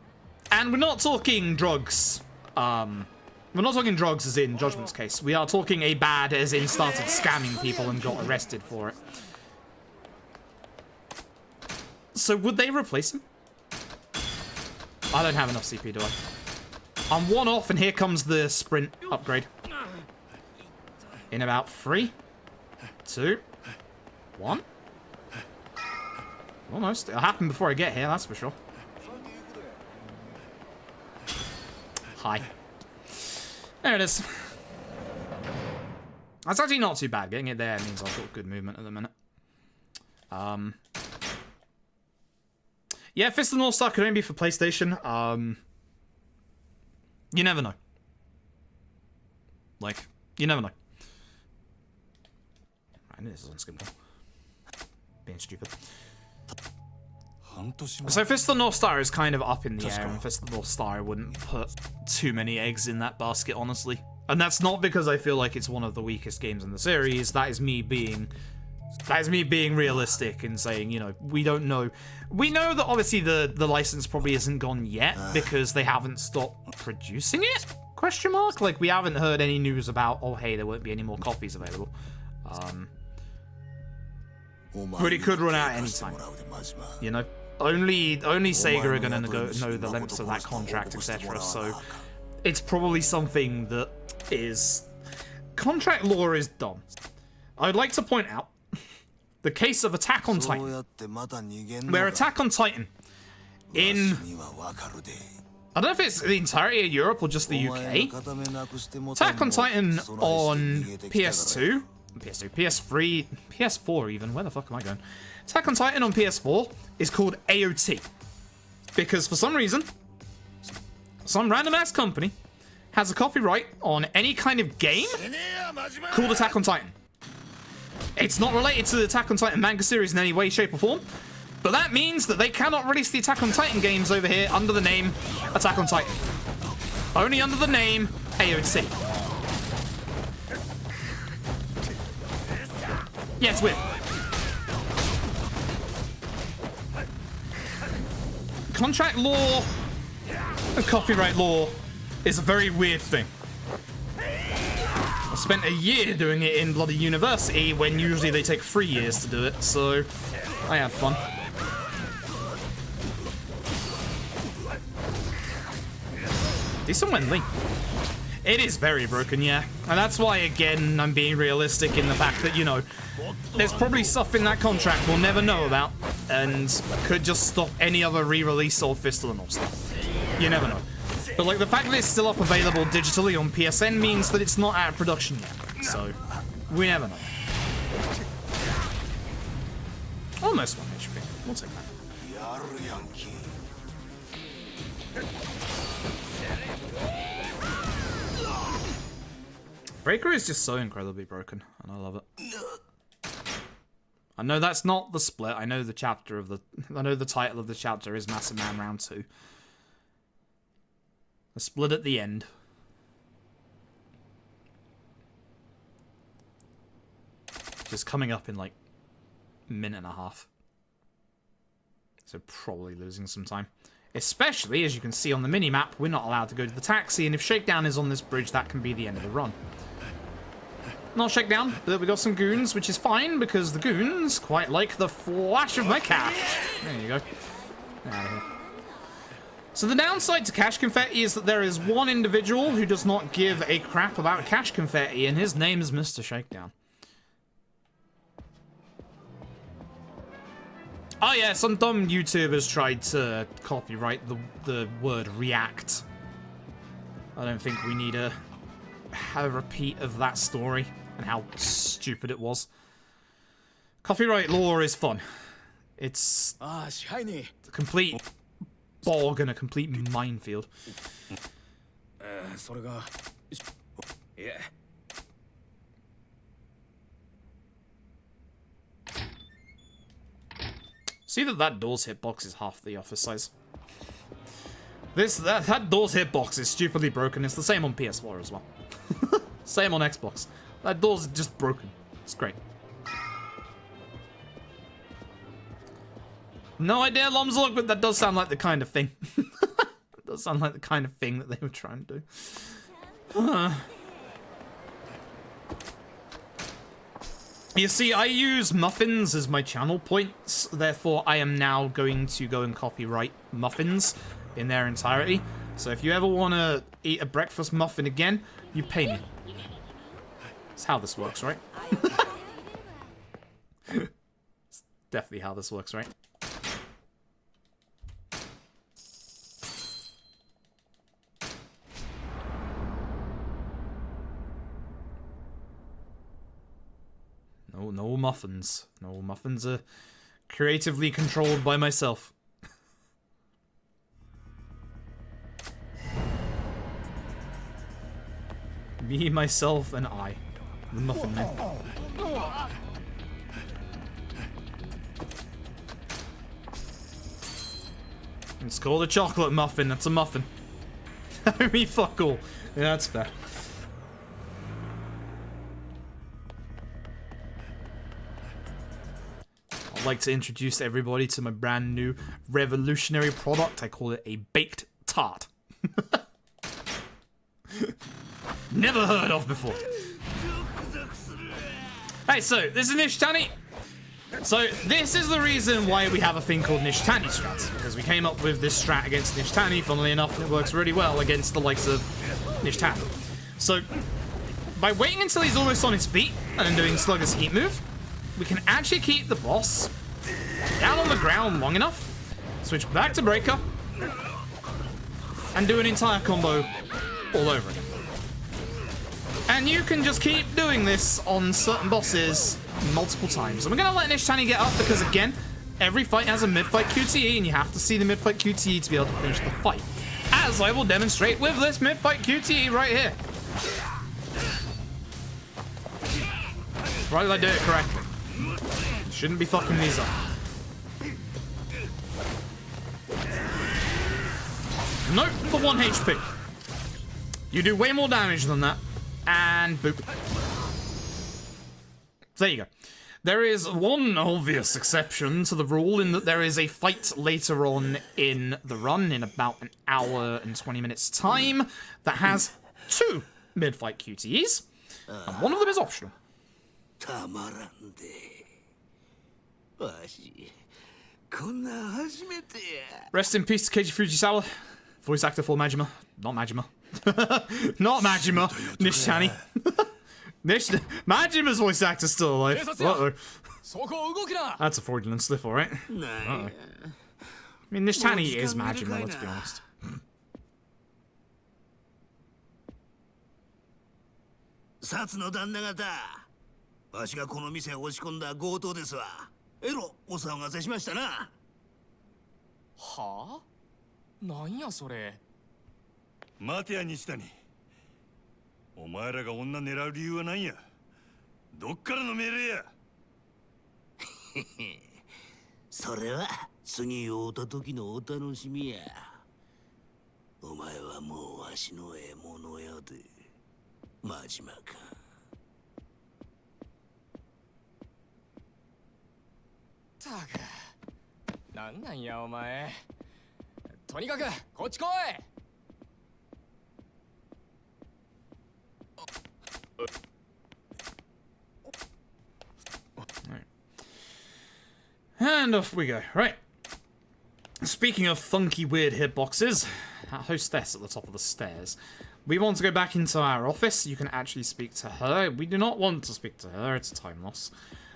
And we're not talking drugs. We're not talking drugs as in Judgment's case. We are talking a bad as in started scamming people and got arrested for it. So would they replace him? I don't have enough CP, do I? I'm 1 off, and here comes the sprint upgrade. In about 3, 2, 1. Almost. It'll happen before I get here, that's for sure. Hi. There it is. That's actually not too bad. Getting it there means I've got good movement at the minute. Yeah, Fist of the North Star could only be for PlayStation. You never know. Like, you never know. I knew this was unskippable. Being stupid. So Fist of the North Star is kind of up in the air, and Fist of the North Star I wouldn't put too many eggs in that basket, honestly. And that's not because I feel like it's one of the weakest games in the series. That is me being realistic and saying, you know, we don't know. We know that obviously the license probably isn't gone yet because they haven't stopped producing it? Question mark? Like, we haven't heard any news about, oh, hey, there won't be any more copies available. But it could run out anytime. You know? Only Sega are going to know the lengths of that contract, etc. So it's probably something that is... Contract law is dumb. I'd like to point out the case of Attack on Titan, where Attack on Titan in... I don't know if it's the entirety of Europe or just the UK. Attack on Titan on PS2, PS3, PS4 even. Where the fuck am I going? Attack on Titan on PS4 is called AOT. Because for some reason, some random ass company has a copyright on any kind of game called Attack on Titan. It's not related to the Attack on Titan manga series in any way, shape, or form. But that means that they cannot release the Attack on Titan games over here under the name Attack on Titan. Only under the name AOT. Yeah, it's weird. Contract law and copyright law is a very weird thing. spent a year doing it in bloody university when usually they take 3 years to do it, so I had fun. Decent win, Lee. It is very broken, yeah. And that's why, again, I'm being realistic in the fact that, you know, there's probably stuff in that contract we'll never know about and could just stop any other re-release of Fist of the North Star. You never know. But, like, the fact that it's still up available digitally on PSN means that it's not out of production yet. So, we never know. Almost 1 HP. We'll take that. Breaker is just so incredibly broken, and I love it. I know that's not the split. I know the chapter of the... I know the title of the chapter is Massive Man Round 2. The split at the end. Just coming up in like a minute and a half. So probably losing some time. Especially, as you can see on the mini-map, we're not allowed to go to the taxi, and if Shakedown is on this bridge, that can be the end of the run. Not Shakedown, but we got some goons, which is fine, because the goons quite like the flash of my cash. There you go. Get out of here. So the downside to cash confetti is that there is one individual who does not give a crap about cash confetti, and his name is Mr. Shakedown. Oh yeah, some dumb YouTubers tried to copyright the word react. I don't think we need a repeat of that story and how stupid it was. Copyright law is fun. It's a complete bog and a complete minefield. See that door's hitbox is half the office size. That door's hitbox is stupidly broken. It's the same on PS4 as well. Same on Xbox. That door's just broken. It's great. No idea, Lomzorg, but that does sound like the kind of thing. It does sound like the kind of thing that they were trying to do. You see, I use muffins as my channel points, therefore I am now going to go and copyright muffins in their entirety. So if you ever want to eat a breakfast muffin again, you pay me. That's how this works, right? It's definitely how this works, right? No muffins. No muffins are creatively controlled by myself. Me, myself, and I. The Muffin Man. It's called a chocolate muffin. That's a muffin. I mean, fuck all. Yeah, that's fair. I'd like to introduce everybody to my brand new revolutionary product. I call it a baked tart. Never heard of before. Hey, so this is Nishitani. So this is the reason why we have a thing called Nishitani strats, because we came up with this strat against Nishitani, funnily enough, and it works really well against the likes of Nishitani. So by waiting until he's almost on his feet and doing Slugger's Heat move, we can actually keep the boss down on the ground long enough, switch back to Breaker, and do an entire combo all over again. And you can just keep doing this on certain bosses multiple times. And we're going to let Nishitani get up because, again, every fight has a mid-fight QTE, and you have to see the mid-fight QTE to be able to finish the fight. As I will demonstrate with this mid-fight QTE right here. Provided I do it correctly. Shouldn't be fucking these up. Nope, for 1 HP. You do way more damage than that. And boop. There you go. There is one obvious exception to the rule in that there is a fight later on in the run in about an hour and 20 minutes time that has 2 mid-fight QTEs. And one of them is optional.
たまらんで。わし、こんな初めてや。
Rest in peace to Keiji Fujisawa. Voice actor for Majima. Not Majima. Not Majima. Nishitani. Majima's voice actor's still alive. Uh-oh. That's a fraudulent slip, alright. I mean, Nishitani is Majima, let's be honest.
薩の旦那方、わしがこの店へ押し込んだ強盗ですわ。えろ、お騒がせしましたな。
はあ？なんやそれ。
待てや西谷。お前らが女狙う理由は何や。どっからの命令や。
それは次会うた時のお楽しみや。お前はもうわしの獲物やで。マジマか。
たく、なんなんやお前。とにかくこっち来い。
And off we go. Right. Speaking of funky, weird hitboxes, that hostess at the top of the stairs. We want to go back into our office. You can actually speak to her. We do not want to speak to her. It's a time loss.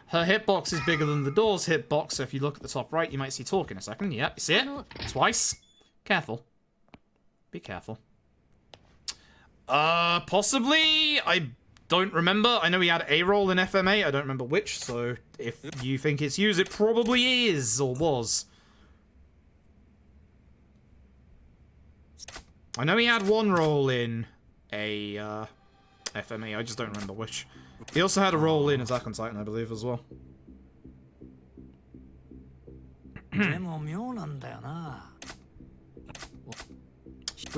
Her hitbox is bigger than the door's hitbox, so if you look at the top right, you might see talk in a second. Yep, you see it? Twice. Careful. Be careful. Possibly. I don't remember. I know we had a role in FMA. I don't remember which, so if you think it's used, it probably is, or was. I know he had one role in a FMA, I just don't remember which. He also had a role in Attack on Titan, I believe, as well. We're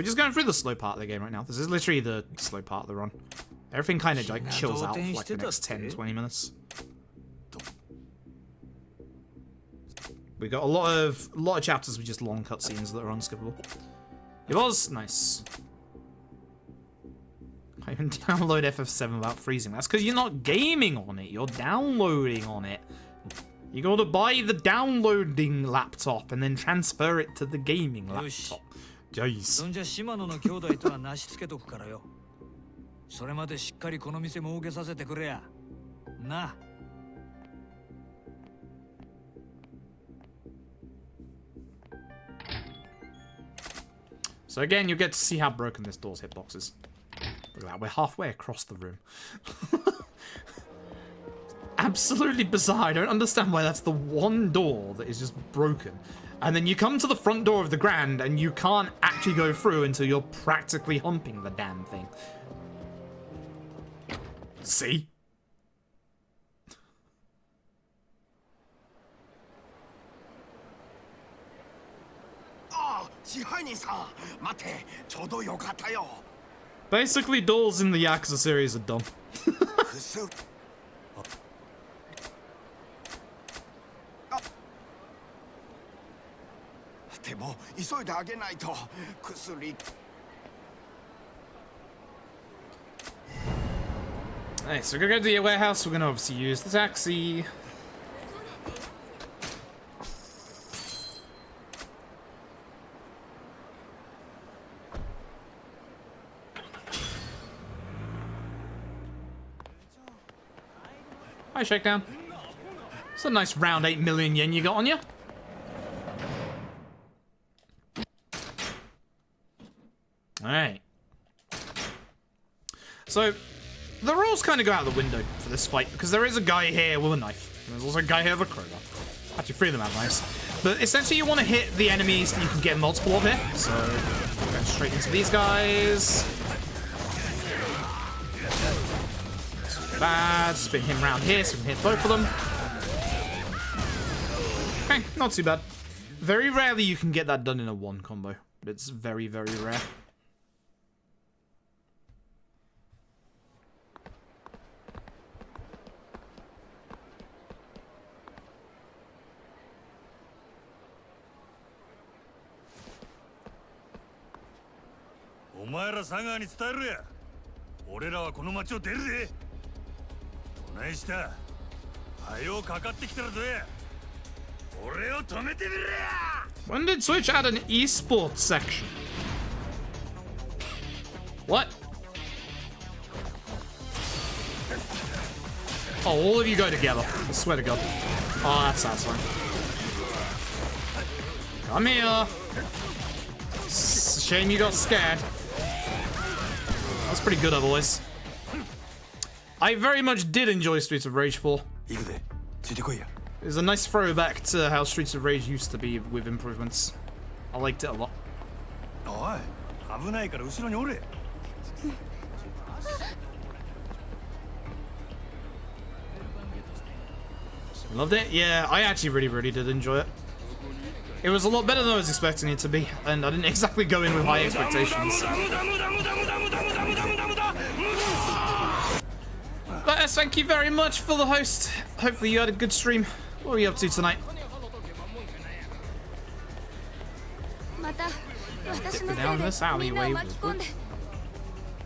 just going through the slow part of the game right now. This is literally the slow part of the run. Everything kind of like chills out for like the next 10-20 minutes. We got a lot of chapters with just long cutscenes that are unskippable. It was nice. I even download FF7 without freezing. That's because you're not gaming on it. You're downloading on it. You gotta buy the downloading laptop and then transfer it to the gaming laptop. Jeez.
そんじゃ島野の兄弟とはなしつけとくからよ。それまでしっかりこの店儲けさせてくれや。な。
So again, you get to see how broken this door's hitbox is. Look at that, we're halfway across the room. Absolutely bizarre. I don't understand why that's the one door that is just broken. And then you come to the front door of the Grand and you can't actually go through until you're practically humping the damn thing. See? Basically, doors in the Yakuza series are dumb.
でも急いであげないと薬。
Alright, so we're gonna go to the warehouse. We're gonna obviously use the taxi. Hi, Shakedown. It's a nice round 8 million yen you got on you. Alright. So, the rules kind of go out the window for this fight, because there is a guy here with a knife. And there's also a guy here with a crowbar. Actually, 3 of them have knives. But essentially, you want to hit the enemies that you can get multiple of here. So, we're going straight into these guys. Bad. Spin him round here so we can hit both of them. Okay, not too bad. Very rarely you can get that done in a 1 combo. But it's very, very rare.
俺らはこの町を出るで。どないした。はよかかってきたらどうや。俺を止めてみろや。
When did Switch add an esports section? What? Oh, all of you go together. I swear to God. Oh, that's satisfying. Come here. It's a shame you got scared. That's pretty good otherwise. I very much did enjoy Streets of Rage 4.
行くで。ついてこいや。
It was a nice throwback to how Streets of Rage used to be with improvements. I liked it a lot.
おい、危ないから後ろにおれ。
Loved it? Yeah, I actually really did enjoy it. It was a lot better than I was expecting it to be, and I didn't exactly go in with high expectations. But yes, thank you very much for the host. Hopefully you had a good stream. What are you up to tonight? Dip down this alleyway.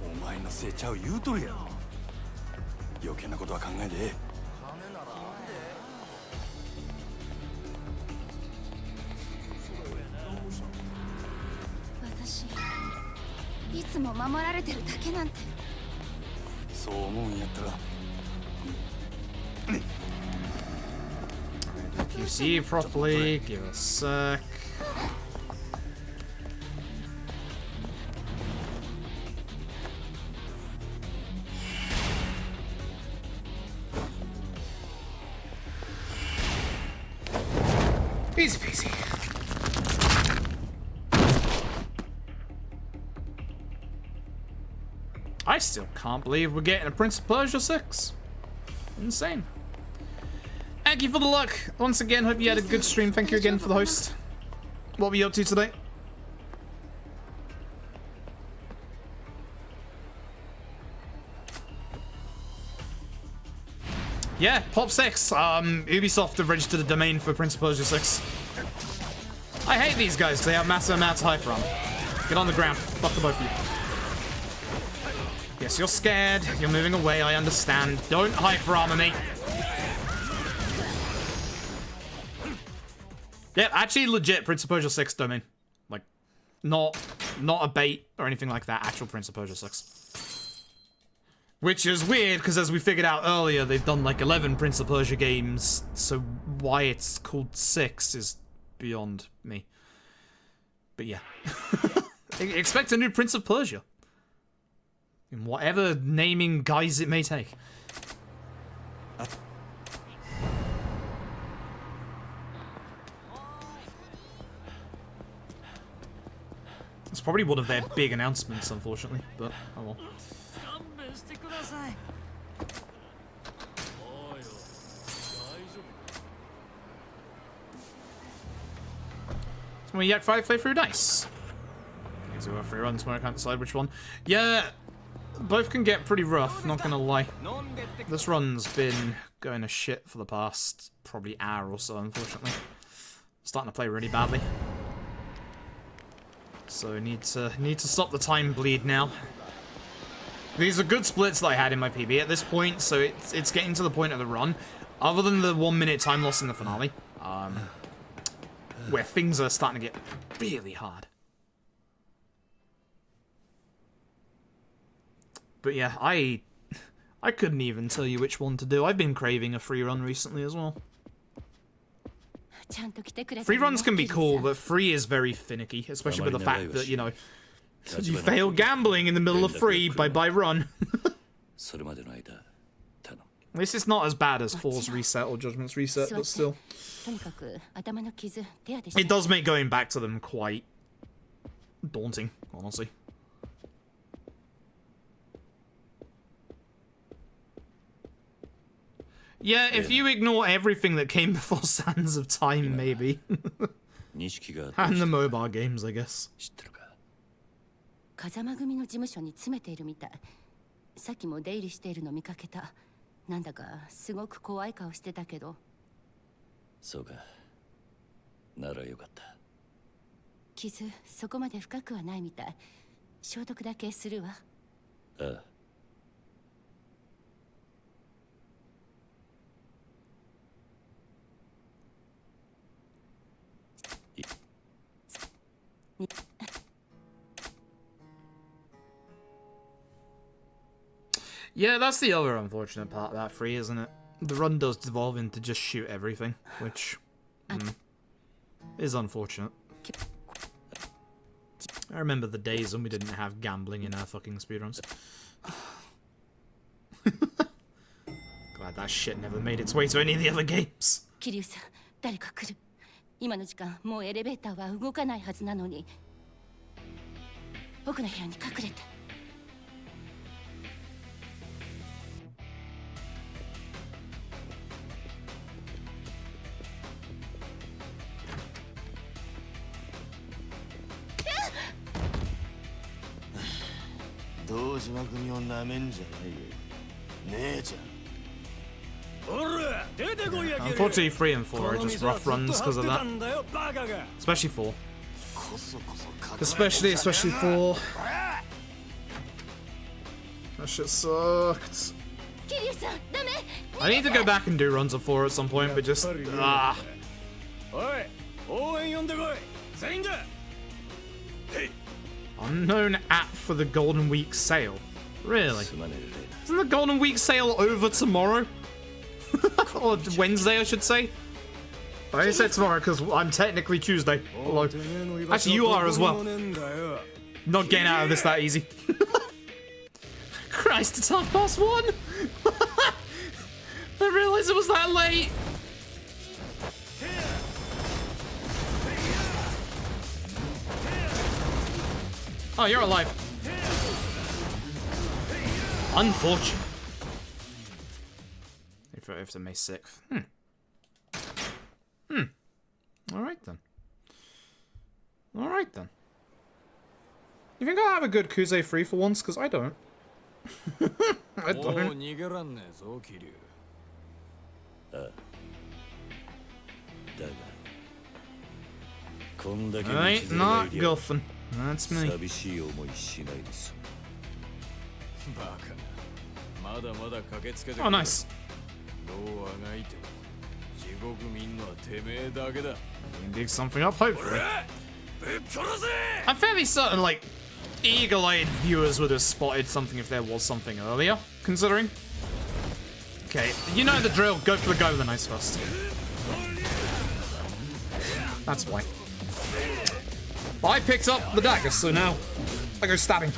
お前のせいちゃう言うとるやろ。余計なことは考えで。
私いつも守られてるだけなんて。
そう思うんやったら。
If you see properly, give a sec. Easy peasy. I still can't believe we're getting a Prince of Persia 6. Insane. Thank you for the luck. Once again, hope you had a good stream. Thank you again for the host. What were you up to today? Yeah, Pop 6. Ubisoft have registered a domain for Prince of Persia 6. I hate these guys. They have massive amounts of hyper on. Get on the ground. Fuck the both of you. Yes, you're scared. You're moving away. I understand. Don't hyper armor me. Yeah, actually legit Prince of Persia 6 domain. Like, not a bait or anything like that. Actual Prince of Persia 6. Which is weird, because as we figured out earlier, they've done like 11 Prince of Persia games, so why it's called 6 is beyond me. But yeah. Expect a new Prince of Persia. In whatever naming guise it may take. It's probably one of their big announcements, unfortunately, but oh well. It's my Yak 5 playthrough, nice. These are 3 runs where I can't decide which one. Yeah, both can get pretty rough, not gonna lie. This run's been going to shit for the past probably hour or so, unfortunately. Starting to play really badly. So need to stop the time bleed now. These are good splits that I had in my PB at this point, so it's getting to the point of the run, other than the 1 minute time loss in the finale, where things are starting to get really hard. But yeah, I couldn't even tell you which one to do. I've been craving a free run recently as well. Free runs can be cool, but free is very finicky, especially with the fact that, you know, you fail gambling in the middle of free, bye-bye run. This is not as bad as Force Reset or Judgment's Reset, but still. It does make going back to them quite daunting, honestly. Yeah, if you ignore everything that came before Sands of Time, maybe. And the mobile games, I guess.
風間組の事務所に詰めているみたい。さっきも出入りしているの見かけた。なんだかすごく怖い顔してたけど。
そうか。ならよかった。
傷、そこまで深くはないみたい。消毒だけするわ。
ああ、
Yeah, that's the other unfortunate part of that free, isn't it? The run does devolve into just shoot everything, which is unfortunate. I remember the days when we didn't have gambling in our fucking speedruns. Glad that shit never made its way to any of the other games.
桐生さん、誰か来る。今の時間、もうエレベーターは動かないはずなのに。僕の部屋に隠れて。
堂島組をなめんじゃないよ。姉ちゃん。
Unfortunately, 3 and 4 are just rough runs because of that. Especially 4. Especially 4. That shit sucked. I need to go back and do runs of 4 at some point, but just Unknown app for the Golden Week sale. Really? Isn't the Golden Week sale over tomorrow? Or Wednesday, I should say. I said tomorrow because I'm technically Tuesday. Hello. Actually, you are as well. Not getting out of this that easy. Christ, it's 1:30. I realized it was that late. Oh, you're alive. Unfortunate. If to May 6th. Alright then. Alright then. You think I'll have a good Kuze free for once? Because I don't. I don't. I ain't not guffing. That's me. Oh, nice. We can dig something up, hopefully. I'm fairly certain, like, eagle-eyed viewers would have spotted something if there was something earlier, considering. Okay, you know the drill. Go for the guy with the knife first. That's why. But I picked up the dagger, so now I go stabbing.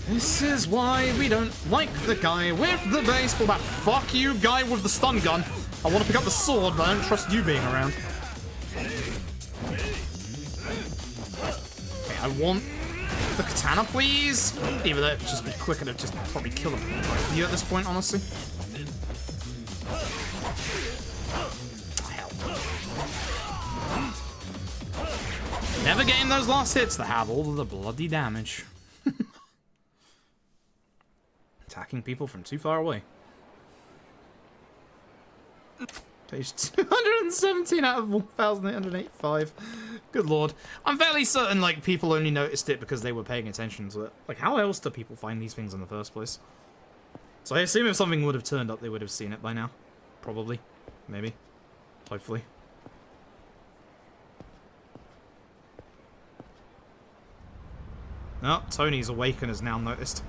This is why we don't like the guy with the baseball bat. Fuck you, guy with the stun gun. I want to pick up the sword, but I don't trust you being around. Okay, I want the katana, please. Even though it'd just be quicker to just probably kill him for you at this point, honestly. Hell. Never getting those last hits that have all of the bloody damage. Attacking people from too far away. Page 217 out of 1,885. Good lord. I'm fairly certain, like, people only noticed it because they were paying attention to it. Like, how else do people find these things in the first place? So I assume if something would have turned up, they would have seen it by now. Probably. Maybe. Hopefully. Oh, Tony's awake and has now noticed.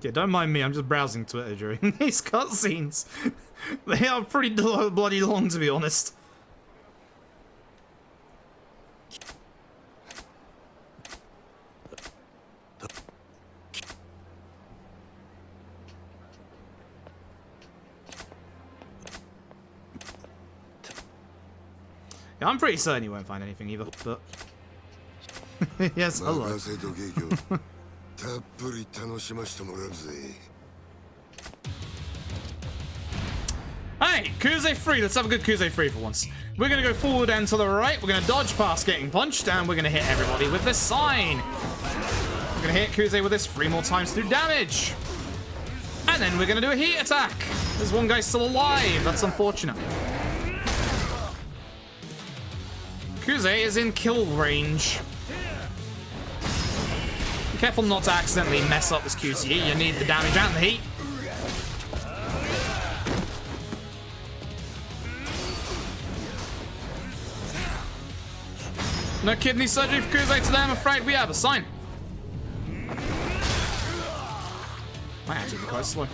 Yeah, don't mind me, I'm just browsing Twitter during these cutscenes. They are pretty bloody long, to be honest. Yeah, I'm pretty certain you won't find anything either, but... Yes, hello. Hey, Kuze free. Let's have a good Kuze free for once. We're going to go forward and to the right. We're going to dodge past getting punched, and we're going to hit everybody with this sign. We're going to hit Kuze with this 3 more times to do damage. And then we're going to do a heat attack. There's one guy still alive. That's unfortunate. Kuze is in kill range. Be careful not to accidentally mess up this QTE. You need the damage and the heat. No kidney surgery for Kuze today, I'm afraid. We have a sign. Might actually be quite slow.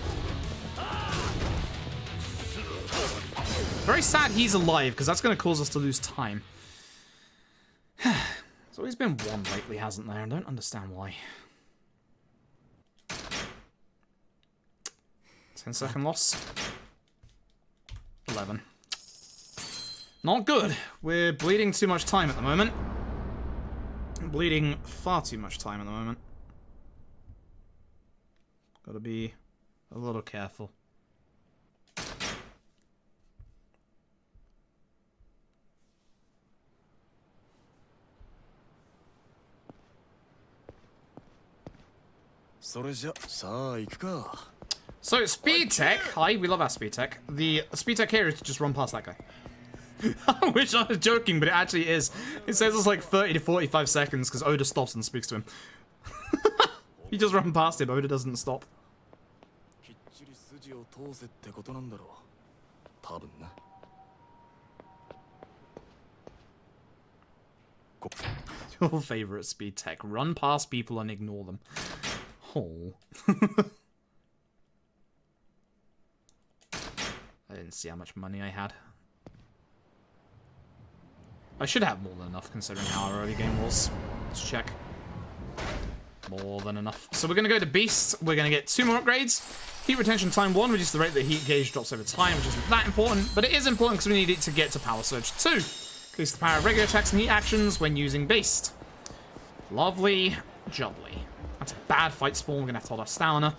Very sad he's alive, because that's going to cause us to lose time. There's always been one lately, hasn't there? I don't understand why. 10-second loss. 11. Not good. We're bleeding too much time at the moment. Bleeding far too much time at the moment. Gotta be a little careful. So, speed tech. Hi, we love our speed tech. The speed tech here is to just run past that guy. I wish I was joking, but it actually is. It says it's like 30 to 45 seconds because Oda stops and speaks to him. You just run past him, Oda doesn't stop. Your favorite speed tech. Run past people and ignore them. Oh. I didn't see how much money I had. I should have more than enough considering how our early game was. Let's check. More than enough. So we're going to go to Beast. We're going to get 2 more upgrades. Heat retention time 1, reduce the rate that heat gauge drops over time, which isn't that important, but it is important because we need it to get to Power Surge 2. Increase the power of regular attacks and heat actions when using Beast. Lovely jubbly. That's a bad fight spawn. We're going to have to hold our stamina.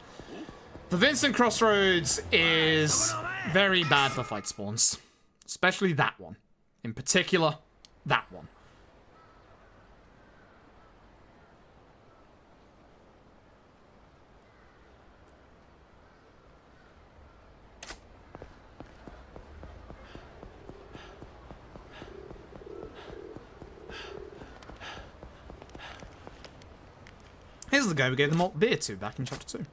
The Vincent Crossroads is very bad for fight spawns. Especially that one. In particular, that one. Here's the guy we gave the malt beer to back in chapter 2.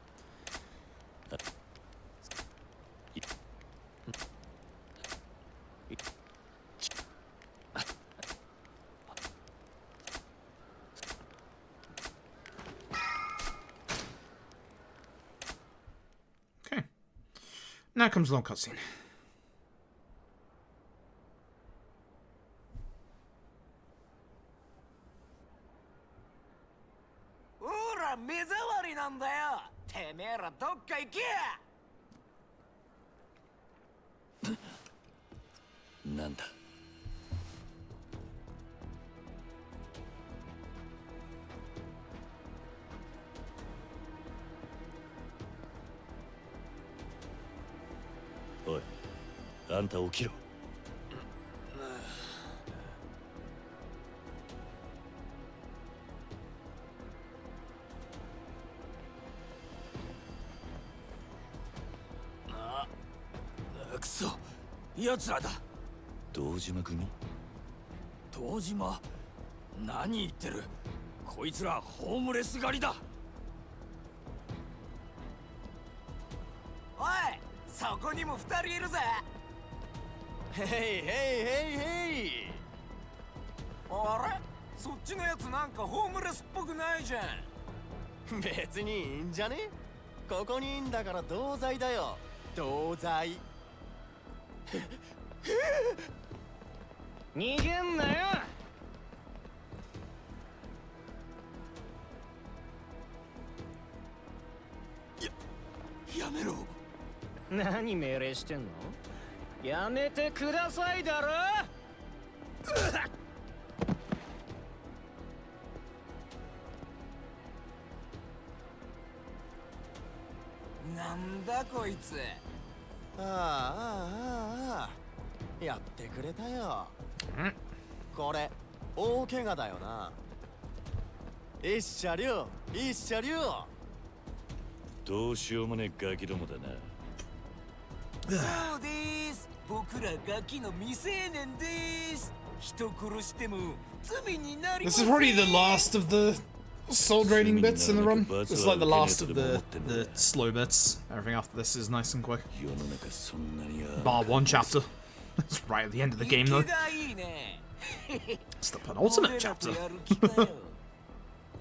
Okay. Now comes the long cutscene.
Nanda. Oi, あんた起きろ。
くそ、奴らだ。
堂島組？
堂島？何言ってる？こいつらホームレス狩りだ。おい、そこにも2人いるぜ。へいへいへいへい。あれ？そっちのやつなんかホームレスっぽくないじゃん。別にいいんじゃね？ここにいんだから同罪だよ。同罪。逃げんなよ。やめろ。何命令してんの？やめてくださいだろ。なんだこいつ。ああ、やってくれたよ。これ大怪我だよな。一車両一車両。
どうしようもねえガキどもだな。
そうです。僕らガキの未成年です。人殺しても罪になりません。
This is probably the last of the soul draining bits in the run. This is like the last of the slow bits. Everything after this is nice and quick. Bar 1 chapter. It's right at the end of the game though. It's the penultimate chapter.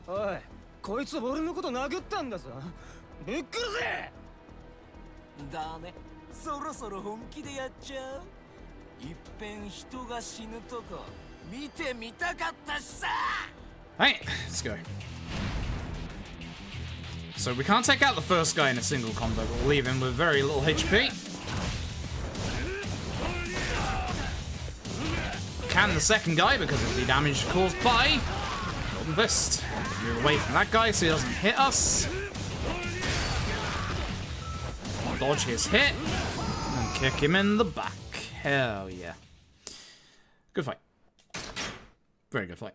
おい、こいつ俺のこと殴ったんだぞ。ぶっ殺せ。
だね、そろそろ本気でやっちゃう。いっぺん人が死ぬとこ見てみたかったしさ。
Right, let's go. So we can't take out the first guy in a single combo, but we'll leave him with very little HP. Can the second guy because of the damage caused by Golden Fist. Move away from that guy so he doesn't hit us. Dodge his hit and kick him in the back. Hell yeah. Good fight. Very good fight.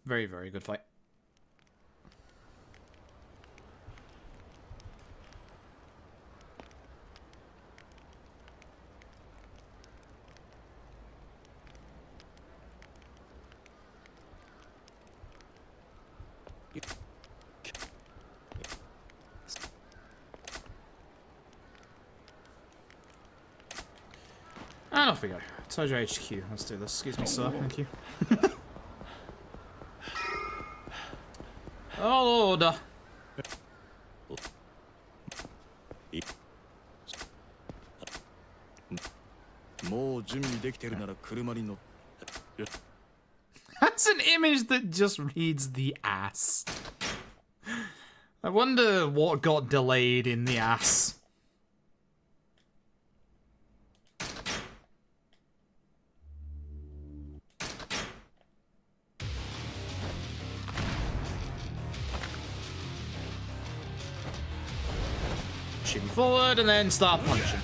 Very, very good fight. And off we go. Tojo HQ. Let's do this. Excuse me, sir. Thank you. Oh, order.
もう準備できてるなら車に乗っ
That's an image that just reads the ass. I wonder what got delayed in the ass. Shooting forward and then start punching.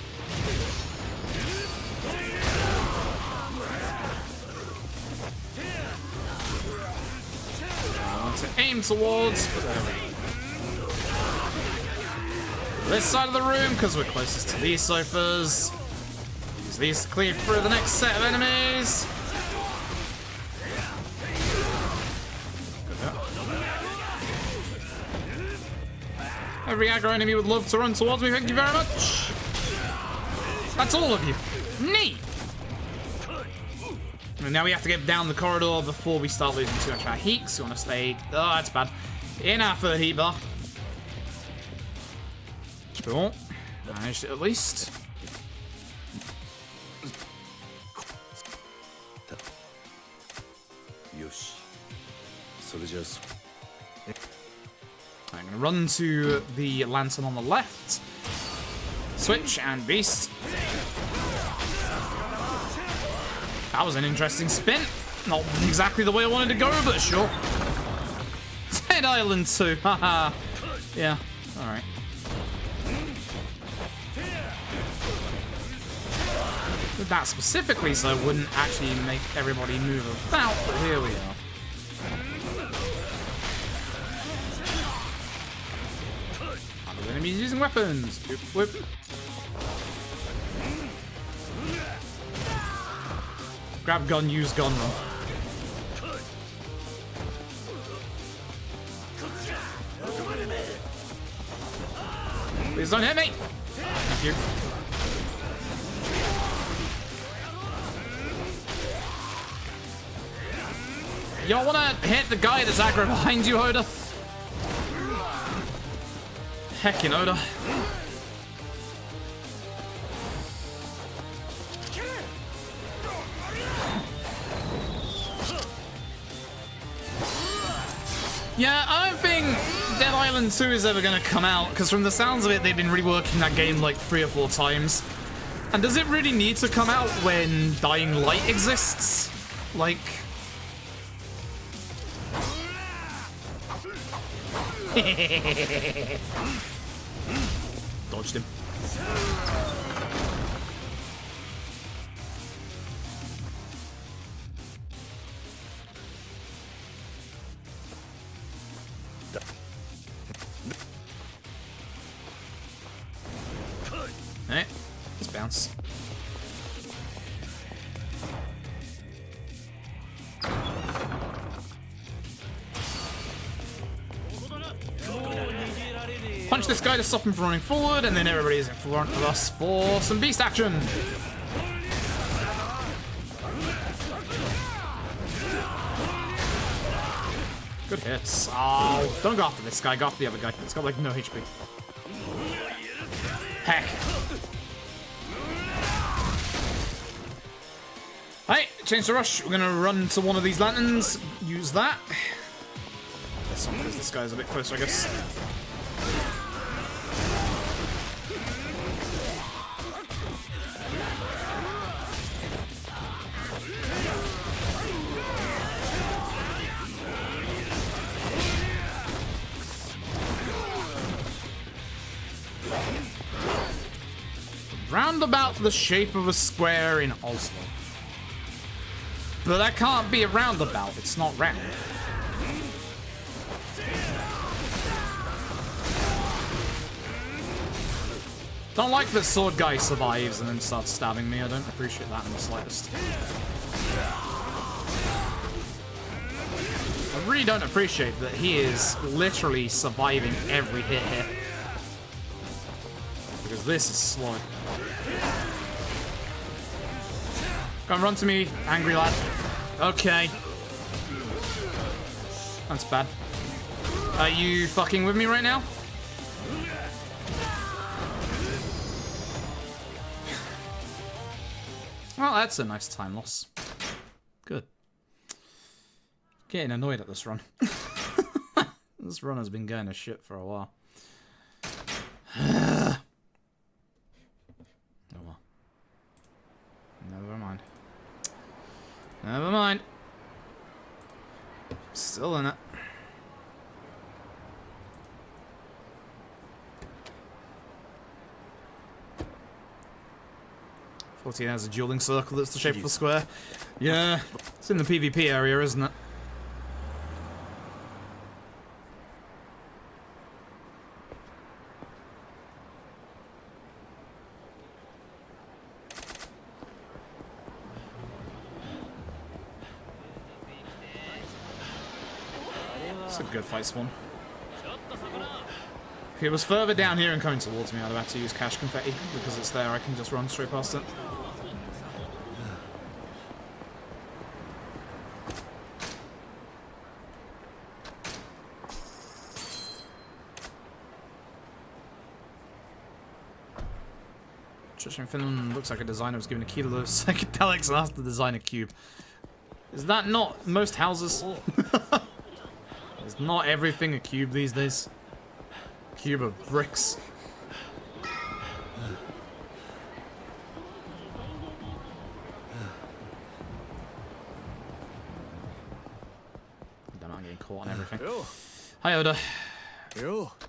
To aim towards, but there we go. This side of the room, because we're closest to these sofas. Use these to clear through the next set of enemies. Every aggro enemy would love to run towards me, thank you very much. That's all of you. Neat! And now we have to get down the corridor before we start losing too much of our heat, so we want to stay... Oh, that's bad. In our third heat bar. Cool. Managed it at least. I'm going to run to the lantern on the left. Switch and beast. That was an interesting spin. Not exactly the way I wanted to go, but sure. Dead Island 2, haha. Yeah, alright. With that specifically, so I wouldn't actually make everybody move about, but here we are. Other enemies using weapons. Whip, whip. Grab gun, use gun, run. Please don't hit me! Thank you. Y'all wanna hit the guy that's aggro behind you, Oda? Heckin' Oda. Yeah, I don't think Dead Island 2 is ever gonna come out, because from the sounds of it, they've been reworking that game like 3 or 4 times. And does it really need to come out when Dying Light exists? Like... Dodged him. Alright, let's bounce. Punch this guy to stop him from running forward, and then everybody's in front of us for some beast action. Good hits. Oh, don't go after this guy. Go after the other guy. It's got like no HP. Heck. Hey, change the rush. We're gonna run to one of these lanterns. Use that. This one because this guy's a bit closer, I guess. Roundabout the shape of a square in Oslo. But that can't be a roundabout, it's not round. Don't like that sword guy survives and then starts stabbing me. I don't appreciate that in the slightest. I really don't appreciate that he is literally surviving every hit here. Because this is slow. Come run to me, angry lad. Okay. That's bad. Are you fucking with me right now? Well, that's a nice time loss. Good. Getting annoyed at this run. This run has been going to shit for a while. Oh well. Never mind. Never mind. Still in it. 14 has a dueling circle that's the shape of a square. Yeah, it's in the PvP area, isn't it? It's a good fight spawn. If it was further down here and coming towards me, I'd have had to use cash confetti. Because it's there, I can just run straight past it. Church in Finland looks like a designer was given a key to those psychedelics and asked to design a cube. Is that not most houses? Is not everything a cube these days? Cube of bricks. Damn, I'm getting caught on everything. Hi, Oda.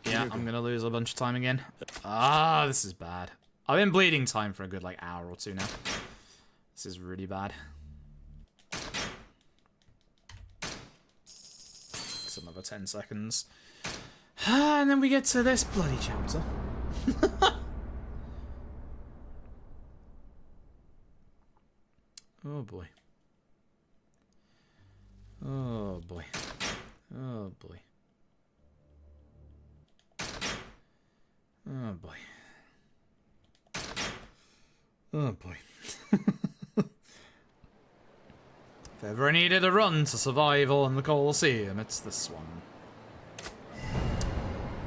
Yeah, I'm gonna lose a bunch of time again. Ah, this is bad. I've been bleeding time for a good, like, hour or two now. This is really bad. It's another 10 seconds. And then we get to this bloody chapter. Oh boy. Oh boy. Oh boy. Oh boy. Oh boy. If ever I needed a run to survive on the Colosseum, it's this one.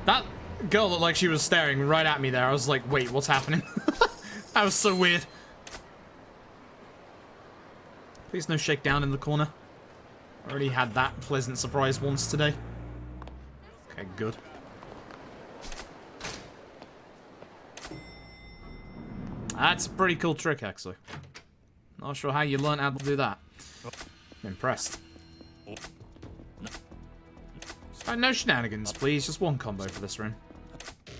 That girl looked like she was staring right at me there. I was like, wait, what's happening? That was so weird. Please no shakedown in the corner. I already had that pleasant surprise once today. Okay, good. That's a pretty cool trick, actually. Not sure how you learned how to do that. I'm impressed. No shenanigans, please. Just one combo for this room.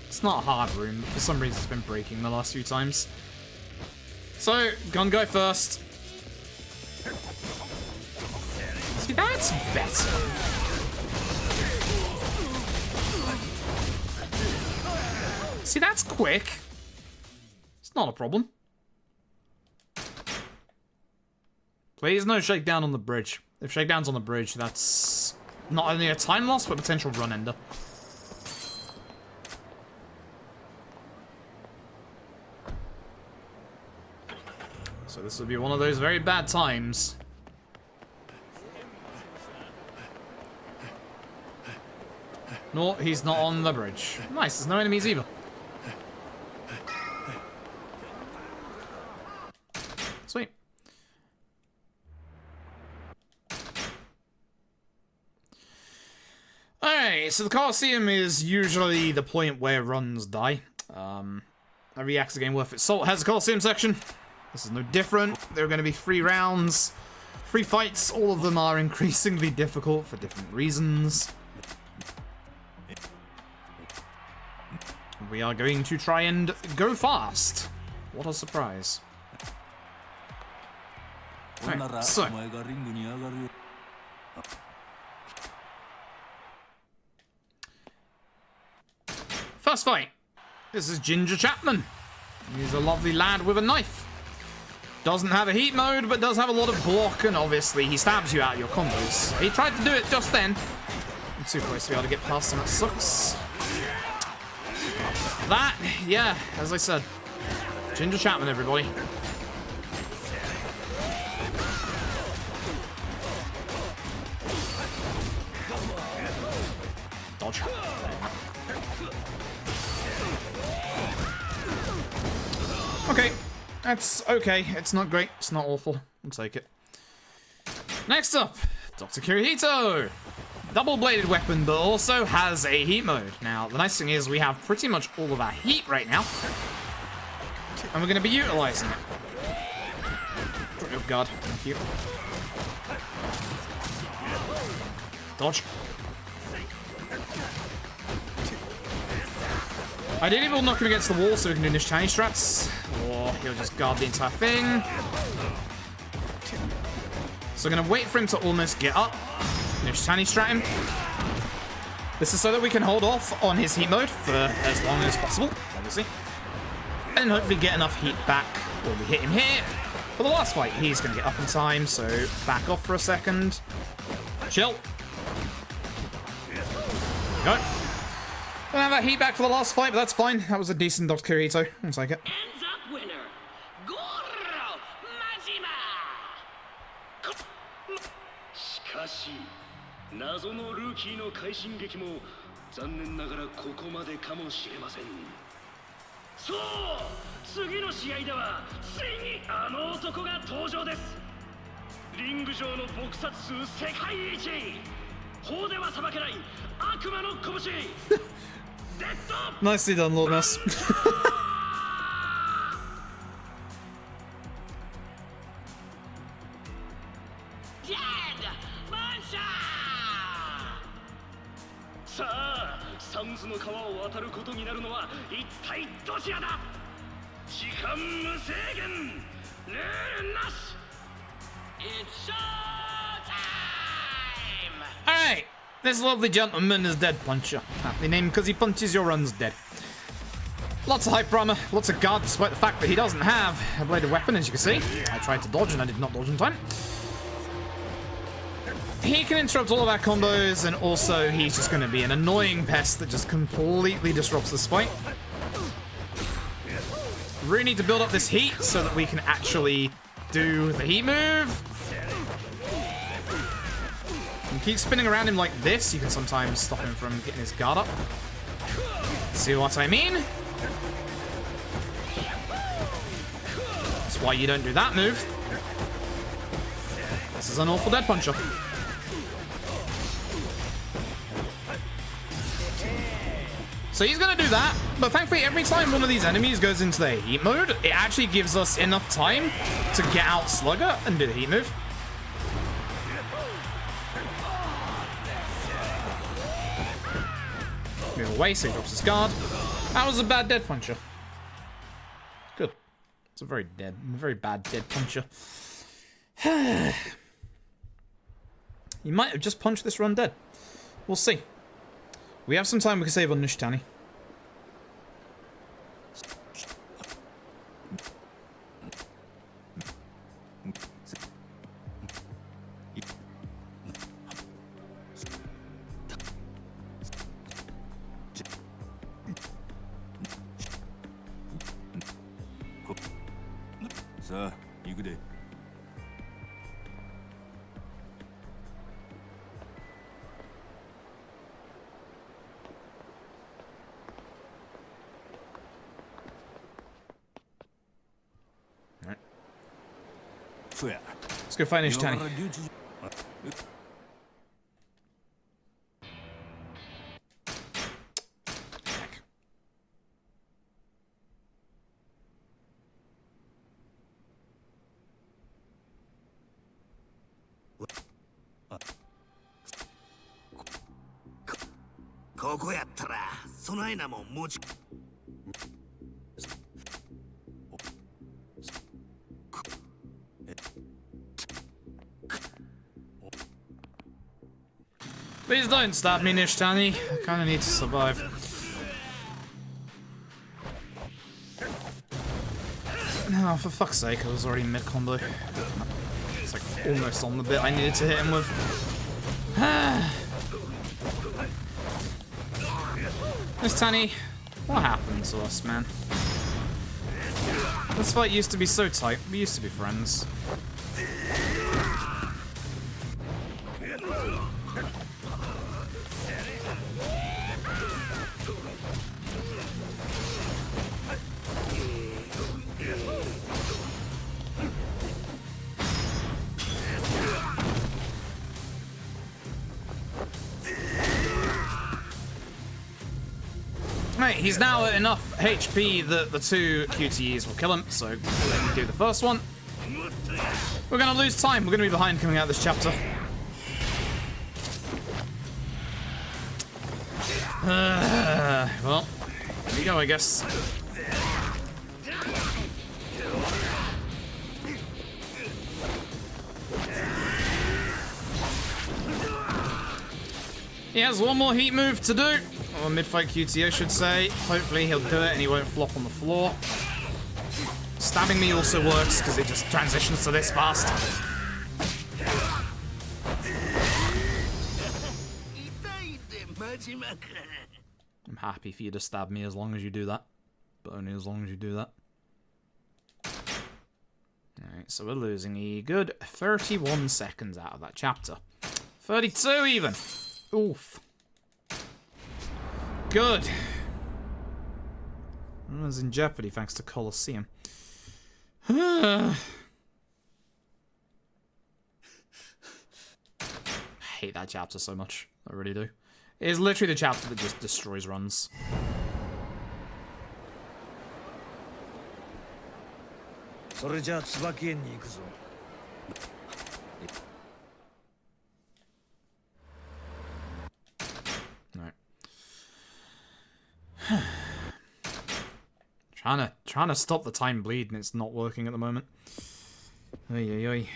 It's not a hard room. For some reason, it's been breaking the last few times. So, gun guy first. See, that's better. See, that's quick. It's not a problem. Please, no shakedown on the bridge. If shakedown's on the bridge, that's not only a time loss, but potential run ender. So this would be one of those very bad times. No, he's not on the bridge. Nice, there's no enemies either. Sweet. Alright, so the Colosseum is usually the point where runs die. Every Yakuza game worth its salt has a Colosseum section. This is no different. There are going to be 3 rounds, 3 fights. All of them are increasingly difficult for different reasons. We are going to try and go fast. What a surprise. Right, so. First fight. This is Ginger Chapman. He's a lovely lad with a knife. Doesn't have a heat mode, but does have a lot of block, and obviously he stabs you out of your combos. He tried to do it just then. I'm too close to be able to get past him, that sucks. That, yeah, as I said. Ginger Chapman, everybody. Dodge. Okay, that's okay. It's not great. It's not awful. I'll take it. Next up, Dr. Kirihito. Double-bladed weapon, but also has a heat mode. Now, the nice thing is we have pretty much all of our heat right now. And we're going to be utilizing it. Oh god, thank you. Dodge. Ideally, we'll knock him against the wall so we can do Nishitani strats. Or he'll just guard the entire thing. So we're going to wait for him to almost get up. Nishitani strat him. This is so that we can hold off on his heat mode for as long as possible, obviously. And hopefully get enough heat back when we hit him here. For the last fight, he's going to get up in time, so back off for a second. Chill. Go. Don't have that heat back for the last fight, but that's fine. That was a decent Dr. Kirihito. I'll take it.
Ends up winner, Goro Majima. しかし、謎のルーキーの快進撃も残念ながらここまでかもしれません。そう、次の試合ではついにあの男が登場です。リング上の撲殺数世界一。法では裁けない悪魔の拳。
Nicely done, Lord Ness. Alright, this lovely gentleman is Dead Puncher. Aptly named because he punches your runs dead. Lots of hyper armor, lots of guard, despite the fact that he doesn't have a bladed weapon, as you can see. I tried to dodge and I did not dodge in time. He can interrupt all of our combos, and also he's just going to be an annoying pest that just completely disrupts this fight. Really need to build up this heat so that we can actually do the heat move. And keep spinning around him like this. You can sometimes stop him from getting his guard up. See what I mean? That's why you don't do that move. This is an awful Dead Puncher. So he's gonna do that, but thankfully every time one of these enemies goes into their heat mode, it actually gives us enough time to get out Slugger and do the heat move. Move away so he drops his guard. That was a bad Dead Puncher. Good. It's a very bad Dead Puncher. You might have just punched this run dead. We'll see. We have some time we can save on Nishitani. Let's go find Ishtani. Please don't stab me, Nishtani. I kinda need to survive. Oh, for fuck's sake, I was already mid-combo. It's like almost on the bit I needed to hit him with. Nishtani, what happened to us, man? This fight used to be so tight. We used to be friends. Right, he's now at enough HP that the two QTEs will kill him, so let me do the first one. We're gonna lose time. We're gonna be behind coming out of this chapter. Well, here we go, I guess. He has one more heat move to do. Or mid-fight QTE, I should say. Hopefully he'll do it and he won't flop on the floor. Stabbing me also works because it just transitions to this fast. I'm happy for you to stab me as long as you do that. But only as long as you do that. Alright, so we're losing a good 31 seconds out of that chapter. 32 even! Oof. Good. I was in jeopardy thanks to Colosseum. I hate that chapter so much. I really do. It is literally the chapter that just destroys runs. Trying to stop the time bleed and it's not working at the moment. Oy oy oy.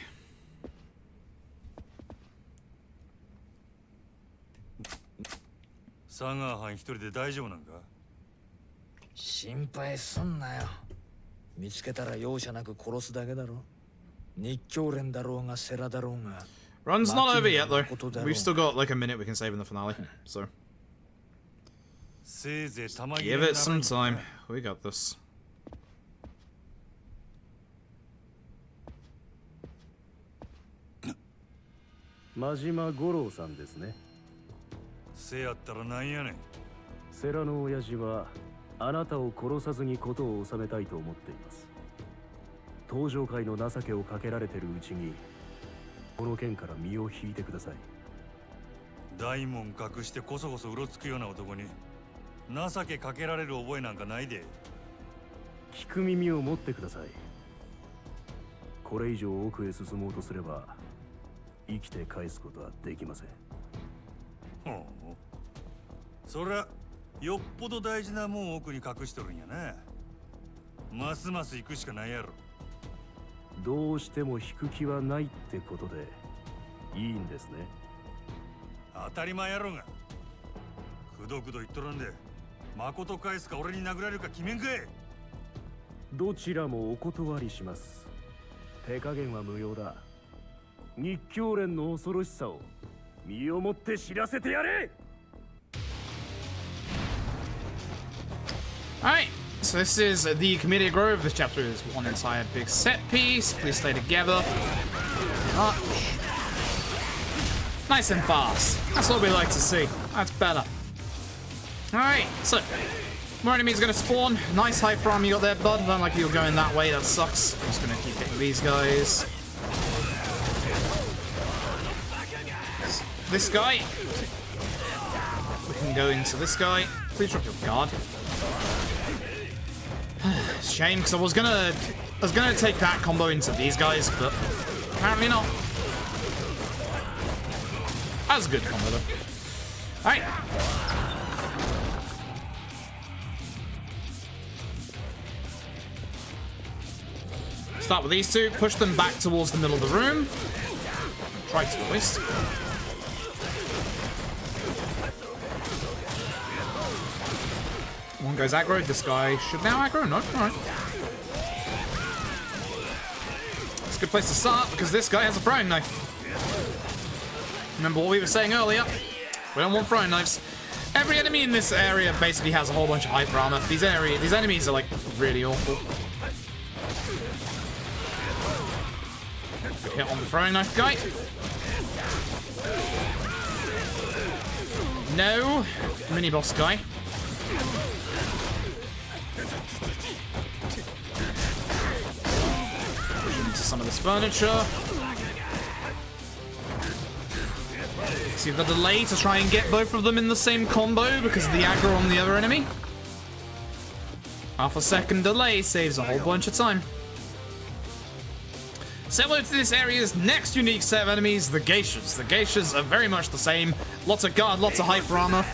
Saga-han 一人で大丈夫なんか？
心配すんなよ。見つけたら容赦なく殺すだけだろ。日教連だろうが世良だろうが。
Run's not over yet though. We've still got like a minute we can save in the finale, so. Give it some time. We got this.
Majima Goro-san ですね。
せやったらなんやねん。
セラの親父はあなたを殺さずに事を収めたいと思っています。登場界の情けをかけられてるうちにこの件から身を引いてください。
大門隠してこそこそうろつくような男に情けかけられる覚えなんかないで。
聞く耳を持ってください。これ以上奥へ進もうとすれば生きて返すことはできません。
ほう。そりゃよっぽど大事なもん奥に隠しとるんやな。ますます行くしかないやろ。
どうしても引く気はないってことでいいんですね。
当たり前やろが。くどくど言っとらんで誠返すか俺に殴られるか決めんかい。
どちらもお断りします。手加減は無用だ。日教連の恐ろしさを身をもって知らせてやれ。
Alright, so this is the Commedia Grove. This chapter is one entire big set piece. Please stay together. Nice and fast. That's what we like to see. That's better. Alright, so more enemies are going to spawn. Nice high farm you got there, bud. Don't like you're going that way. That sucks. I'm just going to keep hitting these guys. this guy. We can go into this guy. Please drop your guard. Shame, because I was gonna take that combo into these guys, but apparently not. That was a good combo though. Alright. Start with these two, push them back towards the middle of the room. Try to at least. One goes aggro, this guy should now aggro? No, alright. It's a good place to start because this guy has a throwing knife. Remember what we were saying earlier? We don't want throwing knives. Every enemy in this area basically has a whole bunch of hyper armor. These enemies are like really awful. Good hit on the throwing knife guy. No. Mini boss guy. Push into some of this furniture. See the delay to try and get both of them in the same combo because of the aggro on the other enemy. Half a second delay saves a whole bunch of time. Similar to this area's next unique set of enemies, the geishas. The geishas are very much the same. Lots of guard, lots of hyper armor.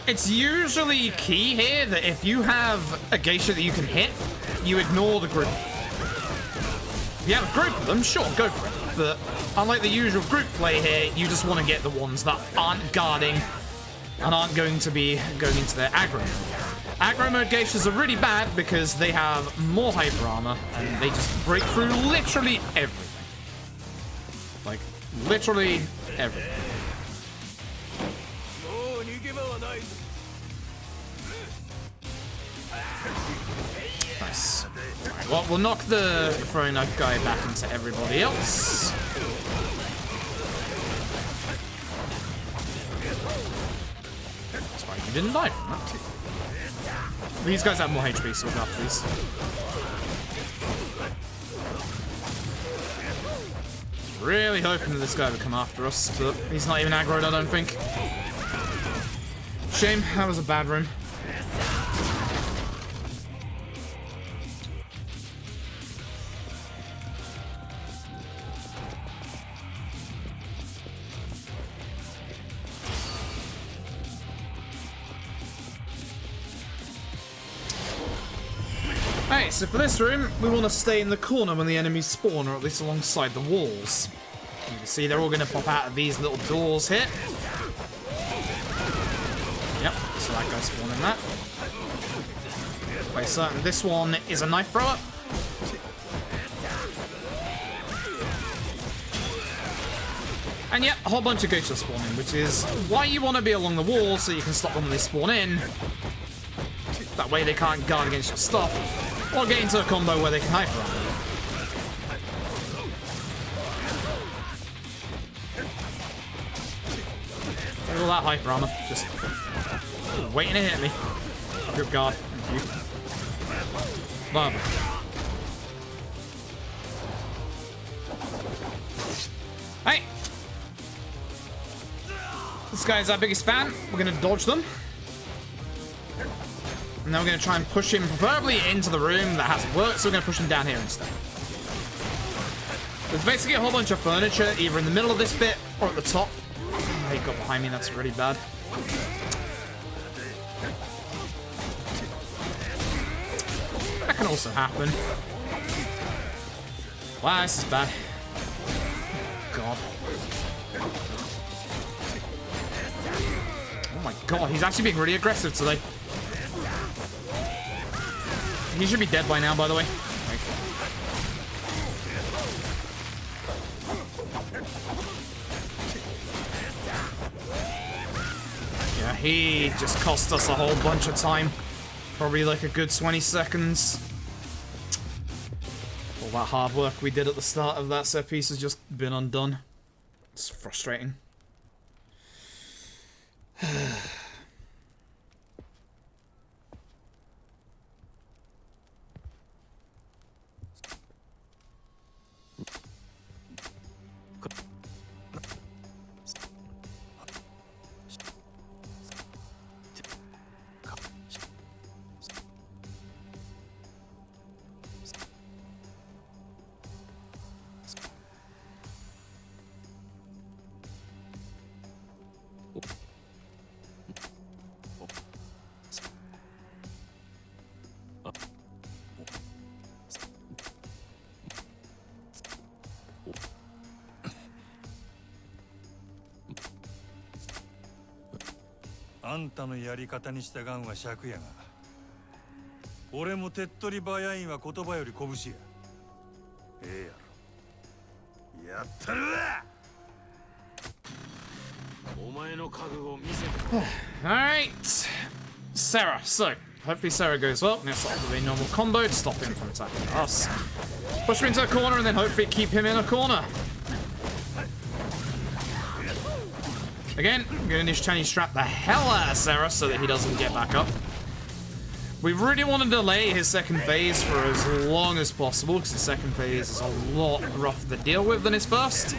It's usually key here that if you have a geisha that you can hit, you ignore the group. If you have a group of them, sure, go for it. But unlike the usual group play here, you just want to get the ones that aren't guarding and aren't going to be going into their aggro mode. Aggro mode geishas are really bad because they have more hyper armor and they just break through literally everything. Like, literally everything. Nice. Right, well, we'll knock the throwing knife guy back into everybody else. That's why you didn't die from that. These guys have more HP, so we'll go after these. Really hoping that this guy would come after us, but he's not even aggroed, I don't think. Shame, that was a bad room. Alright, so for this room, we want to stay in the corner when the enemies spawn, or at least alongside the walls. You can see they're all going to pop out of these little doors here. Yep, so that guy's spawning that. Quite certain this one is a knife thrower. And yep, a whole bunch of geishas spawning, which is why you want to be along the wall so you can stop them when they spawn in. That way they can't guard against your stuff. Or get into a combo where they can hyper armor. Look at all that hyper armor. Just waiting to hit me. Good guard. Thank you. Lovely. Hey! This guy's our biggest fan. We're gonna dodge them. And then we're going to try and push him preferably into the room that hasn't worked, so we're going to push him down here instead. There's basically a whole bunch of furniture, either in the middle of this bit or at the top. Oh, he got behind me, that's really bad. That can also happen. Wow, this is bad. God. Oh my god, he's actually being really aggressive today. He should be dead by now, by the way. Yeah, he just cost us a whole bunch of time. Probably like a good 20 seconds. All that hard work we did at the start of that set piece has just been undone. It's frustrating.
あんたのやり方に従うは尺やが、俺も手っ取り早いんは言葉より拳や。ええやろ。やったるわ。
お前の覚悟を見せて。
Alright, Sarah. So, hopefully Sarah goes well. Now start with a normal combo to stop him from attacking us. Push him into a corner and then hopefully keep him in a corner. Again, I'm going to Chinese strap the hell out of Sarah so that he doesn't get back up. We really want to delay his second phase for as long as possible because his second phase is a lot rougher to deal with than his first.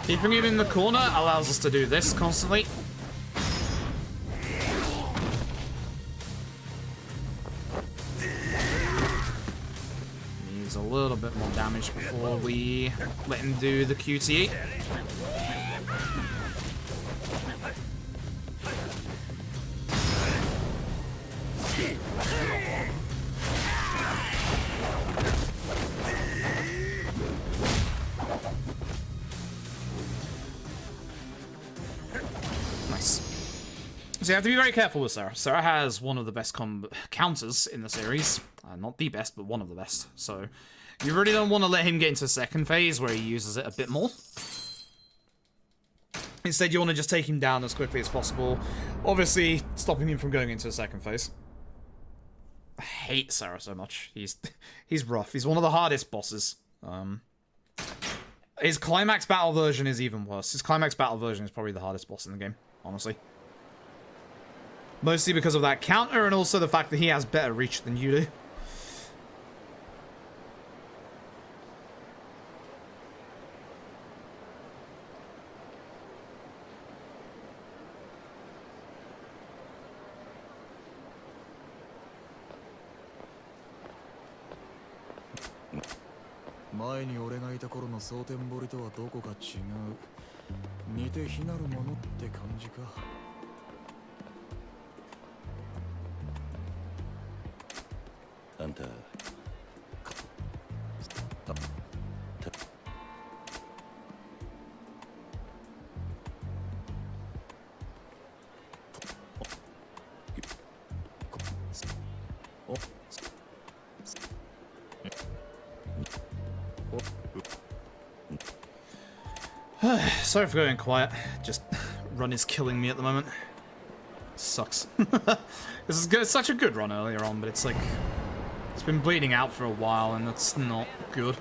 Keeping him in the corner allows us to do this constantly. Needs a little bit more damage before we let him do the QTE. So you have to be very careful with Sarah. Sarah has one of the best counters in the series. Not the best, but one of the best. So you really don't want to let him get into the second phase where he uses it a bit more. Instead, you want to just take him down as quickly as possible. Obviously, stopping him from going into the second phase. I hate Sarah so much. He's rough. He's one of the hardest bosses. His climax battle version is even worse. His climax battle version is probably the hardest boss in the game, honestly. Mostly because of that counter and also the fact that he has better reach than you do. Sorry for going quiet. Just run is killing me at the moment. Sucks. This is good. Such a good run earlier on, but it's like it's been bleeding out for a while, and that's not good.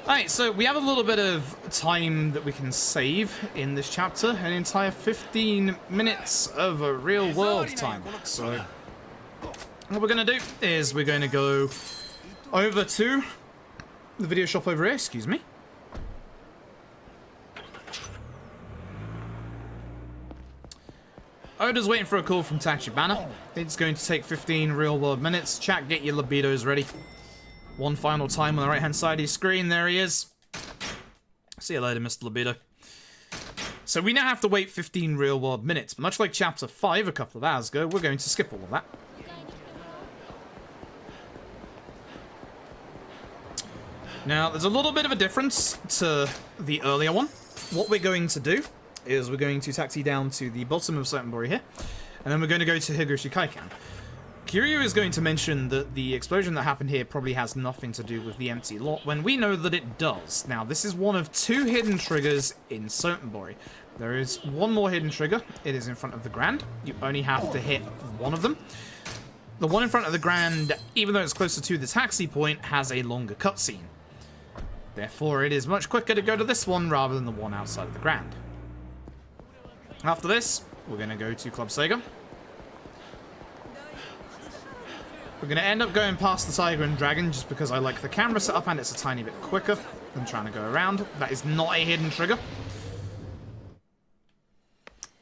Alright, so we have a little bit of time that we can save in this chapter, an entire 15 minutes of a real world time. So what we're going to do is we're going to go over to the video shop over here, excuse me. Oda's waiting for a call from Tachibana. It's going to take 15 real-world minutes. Chat, get your libidos ready. One final time on the right-hand side of your screen. There he is. See you later, Mr. Libido. So we now have to wait 15 real-world minutes. Much like Chapter 5 a couple of hours ago, we're going to skip all of that. Now, there's a little bit of a difference to the earlier one. What we're going to do is we're going to taxi down to the bottom of Sotenbori here, and then we're going to go to Higoshi Kaikan. Kiryu is going to mention that the explosion that happened here probably has nothing to do with the empty lot, when we know that it does. Now, this is one of 2 hidden triggers in Sotenbori. There is one more hidden trigger. It is in front of the Grand. You only have to hit one of them. The one in front of the Grand, even though it's closer to the taxi point, has a longer cutscene. Therefore, it is much quicker to go to this one rather than the one outside of the Grand. After this, we're going to go to Club Sega. We're going to end up going past the Tiger and Dragon just because I like the camera setup and it's a tiny bit quicker than trying to go around. That is not a hidden trigger.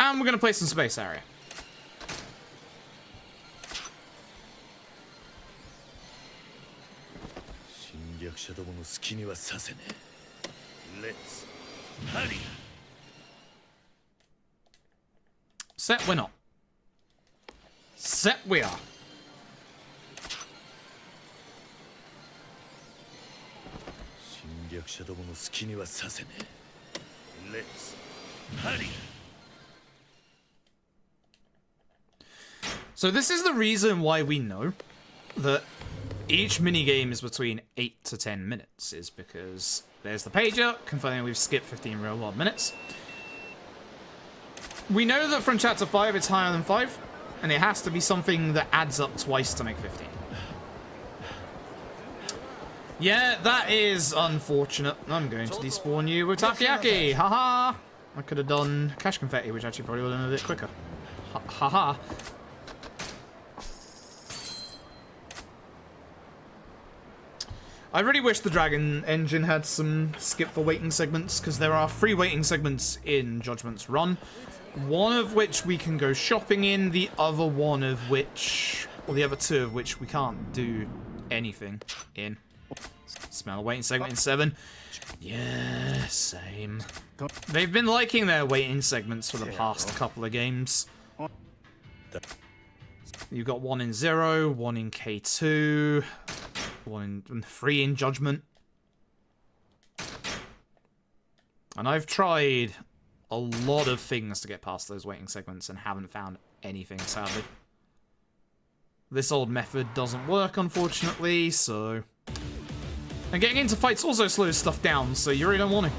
And we're going to play some Space Area.
Let's hurry.
Set we're not. Set we are.
Let's hurry.
So this is the reason why we know that each minigame is between 8 to 10 minutes, is because there's the pager, confirming we've skipped 15 real-world minutes. We know that from Chapter 5 it's higher than 5, and it has to be something that adds up twice to make 15. Yeah, that is unfortunate. I'm going to despawn you with Takoyaki. Haha. I could have done Cash Confetti, which actually probably would have been a bit quicker. Haha. I really wish the Dragon engine had some skip for waiting segments, because there are 3 waiting segments in Judgment's Run. One of which we can go shopping in, the other one of which, or the other 2 of which we can't do anything in. Smell a waiting segment in 7. Yeah, same. They've been liking their waiting segments for the past couple of games. You've got 1 in 0, 1 in K2, 1 in 3 in Judgment. And I've tried a lot of things to get past those waiting segments and haven't found anything, sadly. This old method doesn't work, unfortunately, so... And getting into fights also slows stuff down, so you really don't want to.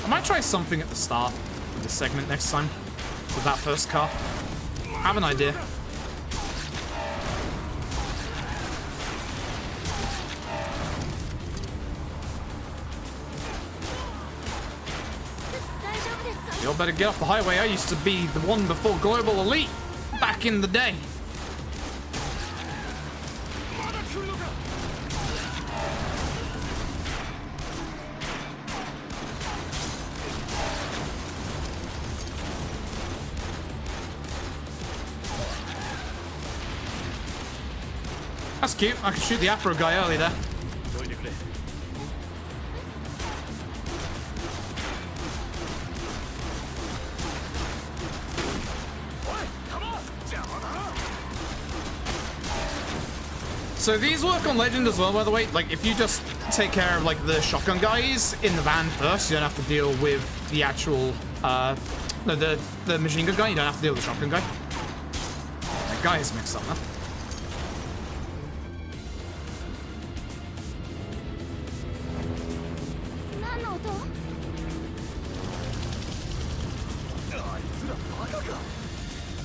I might try something at the start of this segment next time with that first car. I have an idea. You better get off the highway. I used to be the one before Global Elite back in the day. That's cute. I could shoot the Afro guy early there. So these work on Legend as well, by the way. Like, if you just take care of, like, the shotgun guys in the van first, you don't have to deal with the actual, no, the machine gun guy. You don't have to deal with the shotgun guy. That guy is mixed up now.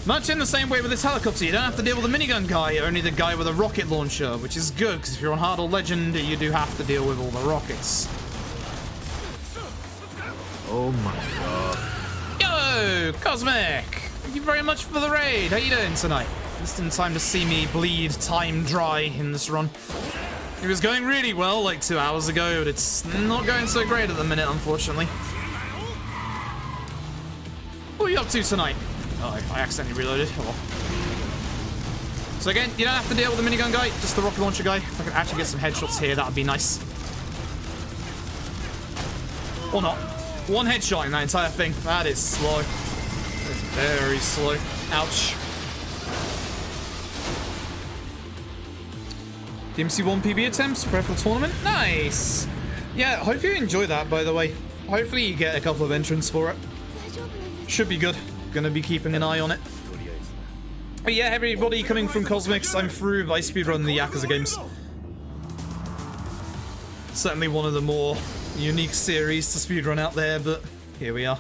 Much in the same way with this helicopter, you don't have to deal with the minigun guy, only the guy with a rocket launcher, which is good, because if you're on Hard or Legend, you do have to deal with all the rockets.
Oh my god.
Yo, Cosmic! Thank you very much for the raid. How you doing tonight? Just in time to see me bleed time dry in this run. It was going really well like 2 hours ago, but it's not going so great at the minute, unfortunately. What are you up to tonight? Oh, I accidentally reloaded. Oh, well. So again, you don't have to deal with the minigun guy, just the rocket launcher guy. If I could actually get some headshots here, that would be nice. Or not. 1 headshot in that entire thing. That is slow. That is very slow. Ouch. DMC1 PB attempts, preferable tournament. Nice. Yeah, hope you enjoy that, by the way. Hopefully you get a couple of entrants for it. Should be good. Gonna be keeping an eye on it. But yeah, everybody coming from Cosmics, I'm through. I speedrun the Yakuza games. Certainly one of the more unique series to speedrun out there, but here we are.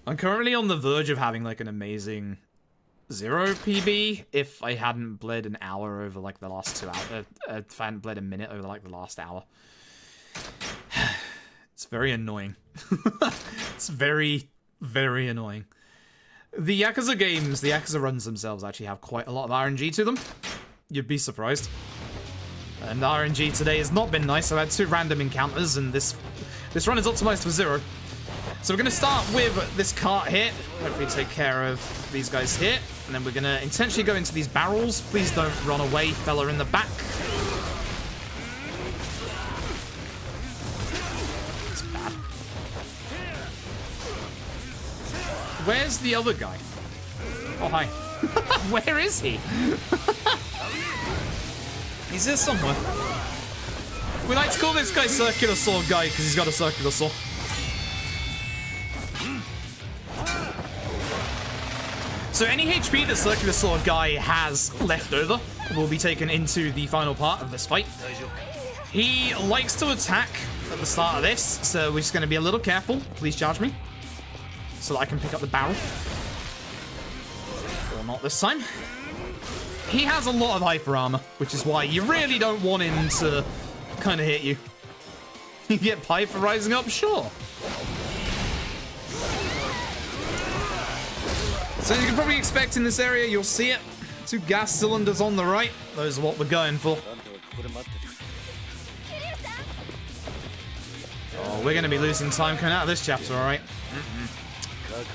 I'm currently on the verge of having like an amazing 0 PB if I hadn't bled an hour over like the last 2 hours. If I hadn't bled a minute over like the last hour. It's very annoying. It's very, very annoying. The Yakuza games, the Yakuza runs themselves actually have quite a lot of RNG to them. You'd be surprised. And the RNG today has not been nice. I've had 2 random encounters and this run is optimized for 0. So we're going to start with this cart here. Hopefully take care of these guys here. And then we're going to intentionally go into these barrels. Please don't run away, fella in the back. Where's the other guy? Oh, hi. Where is he? He's here somewhere. We like to call this guy Circular Sword Guy because he's got a circular saw. So any HP the Circular Sword Guy has left over will be taken into the final part of this fight. He likes to attack at the start of this, so we're just going to be a little careful. Please charge me so that I can pick up the barrel. Or not this time. He has a lot of hyper armor, which is why you really don't want him to kind of hit you. You get pipe for rising up? Sure. So as you can probably expect in this area, you'll see it. 2 gas cylinders on the right. Those are what we're going for. Oh, we're going to be losing time coming out of this chapter, alright?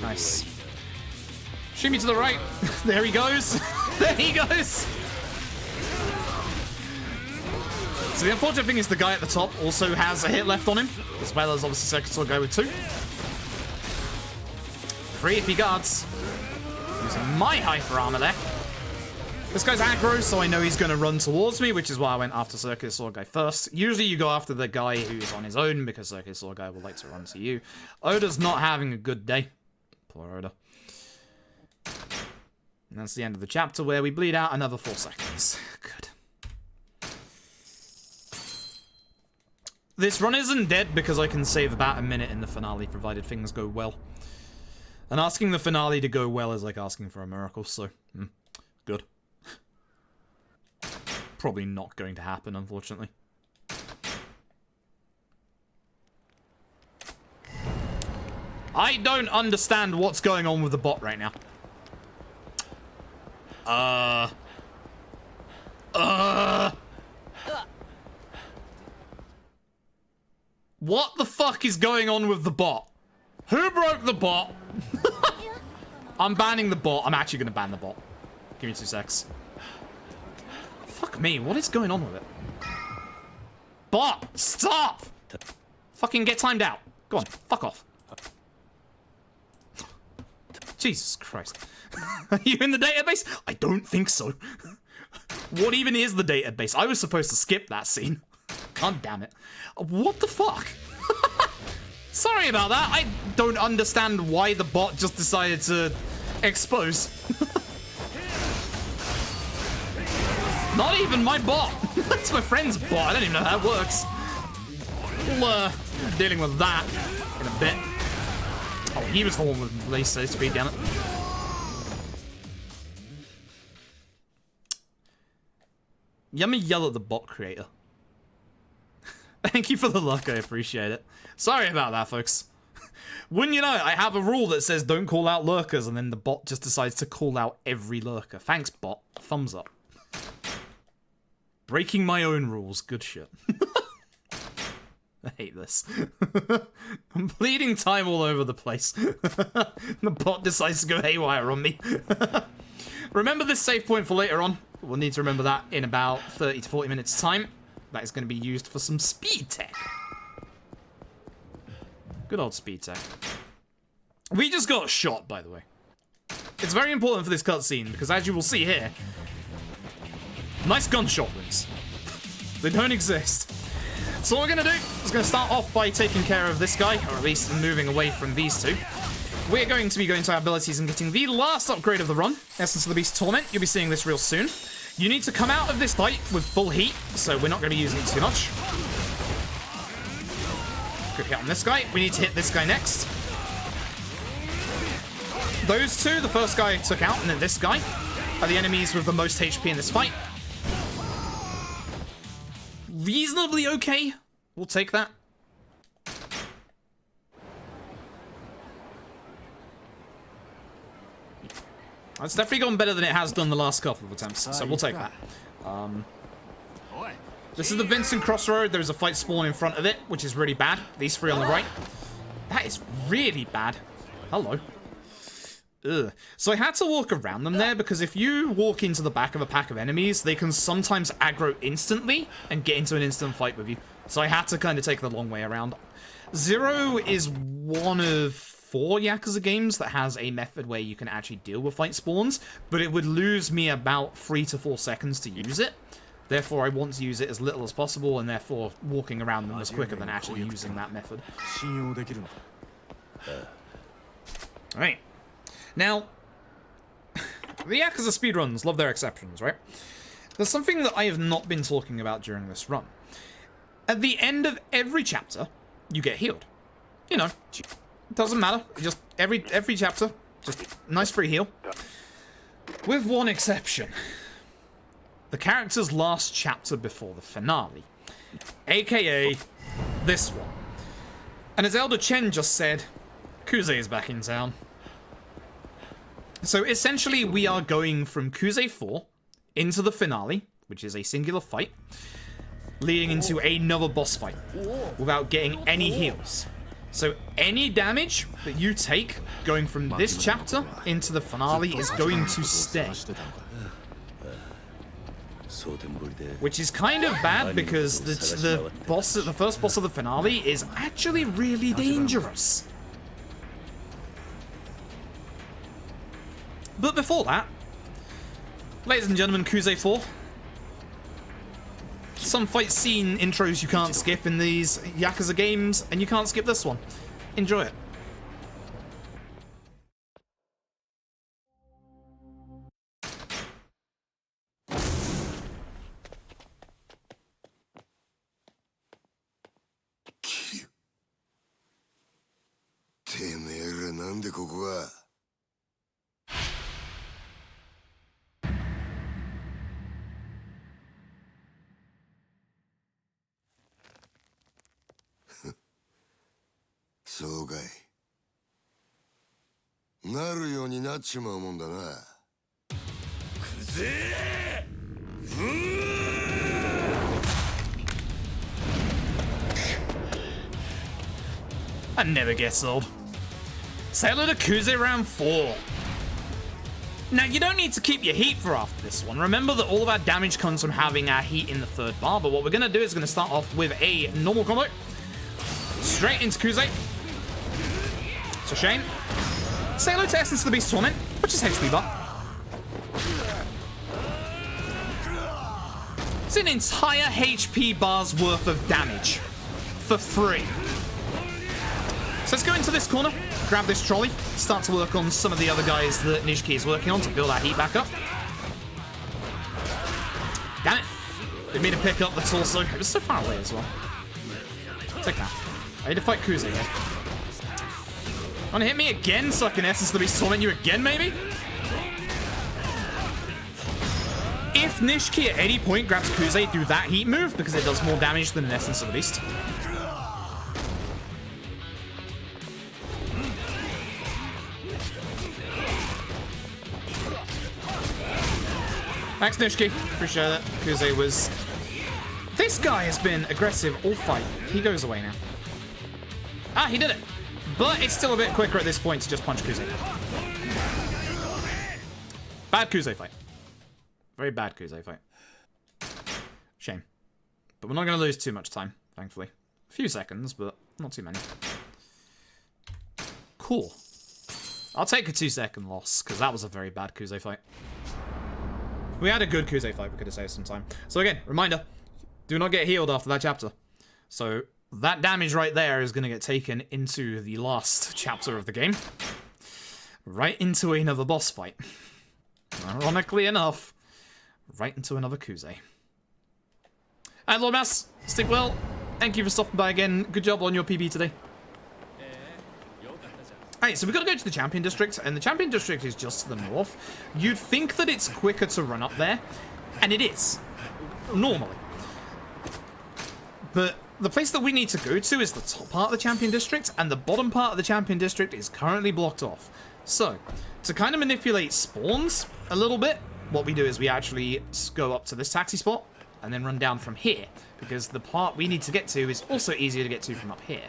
Nice. Shoot me to the right. There he goes. There he goes. So the unfortunate thing is the guy at the top also has a hit left on him, as well as obviously Circuit Sword Guy with 2. 3 if he guards. Using my hyper armor there. This guy's aggro, so I know he's going to run towards me, which is why I went after Circuit Sword Guy first. Usually you go after the guy who's on his own, because Circuit Sword Guy will like to run to you. Oda's not having a good day. Poor Oda. And that's the end of the chapter, where we bleed out another 4 seconds. Good. This run isn't dead because I can save about a minute in the finale, provided things go well. And asking the finale to go well is like asking for a miracle, so good. Probably not going to happen, unfortunately. I don't understand what's going on with the bot right now. What the fuck is going on with the bot? Who broke the bot? I'm banning the bot. I'm actually going to ban the bot. Give me 2 secs. Fuck me. What is going on with it? Bot, stop! Fucking get timed out. Go on, fuck off. Jesus Christ. Are you in the database? I don't think so. What even is the database? I was supposed to skip that scene. God damn it. What the fuck? Sorry about that. I don't understand why the bot just decided to expose. Not even my bot. It's my friend's bot. I don't even know how it works. We'll, dealing with that in a bit. Oh, he was the one with laser speed, damn it. Yummy yell at the bot creator. Thank you for the luck, I appreciate it. Sorry about that, folks. Wouldn't you know, I have a rule that says don't call out lurkers, and then the bot just decides to call out every lurker. Thanks, bot. Thumbs up. Breaking my own rules. Good shit. I hate this. I'm bleeding time all over the place. The bot decides to go haywire on me. Remember this save point for later on. We'll need to remember that in about 30 to 40 minutes time. That is going to be used for some speed tech. Good old speed tech. We just got shot, by the way. It's very important for this cutscene, because as you will see here, nice gunshot wounds. They don't exist. So what we're going to do is going to start off by taking care of this guy, or at least moving away from these two. We're going to be going to our abilities and getting the last upgrade of the run, Essence of the Beast Torment. You'll be seeing this real soon. You need to come out of this fight with full heat, so we're not going to be using it too much. Quick hit on this guy. We need to hit this guy next. Those two, the first guy took out, and then this guy, are the enemies with the most HP in this fight. Reasonably okay. We'll take that. It's definitely gone better than it has done the last couple of attempts, so we'll take that. This is the Vincent Crossroad. There's a fight spawn in front of it, which is really bad. These three on the right. That is really bad. Hello. Ugh. So I had to walk around them there, because if you walk into the back of a pack of enemies, they can sometimes aggro instantly and get into an instant fight with you. So I had to kind of take the long way around. Zero is one of 4 Yakuza games that has a method where you can actually deal with fight spawns, but it would lose me about 3 to 4 seconds to use it. Therefore, I want to use it as little as possible, and therefore walking around them was quicker than actually using that method. Alright. Now, the Yakuza speedruns love their exceptions, right? There's something that I have not been talking about during this run. At the end of every chapter, you get healed. You know, it doesn't matter. Just every chapter, just nice free heal. With one exception. The character's last chapter before the finale. AKA this one. And as Elder Chen just said, Kuze is back in town. So essentially we are going from Kuze 4 into the finale, which is a singular fight, leading into another boss fight without getting any heals. So any damage that you take going from this chapter into the finale is going to stay. Which is kind of bad because the first boss of the finale is actually really dangerous. But before that, ladies and gentlemen, Kuze 4. Some fight scene intros you can't skip in these Yakuza games, and you can't skip this one. Enjoy it.
そうかい。なるようになっちまうもんだな。くぜ
That never gets old. Sailor to Kuze round 4. Now, you don't need to keep your heat for after this one. Remember that all of our damage comes from having our heat in the 3rd bar, but what we're going to do is going to start off with a normal combo. Straight into Kuze. It's a shame. Say hello to Essence of the Beast Torment, which is HP bar. It's an entire HP bar's worth of damage. For free. So let's go into this corner, grab this trolley, start to work on some of the other guys that Nishiki is working on to build our heat back up. Damn it. Didn't mean to pick up the torso. It was so far away as well. Take that. I need to fight Kuze here. Wanna hit me again so I can Essence the Beast Torment you again, maybe? If Nishiki at any point grabs Kuze, do that heat move, because it does more damage than an Essence of the Beast. Thanks, Nishiki. Appreciate that. Kuze was... This guy has been aggressive all fight. He goes away now. Ah, he did it. But it's still a bit quicker at this point to just punch Kuze. Bad Kuze fight. Very bad Kuze fight. Shame. But we're not going to lose too much time, thankfully. A few seconds, but not too many. Cool. I'll take a 2-second loss, because that was a very bad Kuze fight. We had a good Kuze fight, we could have saved some time. So again, reminder, do not get healed after that chapter. So that damage right there is going to get taken into the last chapter of the game. Right into another boss fight. Ironically enough, right into another Kuze. And Lord Mass, stick well. Thank you for stopping by again. Good job on your PB today. Alright, so we've got to go to the Champion District, and the Champion District is just to the north. You'd think that it's quicker to run up there, and it is. Normally. But the place that we need to go to is the top part of the Champion District, and the bottom part of the Champion District is currently blocked off. So, to kind of manipulate spawns a little bit, what we do is we actually go up to this taxi spot, and then run down from here, because the part we need to get to is also easier to get to from up here.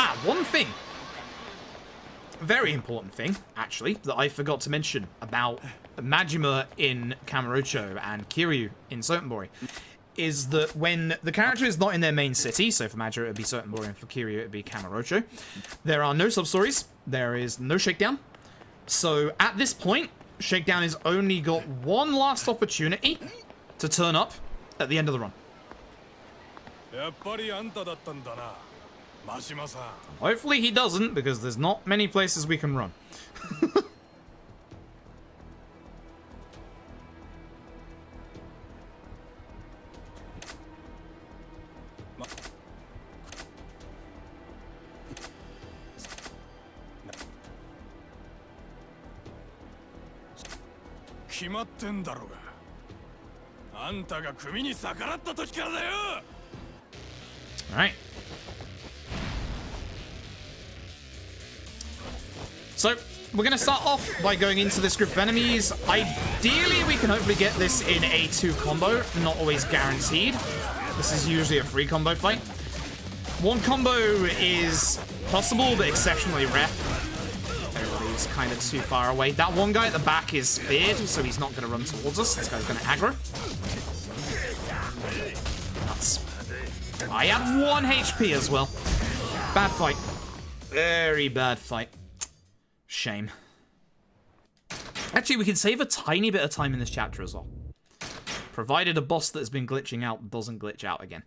Ah, one thing. Very important thing, actually, that I forgot to mention about Majima in Kamurocho and Kiryu in Sotenbori is that when the character is not in their main city, so for Majuro it would be Sotenbori and for Kiryu it would be Kamurocho, there are no sub-stories, there is no shakedown. So at this point, Shakedown has only got one last opportunity to turn up at the end of the run. Hopefully he doesn't, because there's not many places we can run.
決まってんだろうが。あんたが組に逆らった時からだよ。
Alright. So, we're going to start off by going into this group of enemies. Ideally, we can hopefully get this in a 2 combo. Not always guaranteed. This is usually a 3 combo fight. 1 combo is possible, but exceptionally rare. Everybody's kind of too far away. That one guy at the back is feared, so he's not going to run towards us. This guy's going to aggro. Nuts. I have 1 HP as well. Bad fight. Very bad fight. Shame. Actually, we can save a tiny bit of time in this chapter as well. Provided a boss that has been glitching out doesn't glitch out again.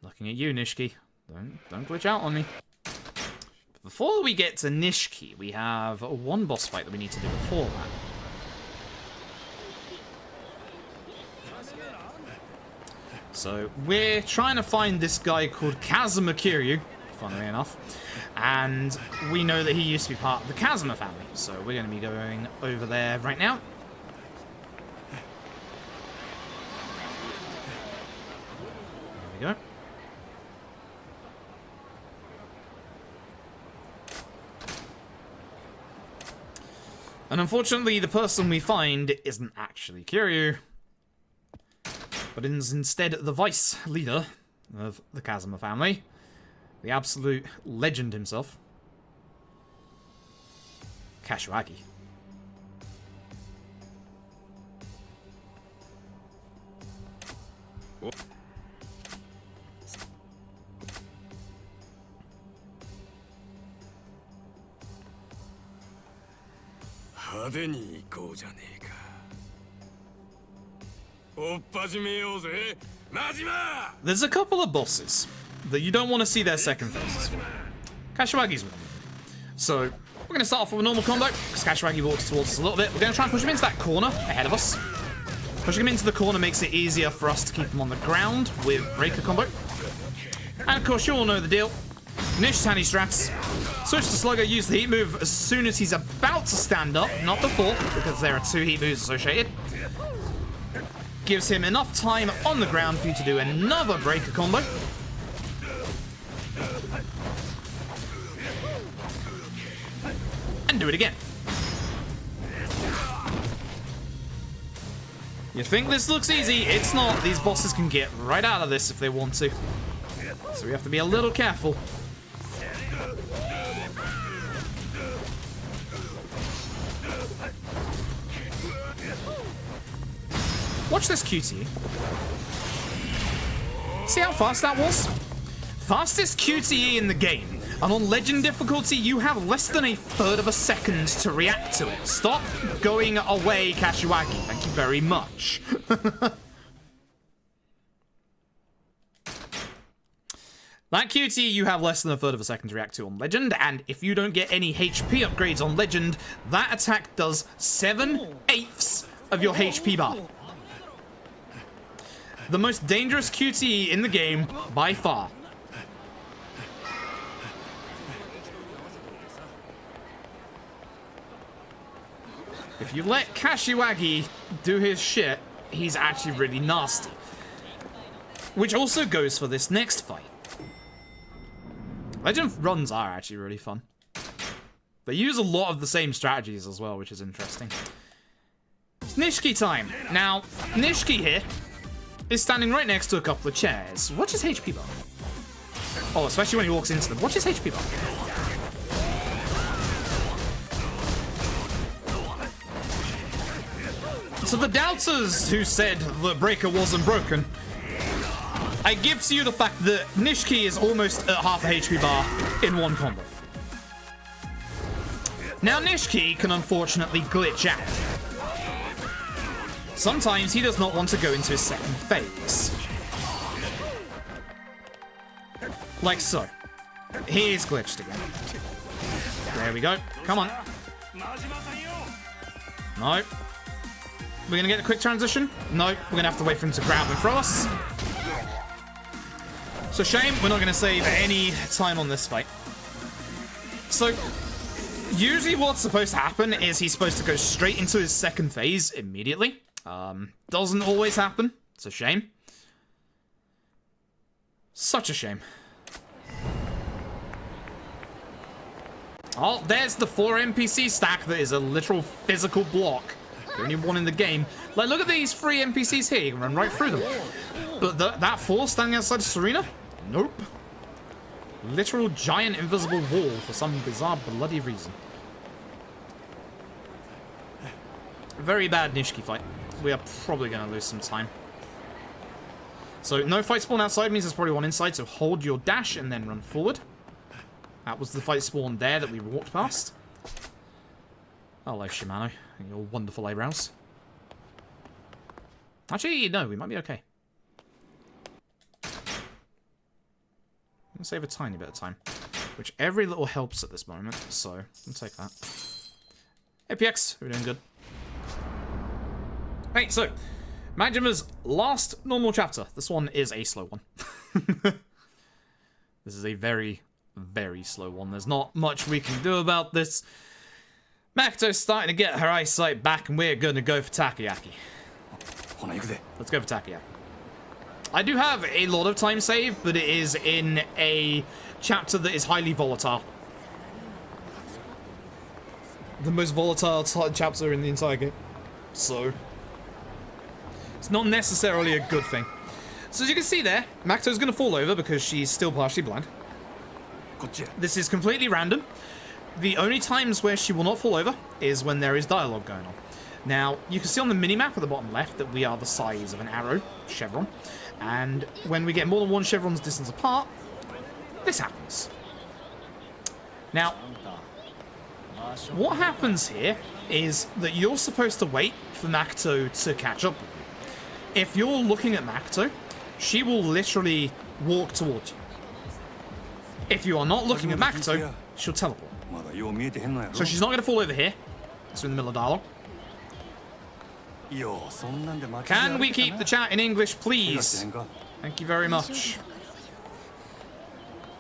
Looking at you, Nishiki. Don't glitch out on me. But before we get to Nishiki, we have 1 boss fight that we need to do before that. So, we're trying to find this guy called Kazuma Kiryu, funnily enough. And we know that he used to be part of the Kazuma family. So, we're going to be going over there right now. There we go. And unfortunately, the person we find isn't actually Kiryu, but is instead the vice leader of the Kazuma family, the absolute legend himself, Kashiwagi. There's a couple of bosses that you don't want to see their second faces for. Kashiwagi's one of them. So, we're going to start off with a normal combo, because Kashiwagi walks towards us a little bit. We're going to try and push him into that corner ahead of us. Pushing him into the corner makes it easier for us to keep him on the ground with Breaker combo. And of course, you all know the deal. Nish Tani strats. Switch to Slugger, use the heat move as soon as he's about to stand up, not before, because there are 2 heat moves associated. Gives him enough time on the ground for you to do another Breaker combo. And do it again. You think this looks easy? It's not. These bosses can get right out of this if they want to. So we have to be a little careful. Watch this QTE. See how fast that was? Fastest QTE in the game. And on Legend difficulty, you have less than 1/3 of a second to react to it. Stop going away, Kashiwagi. Thank you very much. That QTE you have less than 1/3 of a second to react to on Legend, and if you don't get any HP upgrades on Legend, that attack does 7/8 of your HP bar. The most dangerous QTE in the game, by far. If you let Kashiwagi do his shit, he's actually really nasty. Which also goes for this next fight. Legend runs are actually really fun. They use a lot of the same strategies as well, which is interesting. It's Nishiki time. Now, Nishiki here is standing right next to a couple of chairs. Watch his HP bar. Oh, especially when he walks into them. Watch his HP bar. to the doubters who said the breaker wasn't broken, I give to you the fact that Nishiki is almost at half a HP bar in one combo. Now Nishiki can unfortunately glitch out. Sometimes he does not want to go into his second phase. Like so. He is glitched again. There we go. Come on. No. We're gonna get a quick transition? No. We're gonna have to wait for him to grab and throw us. So shame, we're not gonna save any time on this fight. So, usually what's supposed to happen is he's supposed to go straight into his second phase immediately. Doesn't always happen. It's a shame. Such a shame. Oh, there's the 4 NPC stack that is a literal physical block. The only one in the game. Like, look at these 3 NPCs here. You can run right through them. But that 4 standing outside Serena? Nope. Literal giant invisible wall for some bizarre bloody reason. Very bad Nishiki fight. We are probably going to lose some time. So, no fight spawn outside means there's probably one inside, so hold your dash and then run forward. That was the fight spawn there that we walked past. Hello, Shimano, and your wonderful eyebrows. Actually, no, we might be okay. I'll save a tiny bit of time, which every little helps at this moment, so I'll take that. Hey, PX, we're doing good. Right, so, Majima's last normal chapter. This one is a slow one. This is a very, very slow one. There's not much we can do about this. Makoto's starting to get her eyesight back, and we're going to go for Takoyaki. Let's go for Takoyaki. I do have a lot of time saved, but it is in a chapter that is highly volatile. The most volatile chapter in the entire game. So, it's not necessarily a good thing. So as you can see there, Makoto's going to fall over because she's still partially blind. This is completely random. The only times where she will not fall over is when there is dialogue going on. Now, you can see on the minimap at the bottom left that we are the size of an arrow, chevron. And when we get more than one chevron's distance apart, this happens. Now, what happens here is that you're supposed to wait for Makoto to catch up with you. If you're looking at Makoto, she will literally walk towards you. If you are not looking at Makoto, she'll teleport. So she's not going to fall over here. It's in the middle of dialogue. Can we keep the chat in English, please? Thank you very much.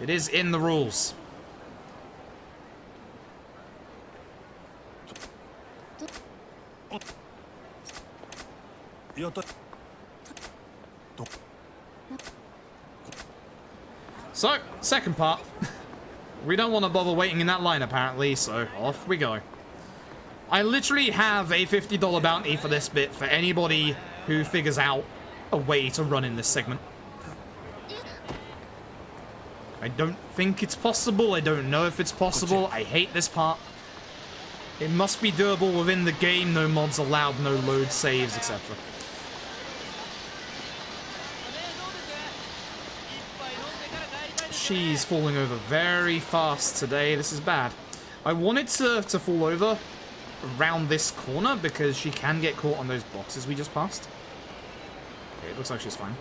It is in the rules. So, second part. We don't want to bother waiting in that line, apparently, so off we go. I literally have a $50 bounty for this bit for anybody who figures out a way to run in this segment. I don't think it's possible. I don't know if it's possible. I hate this part. It must be doable within the game. No mods allowed, no load saves, etc. She's falling over very fast today. This is bad. I wanted to fall over around this corner because she can get caught on those boxes we just passed. Okay, it looks like she's fine.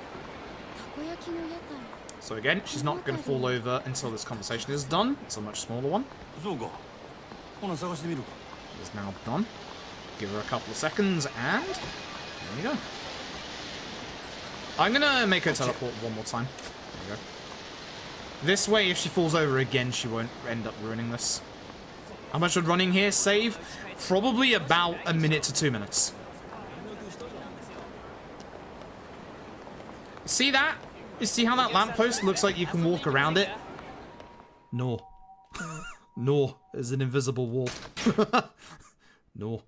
So again, she's not going to fall over until this conversation is done. It's a much smaller one. It is now done. Give her a couple of seconds and there you go. I'm going to make her teleport one more time. There you go. This way, if she falls over again, she won't end up ruining this. How much would running here save? Probably about a minute to 2 minutes. See that? You see how that lamppost looks like you can walk around it? No. No, there's an invisible wall. No.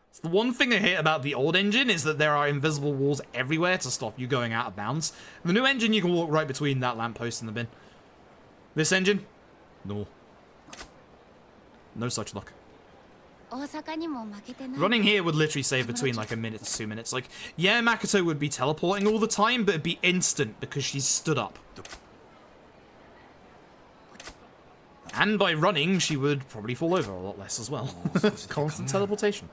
It's the one thing I hate about the old engine is that there are invisible walls everywhere to stop you going out of bounds. The new engine, you can walk right between that lamppost and the bin. This engine? No. No such luck. Running here would literally save between like a minute to 2 minutes. Like, yeah, Makoto would be teleporting all the time, but it'd be instant because she's stood up. And by running, she would probably fall over a lot less as well. Constant teleportation.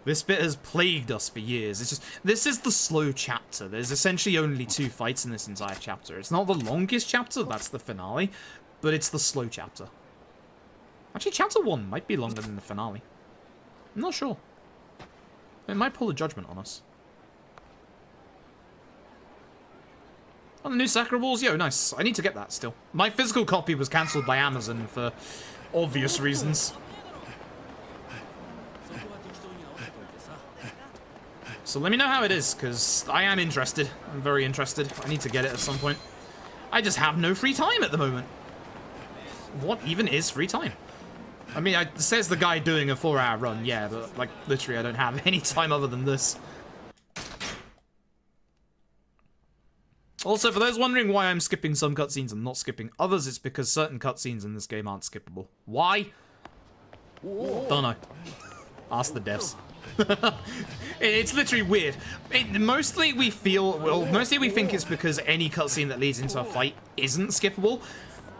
This bit has plagued us for years. It's just, this is the slow chapter. There's essentially only 2 fights in this entire chapter. It's not the longest chapter, that's the finale, but it's the slow chapter. Actually, chapter 1 might be longer than the finale. I'm not sure. It might pull a judgment on us. Oh, the new Sakura Balls? Yo, nice. I need to get that still. My physical copy was cancelled by Amazon for obvious reasons. So let me know how it is, because I am interested. I'm very interested. I need to get it at some point. I just have no free time at the moment. What even is free time? I mean, it says the guy doing a 4-hour run, yeah, but, like, literally I don't have any time other than this. Also, for those wondering why I'm skipping some cutscenes and not skipping others, it's because certain cutscenes in this game aren't skippable. Why? Don't know. Ask the devs. It's literally weird. Mostly we think it's because any cutscene that leads into a fight isn't skippable,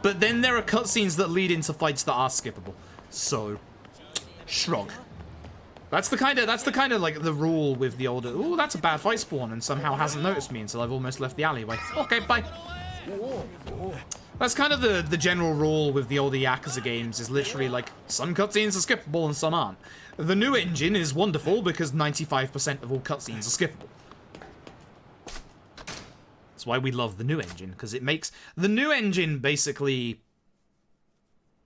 but then there are cutscenes that lead into fights that are skippable. So, shrug. That's the kind of like the rule with the older. Oh, that's a bad fight spawn, and somehow hasn't noticed me until I've almost left the alleyway. Okay, bye. That's kind of the general rule with the older Yakuza games. Is literally like some cutscenes are skippable and some aren't. The new engine is wonderful because 95% of all cutscenes are skippable. That's why we love the new engine, because it makes the new engine basically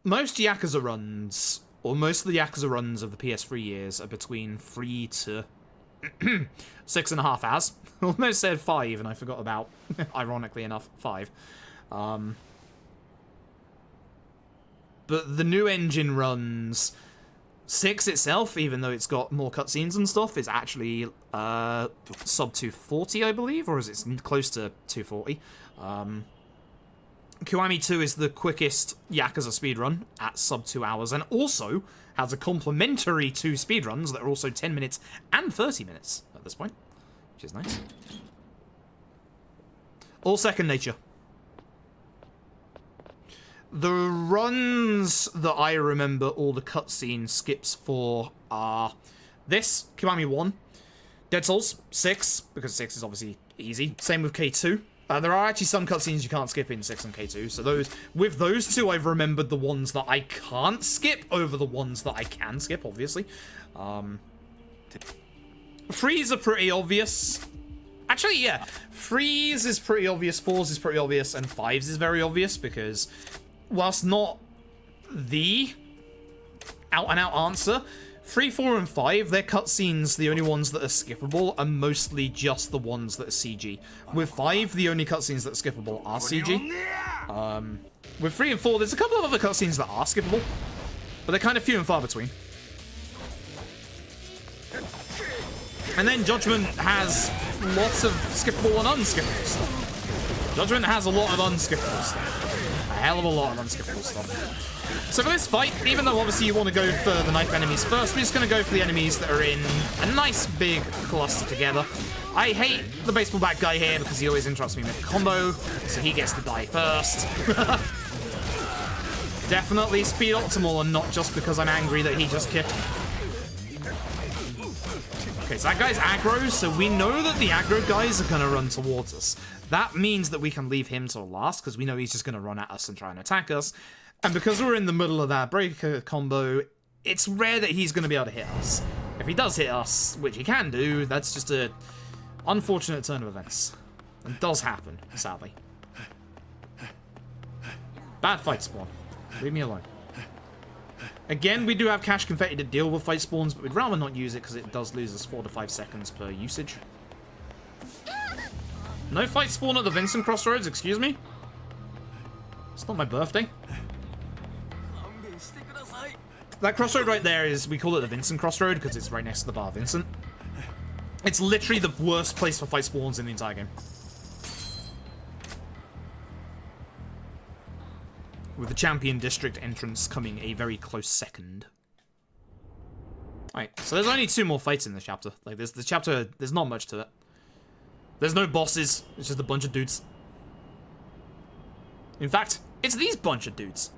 most Yakuza runs. Or most of the Yakuza runs of the PS3 years are between 3 to 6.5 hours. Almost said 5, and I forgot about, ironically enough, 5. But the new engine runs 6 itself, even though it's got more cutscenes and stuff, is actually sub 240, I believe, or is it close to 240? Kiwami 2 is the quickest Yakuza speedrun at sub 2 hours, and also has a complementary 2 speedruns that are also 10 minutes and 30 minutes at this point, which is nice. All second nature. The runs that I remember all the cutscene skips for are this, Kiwami 1, Dead Souls, 6, because 6 is obviously easy, same with K2. There are actually some cutscenes you can't skip in 6 and K2, so with those 2, I've remembered the ones that I can't skip over the ones that I can skip, obviously. Freeze are pretty obvious. Actually, yeah, Freeze is pretty obvious, 4s is pretty obvious, and 5s is very obvious, because whilst not the out-and-out answer, 3, 4, and 5, their cutscenes, the only ones that are skippable, are mostly just the ones that are CG. With 5, the only cutscenes that are skippable are CG. With 3 and 4, there's a couple of other cutscenes that are skippable, but they're kind of few and far between. And then Judgment has lots of skippable and unskippable stuff. Judgment has a lot of unskippable stuff. A hell of a lot of unskippable stuff. So for this fight, even though obviously you want to go for the knife enemies first, we're just going to go for the enemies that are in a nice big cluster together. I hate the baseball bat guy here because he always interrupts me with a combo, so he gets to die first. Definitely speed optimal and not just because I'm angry that he just kicked me. Okay, so that guy's aggro, so we know that the aggro guys are going to run towards us. That means that we can leave him till last, because we know he's just going to run at us and try and attack us. And because we're in the middle of that breaker combo, it's rare that he's going to be able to hit us. If he does hit us, which he can do, that's just an unfortunate turn of events. It does happen, sadly. Bad fight spawn. Leave me alone. Again, we do have cash confetti to deal with fight spawns, but we'd rather not use it because it does lose us 4 to 5 seconds per usage. No fight spawn at the Vincent Crossroads, excuse me? It's not my birthday. That crossroad right there is, we call it the Vincent Crossroad because it's right next to the bar Vincent. It's literally the worst place for fight spawns in the entire game. with the Champion District entrance coming a very close second. Alright, so there's only 2 more fights in this chapter. Like, there's not much to it. There's no bosses, it's just a bunch of dudes. In fact, it's these bunch of dudes.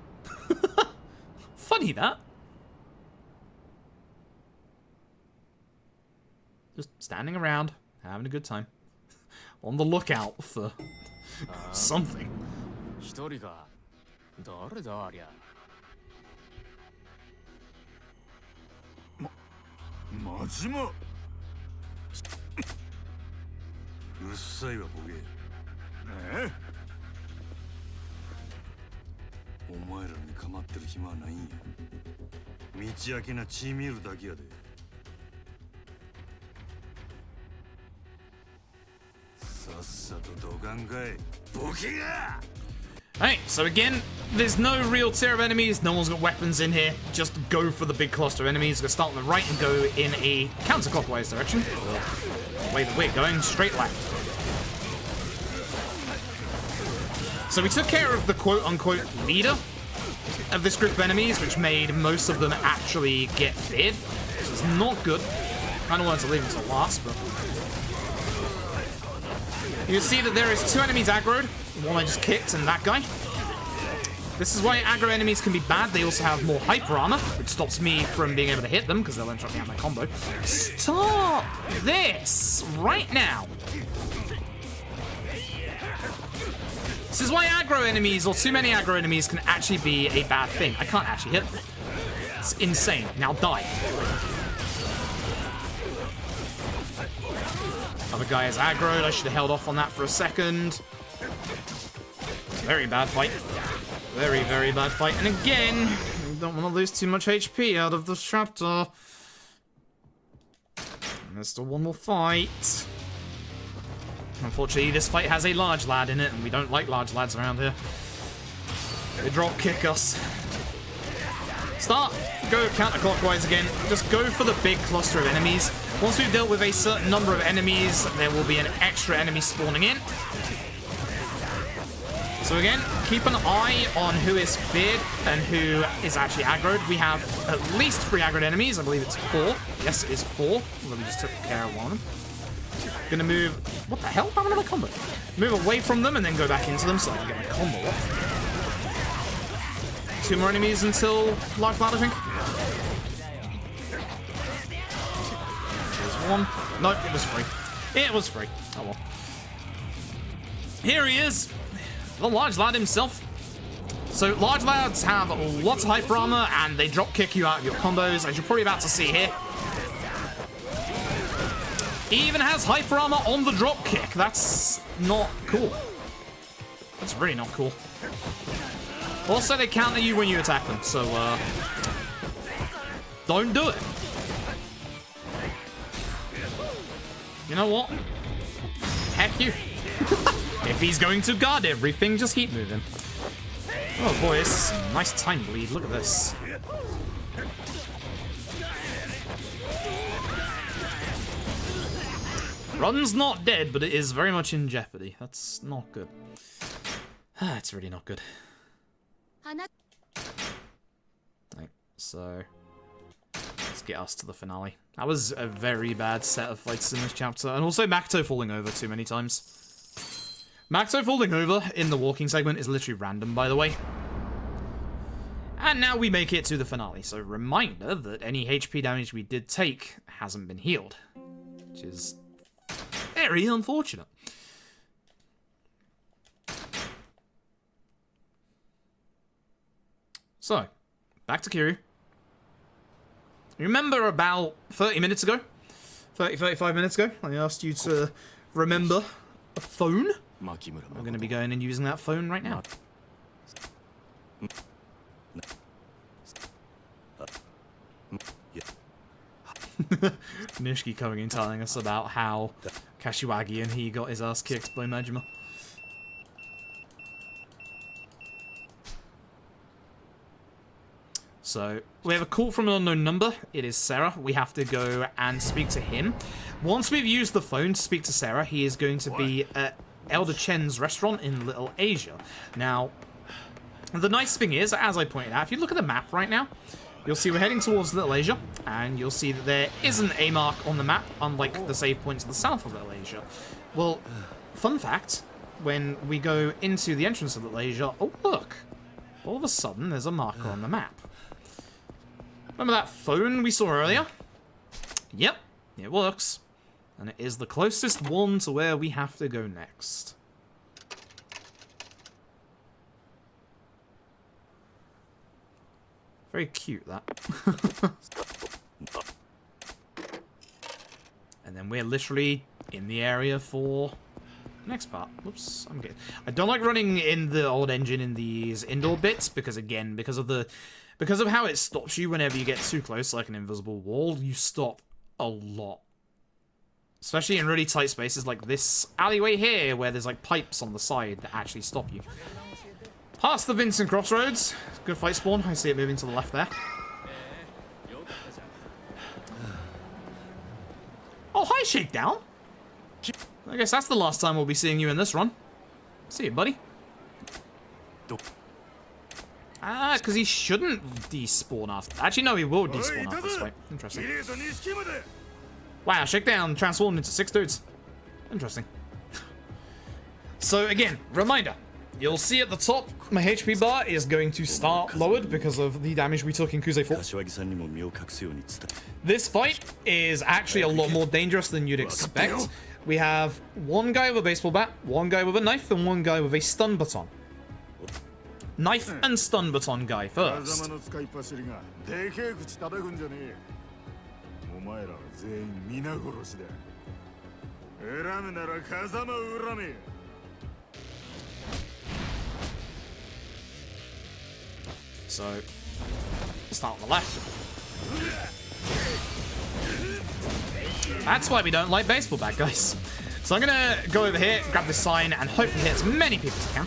Funny that. Just standing around, having a good time. On the lookout for something.
マジもうっさいわボケ。え？お前らに構ってる暇はないんや。道明けな血見るだけやで。さっさとどかんかい、ボケが！
Alright, so again, there's no real tier of enemies, no one's got weapons in here, just go for the big cluster of enemies. We're gonna start on the right and go in a counterclockwise direction. The way that we're going, straight left. So we took care of the quote-unquote leader of this group of enemies, which made most of them actually get feared. So it's not good. Kinda wanted to leave it to last, but... You can see that there is 2 enemies aggroed. One I just kicked, and that guy. This is why aggro enemies can be bad. They also have more hyper armor, which stops me from being able to hit them, because they'll interrupt me out my combo. Stop this right now. This is why aggro enemies, or too many aggro enemies, can actually be a bad thing. I can't actually hit them. It's insane. Now die. Other guy is aggroed. I should have held off on that for a second. Very bad fight. Very, very bad fight. And again, we don't want to lose too much HP out of this chapter. And there's still one more fight. Unfortunately, this fight has a large lad in it, and we don't like large lads around here. They drop kick us. Start. Go counterclockwise again. Just go for the big cluster of enemies. Once we've dealt with a certain number of enemies, there will be an extra enemy spawning in. So again, keep an eye on who is feared and who is actually aggroed. We have at least 3 aggroed enemies. I believe it's 4. Yes, it is 4. Well, we just took care of one of them. Gonna move... What the hell? How another combo? Move away from them and then go back into them so I can get my combo off. 2 more enemies until Large Lad, I think. There's one. Nope, it was free. It was free. Oh well. Here he is. The large lad himself. So large lads have lots of hyper armor and they drop kick you out of your combos, as you're probably about to see here. He even has hyper armor on the drop kick. That's not cool. That's really not cool. Also, they counter you when you attack them, so don't do it. You know what? Heck you. If he's going to guard everything, just keep moving. Oh boy, this is some nice time bleed. Look at this. Run's not dead, but it is very much in jeopardy. That's not good. That's really not good. Right, so let's get us to the finale. That was a very bad set of fights in this chapter, and also Makoto falling over too many times. Makoto falling over in the walking segment is literally random, by the way. And now we make it to the finale. So reminder that any HP damage we did take hasn't been healed, which is very unfortunate. So, back to Kiryu. Remember about 30 minutes ago? 35 minutes ago? I asked you to remember a phone. I'm going to be going and using that phone right now. Nishiki coming in telling us about how Kashiwagi and he got his ass kicked by Majima. So, we have a call from an unknown number. It is Sarah. We have to go and speak to him. Once we've used the phone to speak to Sarah, he is going to be at Elder Chen's restaurant in Little Asia. Now, The nice thing is, as I pointed out, if you look at the map right now, you'll see we're heading towards Little Asia, and you'll see that there isn't a mark on the map, unlike the save points to the south of Little Asia. Well, fun fact, when we go into the entrance of Little Asia, oh look, all of a sudden there's a marker on the map. Remember that phone we saw earlier? Yep, it works. And it is the closest one to where we have to go next. Very cute, that. And then we're literally in the area for the next part. Whoops, I'm getting... I don't like running in the old engine in these indoor bits because, again, because of how it stops you whenever you get too close, like an invisible wall, you stop a lot. Especially in really tight spaces like this alleyway here, where there's like pipes on the side that actually stop you. Past the Vincent Crossroads. Good fight spawn. I see it moving to the left there. Oh, hi, Shakedown. I guess that's the last time we'll be seeing you in this run. See you, buddy. Ah, because he shouldn't despawn after. Actually, no, he will despawn after this fight. Interesting. Wow, Shakedown transformed into 6 dudes. Interesting. So again, reminder. You'll see at the top, my HP bar is going to start lowered because of the damage we took in Yakuza 4. This fight is actually a lot more dangerous than you'd expect. We have one guy with a baseball bat, one guy with a knife, and one guy with a stun baton. Knife and stun baton guy first. So, start on the left. That's why we don't like baseball bat, guys. So I'm gonna go over here, grab this sign, and hopefully hit as many people as I can.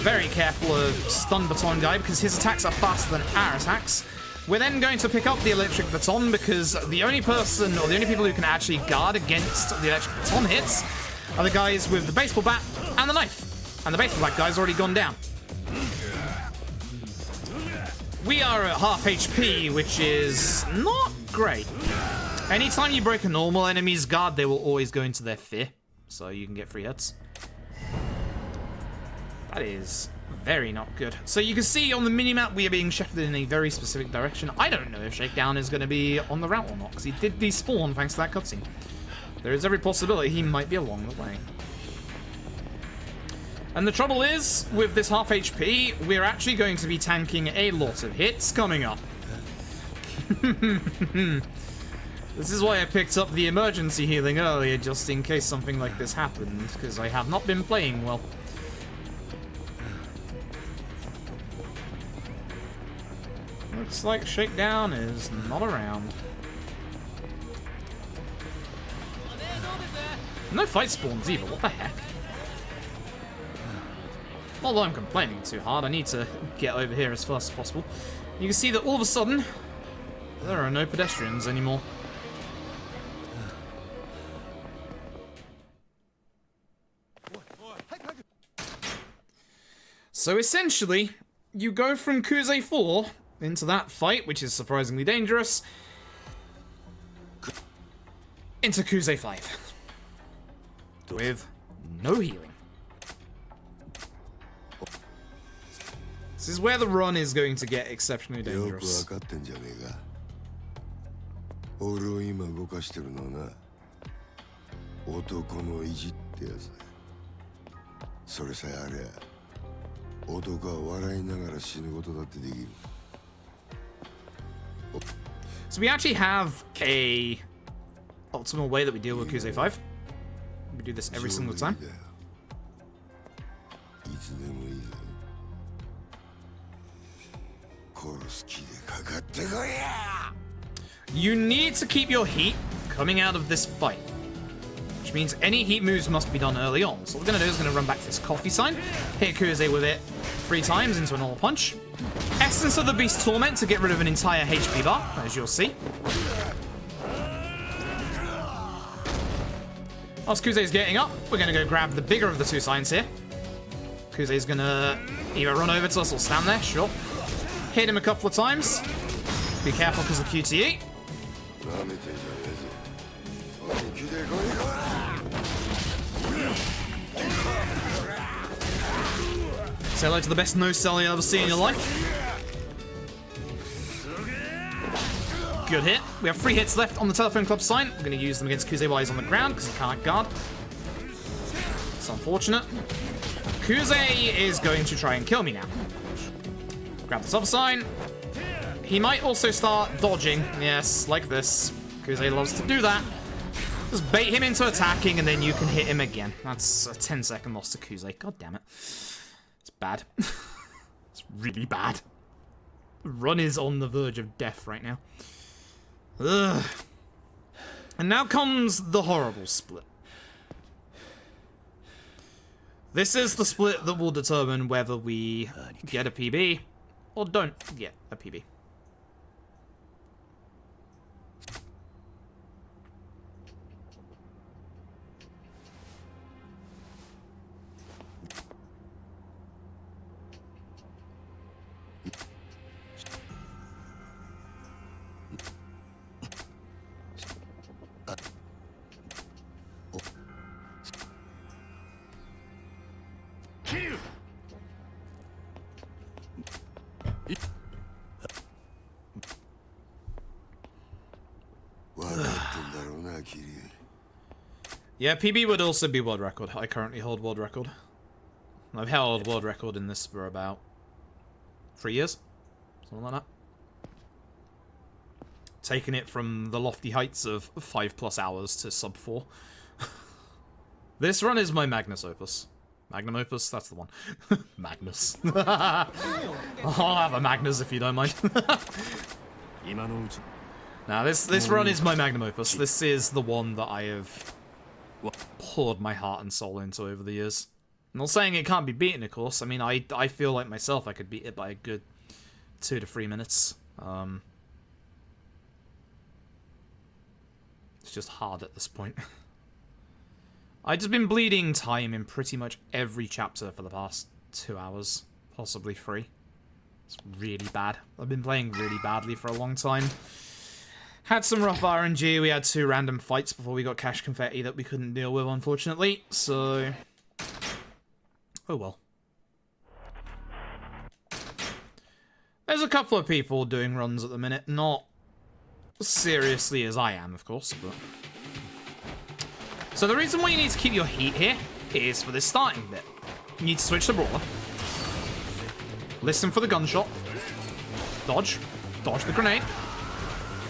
Very careful of stun baton guy because his attacks are faster than our attacks. We're then going to pick up the electric baton because the only person, or the only people who can actually guard against the electric baton hits are the guys with the baseball bat and the knife. And the baseball bat guy's already gone down. We are at half HP, which is not great. Anytime you break a normal enemy's guard, they will always go into their fear. So you can get free hits. That is very not good. So you can see on the minimap we are being shepherded in a very specific direction. I don't know if Shakedown is going to be on the route or not, because he did despawn thanks to that cutscene. There is every possibility he might be along the way. And the trouble is, with this half HP, we're actually going to be tanking a lot of hits coming up. This is why I picked up the emergency healing earlier, just in case something like this happened, because I have not been playing well. Looks like Shakedown is not around. No fight spawns either, what the heck? Although I'm complaining too hard, I need to get over here as fast as possible. You can see that all of a sudden, there are no pedestrians anymore. So essentially, you go from Yakuza 4 into that fight, which is surprisingly dangerous, into Yakuza 5. With no healing. This is where the run is going to get exceptionally dangerous. So we actually have a optimal way that we deal with Yakuza 5. We do this every single time. You need to keep your heat coming out of this fight, which means any heat moves must be done early on. So what we're going to do is going to run back to this coffee sign, hit Yakuza with it 3 times into a normal punch. Essence of the Beast Torment to get rid of an entire HP bar, as you'll see. Whilst Yakuza is getting up, we're going to go grab the bigger of the 2 signs here. Kuze's gonna either run over to us or stand there, sure. Hit him a couple of times. Be careful because of QTE. Say hello to the best no-sell you'll ever see in your life. Good hit. We have 3 hits left on the Telephone Club sign. We're going to use them against Kuze while he's on the ground because he can't guard. It's unfortunate. Kuze is going to try and kill me now. Grab this other sign. He might also start dodging. Yes, like this. Kuze loves to do that. Just bait him into attacking and then you can hit him again. That's a 10-second loss to Kuze. God damn it. It's bad. It's really bad. Run is on the verge of death right now. Ugh. And now comes the horrible split. This is the split that will determine whether we get a PB or don't get a PB. Yeah, PB would also be world record. I currently hold world record. I've held world record in this for about 3 years. Something like that. Taking it from the lofty heights of 5+ hours to sub 4. This run is my Magnus Opus. Magnum Opus, that's the one. Magnus. I'll have a Magnus if you don't mind. Now, this run is my Magnum Opus. This is the one that I have poured my heart and soul into over the years. I'm not saying it can't be beaten, of course. I mean, I feel like myself I could beat it by a good 2 to 3 minutes. It's just hard at this point. I've just been bleeding time in pretty much every chapter for the past 2 hours, possibly 3. It's really bad. I've been playing really badly for a long time. Had some rough RNG, we had 2 random fights before we got cash confetti that we couldn't deal with, unfortunately, so... Oh well. There's a couple of people doing runs at the minute, not as seriously as I am, of course, but... So the reason why you need to keep your heat here is for this starting bit. You need to switch the brawler. Listen for the gunshot. Dodge. Dodge the grenade.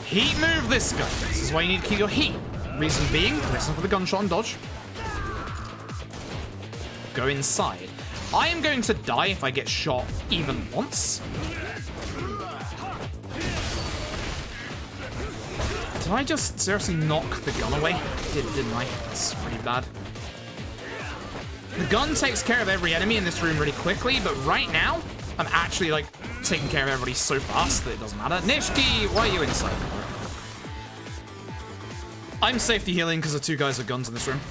Heat move this guy. This is why you need to keep your heat. Reason being, listen for the gunshot and dodge. Go inside. I am going to die if I get shot even once. Did I just seriously knock the gun away? Didn't I? That's really bad. The gun takes care of every enemy in this room really quickly, but right now, I'm actually, like, taking care of everybody so fast that it doesn't matter. Nishiki, why are you inside? I'm safety healing because of 2 guys with guns in this room.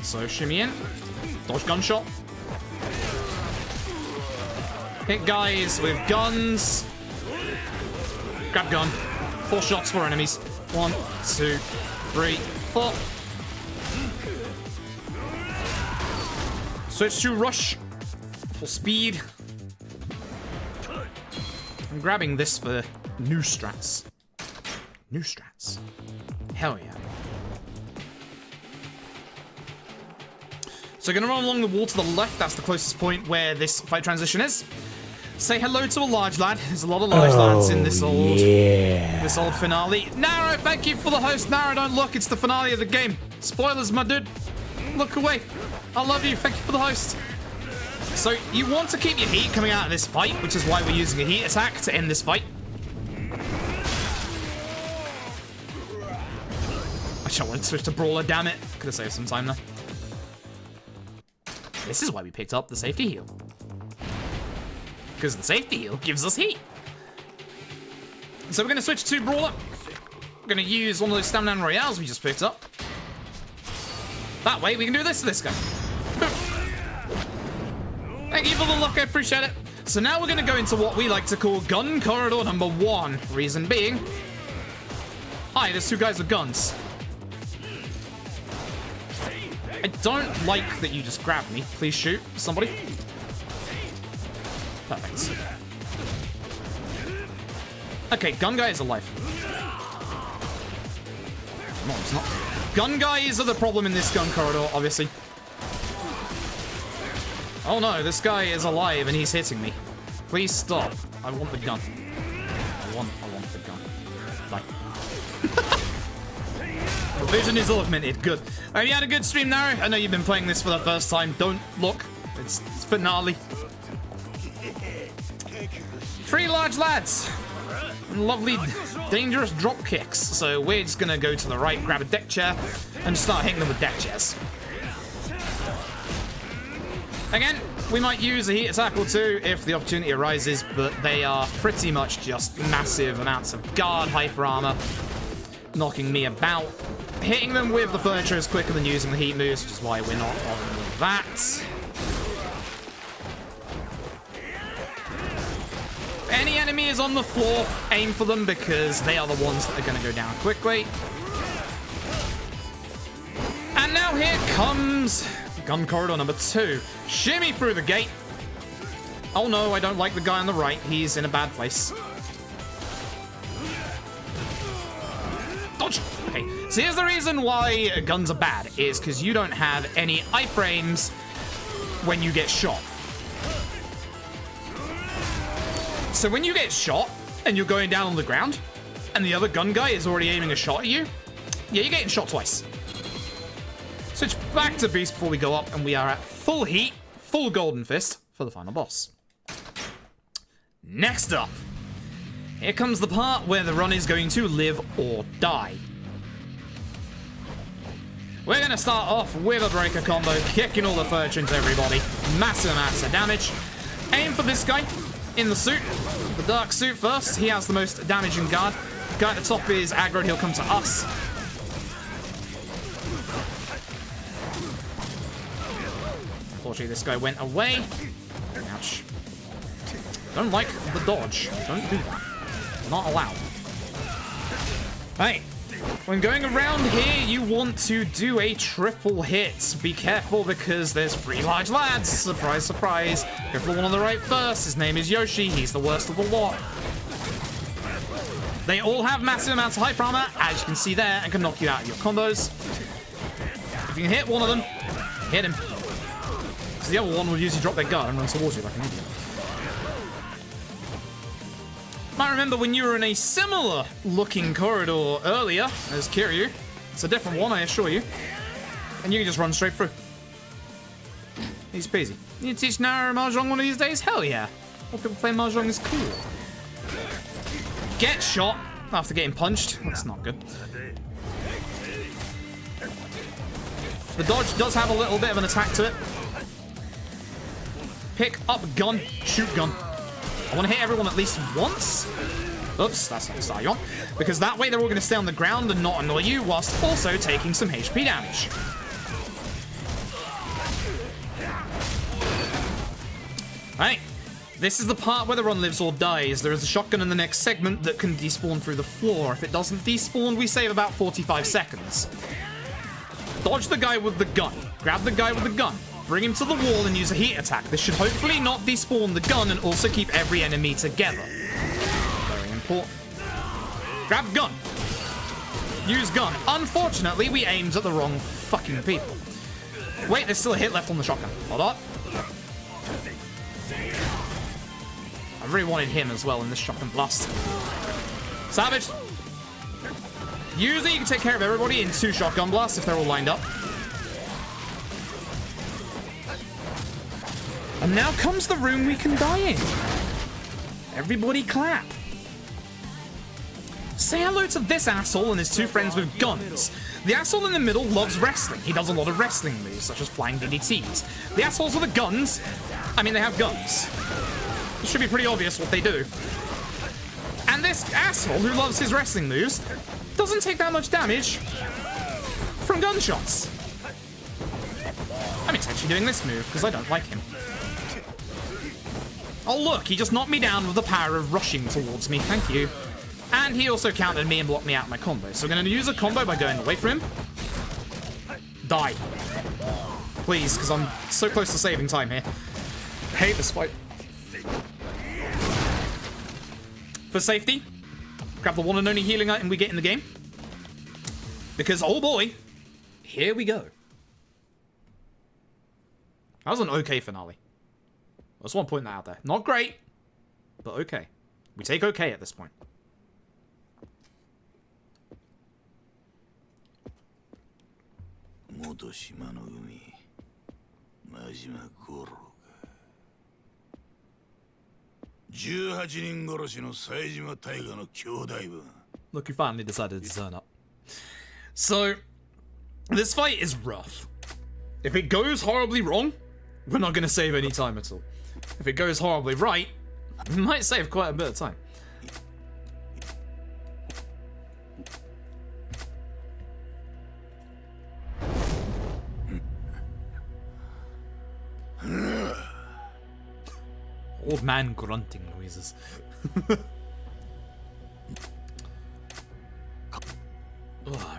So, shimmy in. Dodge gunshot. Hit guys with guns. Grab gun. 4 shots, 4 enemies. 1, 2, 3, 4. Switch to rush. Full speed. I'm grabbing this for new strats. New strats. Hell yeah. So gonna run along the wall to the left. That's the closest point where this fight transition is. Say hello to a large lad. There's a lot of large lads in this old finale. Nara, thank you for the host. Nara, don't look. It's the finale of the game. Spoilers, my dude. Look away. I love you. Thank you for the host. So you want to keep your heat coming out of this fight, which is why we're using a heat attack to end this fight. I wanted to switch to brawler, damn it. Could have saved some time there. This is why we picked up the safety heal. Because the safety heal gives us heat. So we're going to switch to brawler. We're going to use one of those stamina royales we just picked up. That way we can do this to this guy. Thank you for the look, I appreciate it. So now we're going to go into what we like to call gun corridor number 1. Reason being, hi, there's 2 guys with guns. I don't like that you just grabbed me. Please shoot somebody. Perfect. Okay, gun guy is alive. No, it's not. Gun guys are the problem in this gun corridor, obviously. Oh no, this guy is alive and he's hitting me. Please stop. I want the gun. I want the gun. Like. The vision is augmented. Good. Have you had a good stream now? I know you've been playing this for the first time. Don't look. It's finale. 3 large lads. And lovely, dangerous drop kicks. So we're just gonna go to the right, grab a deck chair, and start hitting them with deck chairs. Again, we might use a heat attack or 2 if the opportunity arises, but they are pretty much just massive amounts of guard, hyper armor, knocking me about. Hitting them with the furniture is quicker than using the heat moves, which is why we're not bothering with that. If any enemy is on the floor, aim for them because they are the ones that are going to go down quickly. And now here comes gun corridor number 2. Shimmy through the gate. Oh no, I don't like the guy on the right. He's in a bad place. Dodge! Okay, so here's the reason why guns are bad, is because you don't have any iframes when you get shot. So when you get shot, and you're going down on the ground, and the other gun guy is already aiming a shot at you, yeah, you're getting shot twice. Switch back to Beast before we go up, and we are at full heat, full Golden Fist for the final boss. Next up, here comes the part where the run is going to live or die. We're going to start off with a breaker combo, kicking all the furniture into everybody. Massive amounts of damage. Aim for this guy in the suit, the dark suit first. He has the most damage and guard. The guy at the top is aggro and he'll come to us. Unfortunately, this guy went away. Ouch. Don't like the dodge. Don't do that. Not allowed. Hey, when going around here, you want to do a triple hit. Be careful because there's 3 large lads. Surprise, surprise. Go for the one on the right first. His name is Yoshi. He's the worst of the lot. They all have massive amounts of hyper armor, as you can see there, and can knock you out of your combos. If you can hit one of them, hit him. Because the other one will usually drop their guard and run towards you like an idiot. I remember when you were in a similar looking corridor earlier as Kiryu. It's a different one, I assure you. And you can just run straight through. Easy peasy. You teach Nara Mahjong one of these days? Hell yeah. More people play Mahjong is cool. Get shot after getting punched. That's not good. The dodge does have a little bit of an attack to it. Pick up gun, shoot gun. I want to hit everyone at least once. Oops, that's not the style you want. Because that way they're all going to stay on the ground and not annoy you, whilst also taking some HP damage. Right, this is the part where the run lives or dies. There is a shotgun in the next segment that can despawn through the floor. If it doesn't despawn, we save about 45 seconds. Dodge the guy with the gun. Grab the guy with the gun. Bring him to the wall and use a heat attack. This should hopefully not despawn the gun and also keep every enemy together. Very important. Grab gun. Use gun. Unfortunately, we aimed at the wrong fucking people. Wait, there's still a hit left on the shotgun. Hold on. I really wanted him as well in this shotgun blast. Savage. Usually you can take care of everybody in 2 shotgun blasts if they're all lined up. And now comes the room we can die in. Everybody clap. Say hello to this asshole and his 2 friends with guns. The asshole in the middle loves wrestling. He does a lot of wrestling moves, such as flying DDTs. The assholes with the guns, I mean, they have guns. It should be pretty obvious what they do. And this asshole who loves his wrestling moves doesn't take that much damage from gunshots. I'm intentionally doing this move because I don't like him. Oh, look, he just knocked me down with the power of rushing towards me. Thank you. And he also countered me and blocked me out of my combo. So we're going to use a combo by going away from him. Die. Please, because I'm so close to saving time here. Hate this fight. For safety, grab the one and only healing item we get in the game. Because, oh boy, here we go. That was an okay finale. I just want to point that out there. Not great, but okay. We take okay at this point. Look, you finally decided to turn up. So, this fight is rough. If it goes horribly wrong, we're not going to save any time at all. If it goes horribly right, we might save quite a bit of time. Old man grunting noises.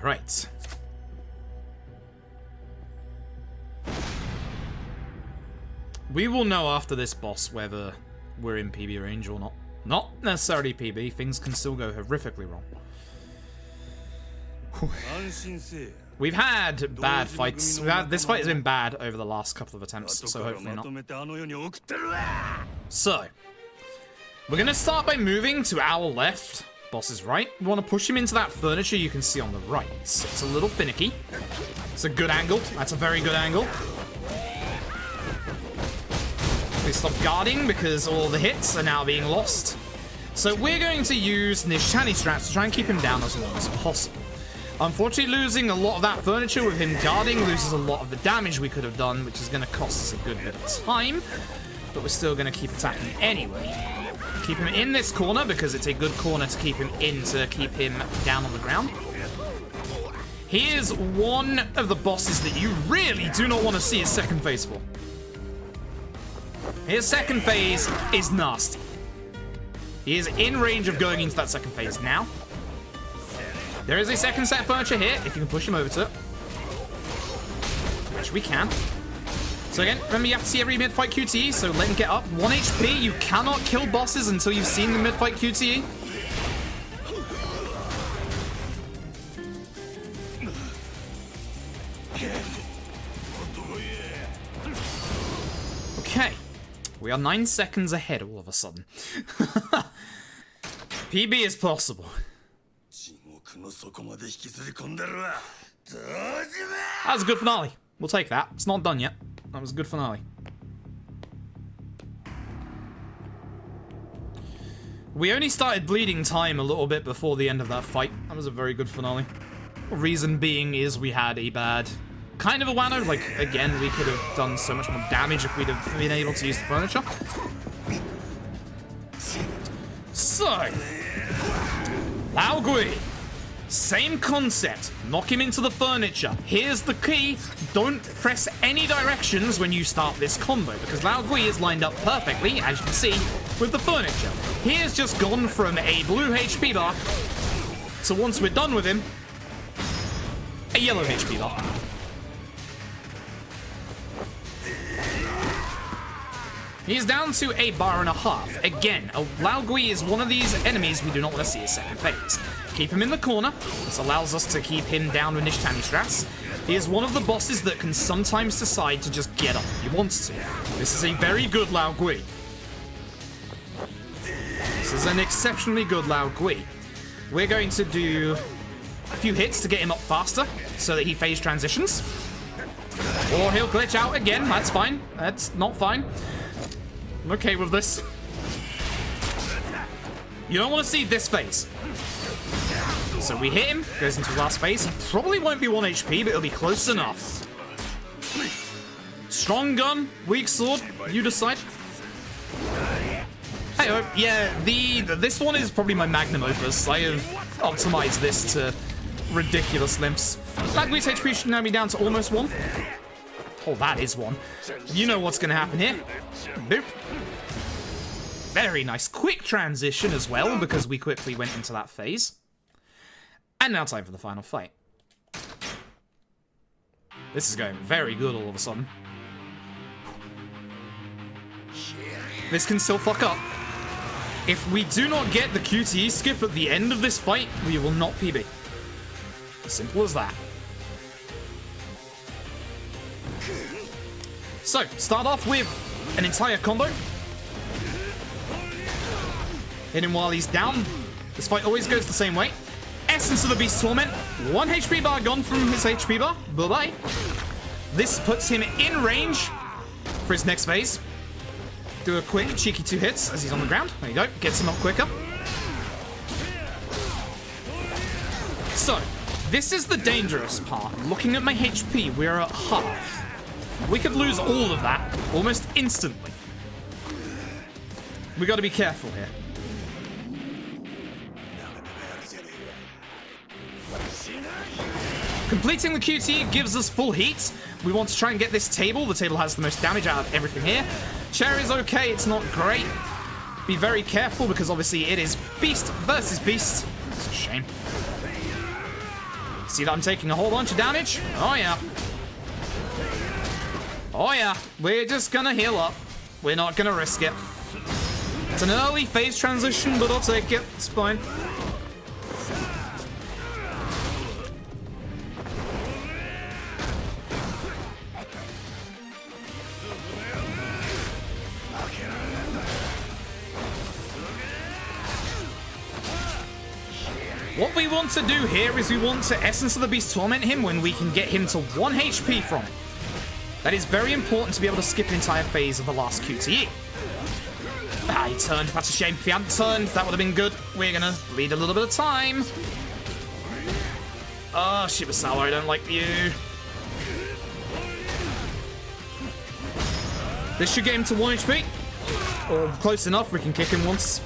Right. We will know after this boss whether we're in PB range or not. Not necessarily PB, things can still go horrifically wrong. We've had bad fights. This fight has been bad over the last couple of attempts, so hopefully not. So, we're going to start by moving to our left. Boss is right. We want to push him into that furniture you can see on the right. It's a little finicky. It's a good angle. That's a very good angle. We stop guarding because all the hits are now being lost. So we're going to use Nishtani strats to try and keep him down as long as possible. Unfortunately, losing a lot of that furniture with him guarding loses a lot of the damage we could have done, which is going to cost us a good bit of time. But we're still going to keep attacking anyway. Keep him in this corner because it's a good corner to keep him in to keep him down on the ground. He is one of the bosses that you really do not want to see his second phase for. His second phase is nasty. He is in range of going into that second phase now. There is a second set of furniture here, if you can push him over to it. Which we can. So again, remember you have to see every mid-fight QTE, so let him get up. 1 HP, you cannot kill bosses until you've seen the mid-fight QTE. Okay. We are 9 seconds ahead all of a sudden. PB is possible. That was a good finale. We'll take that. It's not done yet. That was a good finale. We only started bleeding time a little bit before the end of that fight. That was a very good finale. Reason being is we had a bad kind of a Wano. Like, again, we could have done so much more damage if we'd have been able to use the furniture. So, Lao Gui. Same concept. Knock him into the furniture. Here's the key. Don't press any directions when you start this combo, because Lao Gui is lined up perfectly, as you can see, with the furniture. He has just gone from a blue HP bar to, once we're done with him, a yellow HP bar. He's down to a bar and a half. Again, Lao Gui is one of these enemies we do not want to see a second phase. Keep him in the corner. This allows us to keep him down with Nishtani strats. He is one of the bosses that can sometimes decide to just get up if he wants to. This is a very good Lao Gui. This is an exceptionally good Lao Gui. We're going to do a few hits to get him up faster so that he phase transitions. Or he'll glitch out again. That's fine. That's not fine. I'm okay with this. You don't want to see this phase. So we hit him, goes into the last phase. He probably won't be 1 HP, but it'll be close enough. Strong gun, weak sword, you decide. Hey, yeah, this one is probably my magnum opus. I have optimized this to ridiculous lengths. Lao Gui's HP should now be down to almost 1. Oh, that is 1. You know what's going to happen here. Boop. Very nice quick transition as well, because we quickly went into that phase. And now time for the final fight. This is going very good all of a sudden. This can still fuck up. If we do not get the QTE skip at the end of this fight, we will not PB. Simple as that. So, start off with an entire combo. Hit him while he's down. This fight always goes the same way. Essence of the Beast Torment. 1 HP bar gone from his HP bar. Bye-bye. This puts him in range for his next phase. Do a quick cheeky 2 hits as he's on the ground. There you go. Gets him up quicker. So, this is the dangerous part. Looking at my HP, we're at half. We could lose all of that almost instantly. We got to be careful here. Completing the QTE gives us full heat. We want to try and get this table. The table has the most damage out of everything here. Chair is okay, it's not great. Be very careful because obviously it is beast versus beast. It's a shame. See that I'm taking a whole bunch of damage? Oh yeah. Oh yeah. We're just gonna heal up. We're not gonna risk it. It's an early phase transition, but I'll take it. It's fine. What we want to do here is we want to Essence of the Beast torment him when we can get him to 1 HP from it. That is very important to be able to skip an entire phase of the last QTE. Ah, he turned. That's a shame. If he hadn't turned, that would have been good. We're gonna bleed a little bit of time. Oh, Shibusawa, I don't like you. This should get him to 1 HP. Or close enough, we can kick him once.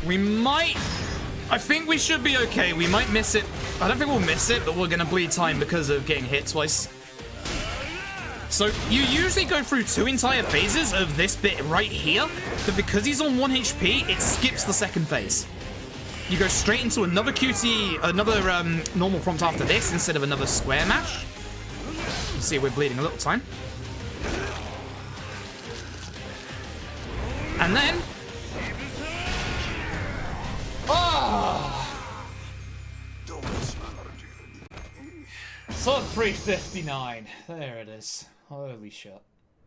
We might... I think we should be okay. We might miss it. I don't think we'll miss it, but we're going to bleed time because of getting hit twice. So you usually go through 2 entire phases of this bit right here, but because he's on 1 HP, it skips the second phase. You go straight into another QTE, another normal prompt after this instead of another square mash. You see we're bleeding a little time. And then... Oh! Sub 359. There it is. Holy shit.